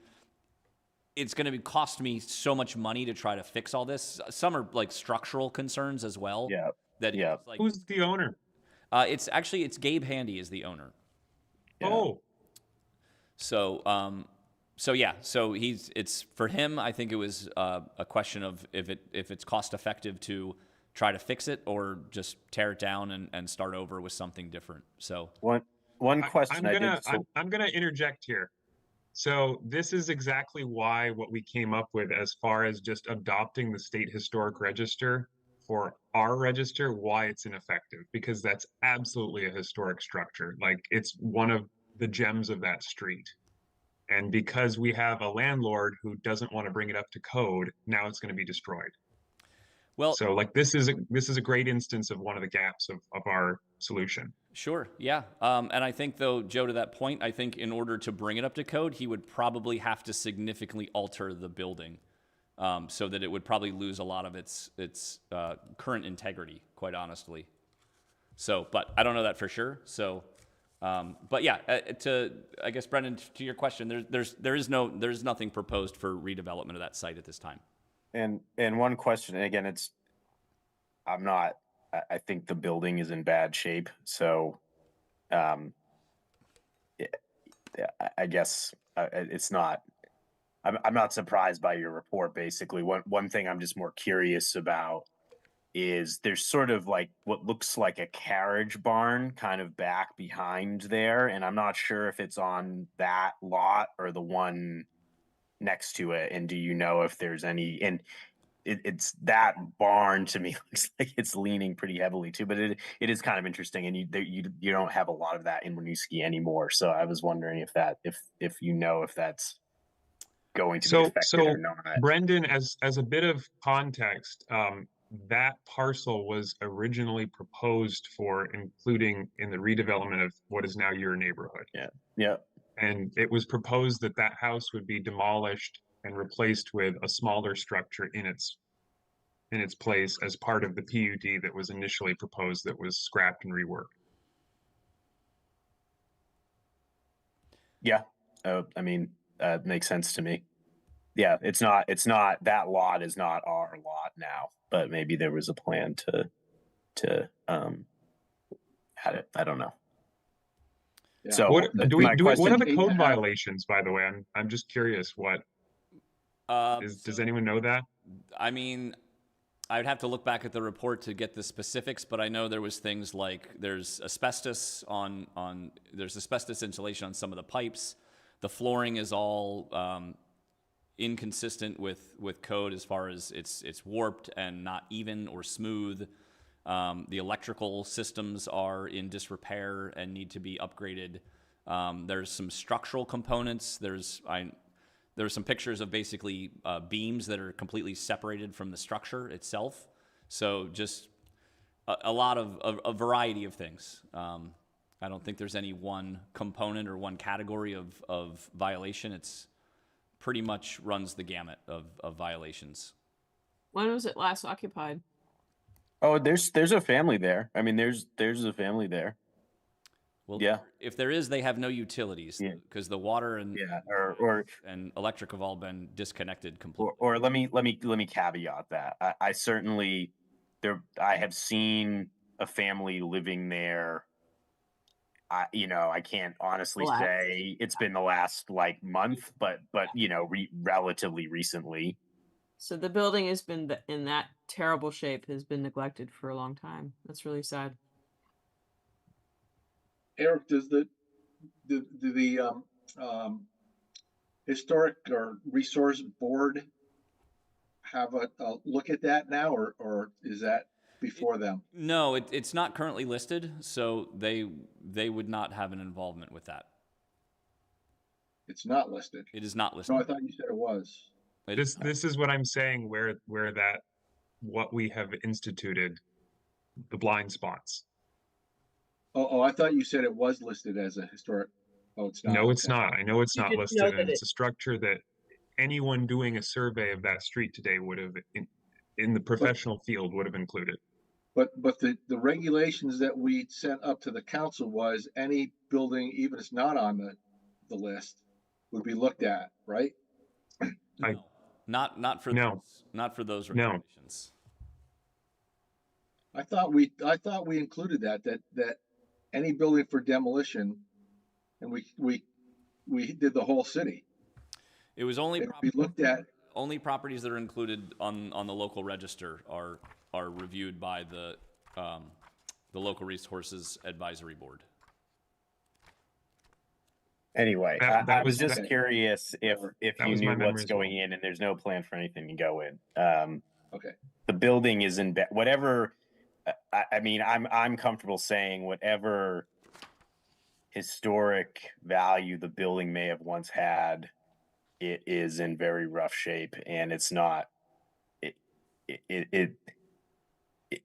Speaker 2: cost me so much money to try to fix all this. Some are like structural concerns as well.
Speaker 10: Yeah.
Speaker 2: Like,
Speaker 3: who's the owner?
Speaker 2: It's Gabe Handy is the owner.
Speaker 3: Yeah. Oh.
Speaker 2: So it's for him. I think it was a question of if it's cost effective to try to fix it or just tear it down and start over with something different. So
Speaker 3: one question I'm gonna interject here. So this is exactly what we came up with as far as just adopting the state historic register for our register, why it's ineffective, because that's absolutely a historic structure. Like it's one of the gems of that street. And because we have a landlord who doesn't want to bring it up to code, now it's going to be destroyed.
Speaker 2: Well,
Speaker 3: So like this is a great instance of one of the gaps of our solution.
Speaker 2: sure, yeah. And I think, though, Joe, to that point, I think in order to bring it up to code, he would probably have to significantly alter the building, so that it would probably lose a lot of its current integrity, quite honestly. So, but I don't know that for sure. So, but yeah, I guess, Brendan, to your question, there's nothing proposed for redevelopment of that site at this time.
Speaker 10: And one question, and again, I think the building is in bad shape. So, I guess it's not. I'm not surprised by your report. Basically, one thing I'm just more curious about is there's sort of like what looks like a carriage barn kind of back behind there, and I'm not sure if it's on that lot or the one next to it. And do you know if there's any? And it's that barn to me looks like it's leaning pretty heavily too, but it is kind of interesting, and you don't have a lot of that in Winooski anymore. So I was wondering if you know if that's going to be affected or not.
Speaker 3: Brendan, as a bit of context, that parcel was originally proposed for including in the redevelopment of what is now your neighborhood.
Speaker 10: Yeah.
Speaker 3: And it was proposed that that house would be demolished and replaced with a smaller structure in its place as part of the PUD that was initially proposed, that was scrapped and reworked.
Speaker 10: Yeah. I mean, makes sense to me. Yeah, it's not that lot is not our lot now, but maybe there was a plan to had it. I don't know.
Speaker 1: Yeah.
Speaker 10: So
Speaker 3: What are the
Speaker 1: Eight
Speaker 3: code
Speaker 1: and a half.
Speaker 3: violations, by the way? I'm just curious. What does anyone know that?
Speaker 2: I mean, I'd have to look back at the report to get the specifics, but I know there was things like there's asbestos there's asbestos insulation on some of the pipes. The flooring is all inconsistent with code as far as it's warped and not even or smooth. The electrical systems are in disrepair and need to be upgraded. There's some structural components. There are some pictures of basically beams that are completely separated from the structure itself. So just a lot of a variety of things. I don't think there's any one component or one category of violation. It's pretty much runs the gamut of violations.
Speaker 8: When was it last occupied?
Speaker 10: Oh, there's a family there. I mean, there's a family there.
Speaker 2: Well,
Speaker 10: yeah.
Speaker 2: If there is, they have no utilities because the water and and electric have all been disconnected completely.
Speaker 10: Or let me caveat that. I certainly I have seen a family living there. I can't honestly say it's been the last like month, but relatively recently.
Speaker 8: So the building has been in that terrible shape, has been neglected for a long time. That's really sad.
Speaker 1: Eric, does the historic or resource board have a look at that now, or is that before them?
Speaker 2: No, it's not currently listed, so they would not have an involvement with that.
Speaker 1: It's not listed.
Speaker 2: It is not listed.
Speaker 1: No, I thought you said it was.
Speaker 3: This is what I'm saying, where what we have instituted, the blind spots.
Speaker 1: Oh, I thought you said it was listed as a historic. Oh, it's not.
Speaker 3: No, it's not. I know it's not listed, and
Speaker 9: that
Speaker 3: it's a structure that anyone doing a survey of that street today would have, in the professional field, would have included.
Speaker 1: But the regulations that we sent up to the council was any building, even if it's not on the list, would be looked at, right?
Speaker 2: No, not for those regulations.
Speaker 1: I thought we included that any building for demolition, and we did the whole city.
Speaker 2: It was only
Speaker 1: we looked at
Speaker 2: only properties that are included on the local register are reviewed by the local resources advisory board.
Speaker 10: Anyway, I was just curious if you knew what's going in, and there's no plan for anything to go in.
Speaker 1: Okay.
Speaker 10: The building is in whatever. I mean, I'm comfortable saying whatever historic value the building may have once had, it is in very rough shape, and it's not.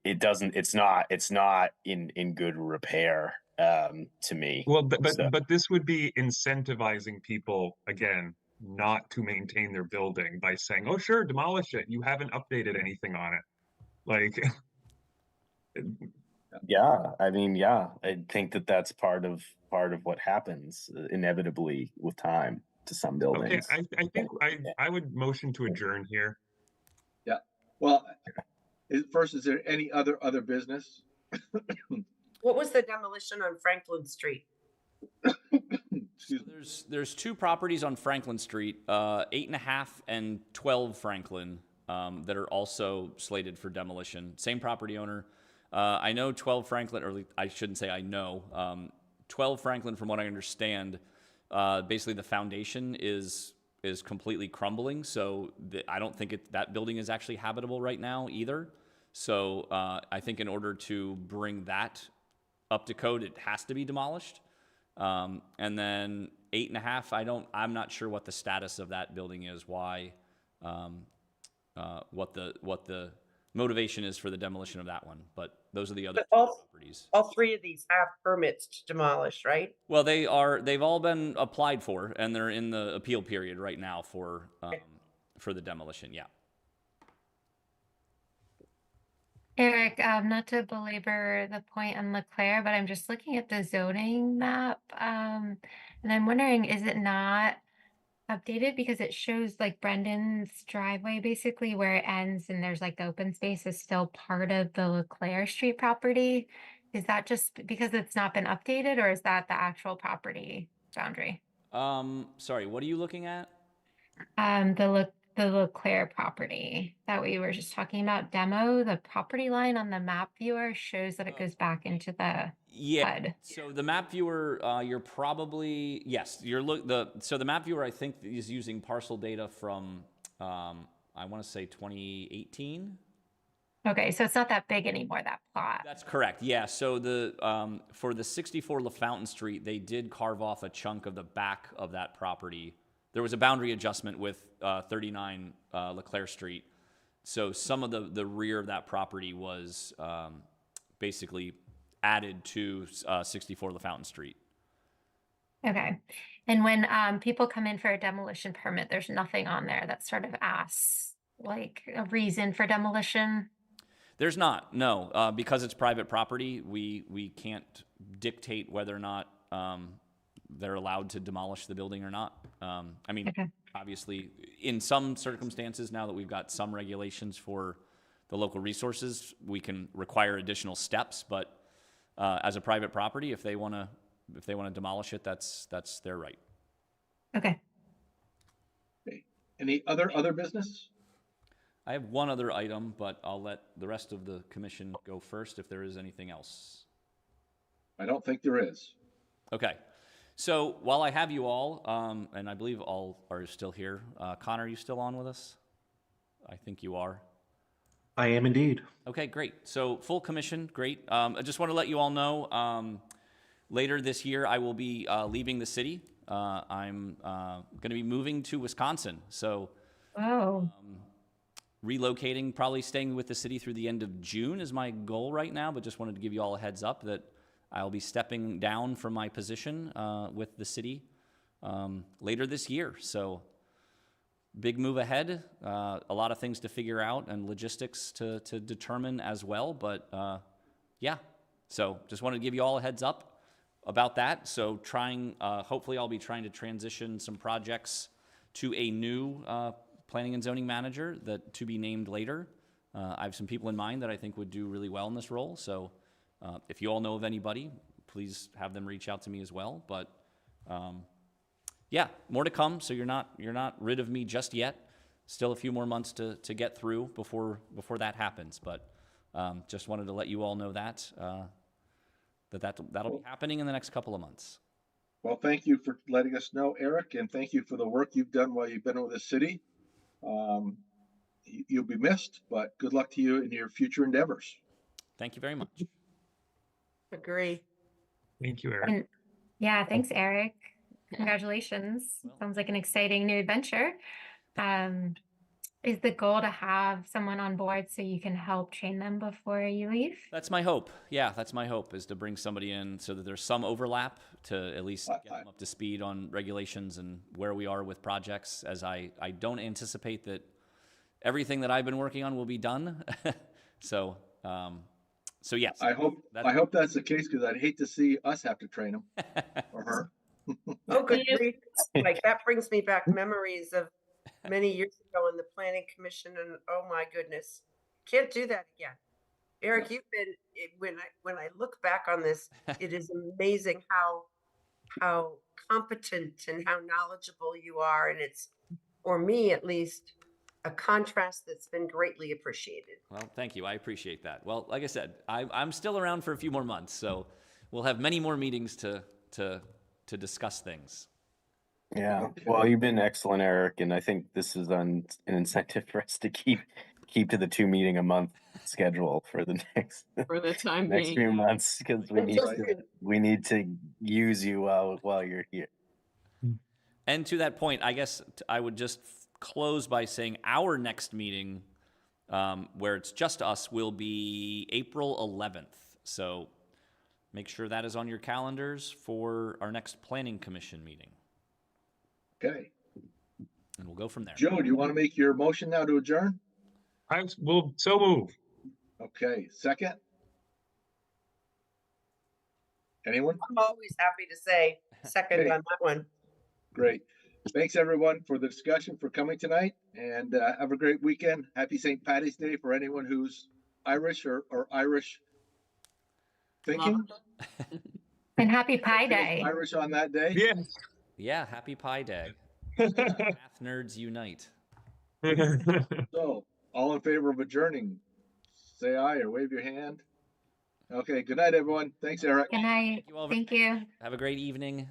Speaker 10: It doesn't. It's not in good repair. To me.
Speaker 3: Well,
Speaker 10: So-
Speaker 3: but this would be incentivizing people again not to maintain their building by saying, "Oh, sure, demolish it. You haven't updated anything on it." Like,
Speaker 10: Yeah, I mean, yeah, I think that's part of what happens inevitably with time to some
Speaker 3: okay,
Speaker 10: buildings.
Speaker 3: I think I would motion to adjourn here.
Speaker 1: Yeah. Well, first, is there any other business?
Speaker 9: What was the demolition on Franklin Street?
Speaker 1: Excuse me.
Speaker 2: There's two properties on Franklin Street, 8.5 and 12 Franklin, that are also slated for demolition. Same property owner. I know 12 Franklin, or I shouldn't say I know. 12 Franklin, from what I understand, basically the foundation is completely crumbling. So I don't think that building is actually habitable right now either. So I think in order to bring that up to code, it has to be demolished. And then 8.5, I'm not sure what the status of that building is, why, what the motivation is for the demolition of that one, but those are the other
Speaker 9: But
Speaker 2: two properties.
Speaker 9: All three of these have permits to demolish, right?
Speaker 2: Well, they've all been applied for, and they're in the appeal period right now for the demolition. Yeah.
Speaker 7: Eric, not to belabor the point on Leclerc, but I'm just looking at the zoning map, and I'm wondering, is it not updated because it shows like Brendan's driveway basically where it ends and there's like the open space is still part of the Leclerc Street property? Is that just because it's not been updated, or is that the actual property boundary?
Speaker 2: Sorry, what are you looking at?
Speaker 7: The Leclerc property that we were just talking about demo, the property line on the map viewer shows that it goes back into the HUD.
Speaker 2: So the map viewer, you're probably, yes, so the map viewer, I think, is using parcel data from, I want to say 2018.
Speaker 7: Okay, so it's not that big anymore, that plot.
Speaker 2: That's correct. Yeah. So for the 64 LaFountain Street, they did carve off a chunk of the back of that property. There was a boundary adjustment with 39 Leclerc Street. So some of the rear of that property was basically added to 64 LaFountain Street.
Speaker 7: Okay. And when people come in for a demolition permit, there's nothing on there that sort of asks like a reason for demolition?
Speaker 2: There's not, no. Because it's private property, we can't dictate whether or not they're allowed to demolish the building or not. I mean,
Speaker 7: Okay.
Speaker 2: Obviously, in some circumstances, now that we've got some regulations for the local resources, we can require additional steps. But as a private property, if they want to demolish it, that's their right.
Speaker 7: Okay.
Speaker 1: Any other business?
Speaker 2: I have one other item, but I'll let the rest of the commission go first if there is anything else.
Speaker 1: I don't think there is.
Speaker 2: Okay. So while I have you all, and I believe all are still here, Connor, are you still on with us? I think you are.
Speaker 4: I am indeed.
Speaker 2: Okay, great. So full commission, great. I just want to let you all know, later this year I will be leaving the city. I'm going to be moving to Wisconsin. So
Speaker 7: Oh.
Speaker 2: relocating, probably staying with the city through the end of June is my goal right now, but just wanted to give you all a heads up that I'll be stepping down from my position with the city later this year. So big move ahead, a lot of things to figure out and logistics to determine as well. But yeah, so just wanted to give you all a heads up about that. So hopefully I'll be trying to transition some projects to a new planning and zoning manager that to be named later. I have some people in mind that I think would do really well in this role. So if you all know of anybody, please have them reach out to me as well. But yeah, more to come. So you're not rid of me just yet. Still a few more months to get through before that happens. But just wanted to let you all know that'll be happening in the next couple of months.
Speaker 1: Well, thank you for letting us know, Eric, and thank you for the work you've done while you've been with the city. You'll be missed, but good luck to you in your future endeavors.
Speaker 2: Thank you very much.
Speaker 9: Agree.
Speaker 3: Thank you, Eric.
Speaker 7: Yeah, thanks, Eric. Congratulations.
Speaker 2: Well-
Speaker 7: Sounds like an exciting new adventure. Is the goal to have someone on board so you can help train them before you leave?
Speaker 2: That's my hope. Yeah, that's my hope, is to bring somebody in so that there's some overlap to at least get them up to speed on regulations and where we are with projects, as I don't anticipate that everything that I've been working on will be done. So yes.
Speaker 1: I hope that's the case, because I'd hate to see us have to train them or her.
Speaker 9: Oh, good grief. Like, that brings me back memories of many years ago in the planning commission, and oh my goodness, can't do that again. Eric, you've been, when I look back on this, it is amazing how competent and how knowledgeable you are, and it's, for me at least, a contrast that's been greatly appreciated.
Speaker 2: Well, thank you. I appreciate that. Well, like I said, I'm still around for a few more months, so we'll have many more meetings to discuss things.
Speaker 10: Yeah. Well, you've been excellent, Eric, and I think this is an incentive for us to keep to the 2 meeting a month schedule for the next
Speaker 8: For the time
Speaker 10: next
Speaker 8: being.
Speaker 10: few months, because we need to use you while you're here.
Speaker 2: And to that point, I guess I would just close by saying our next meeting, where it's just us, will be April 11th. So make sure that is on your calendars for our next planning commission meeting.
Speaker 1: Okay.
Speaker 2: And we'll go from there.
Speaker 1: Joe, do you want to make your motion now to adjourn?
Speaker 3: I will so move.
Speaker 1: Okay, second? Anyone?
Speaker 9: I'm always happy to say second
Speaker 1: Okay.
Speaker 9: on that one.
Speaker 1: Great. Thanks, everyone, for the discussion, for coming tonight, and have a great weekend. Happy St. Patty's Day for anyone who's Irish or Irish thinking.
Speaker 7: And happy Pie
Speaker 1: Okay,
Speaker 7: Day.
Speaker 1: Irish on that day.
Speaker 3: Yes.
Speaker 2: Yeah, happy Pie Day. Math nerds unite.
Speaker 1: So, all in favor of adjourning, say aye or wave your hand. Okay, good night, everyone. Thanks, Eric.
Speaker 7: Good night.
Speaker 2: Thank you all.
Speaker 7: Thank you.
Speaker 2: Have a great evening.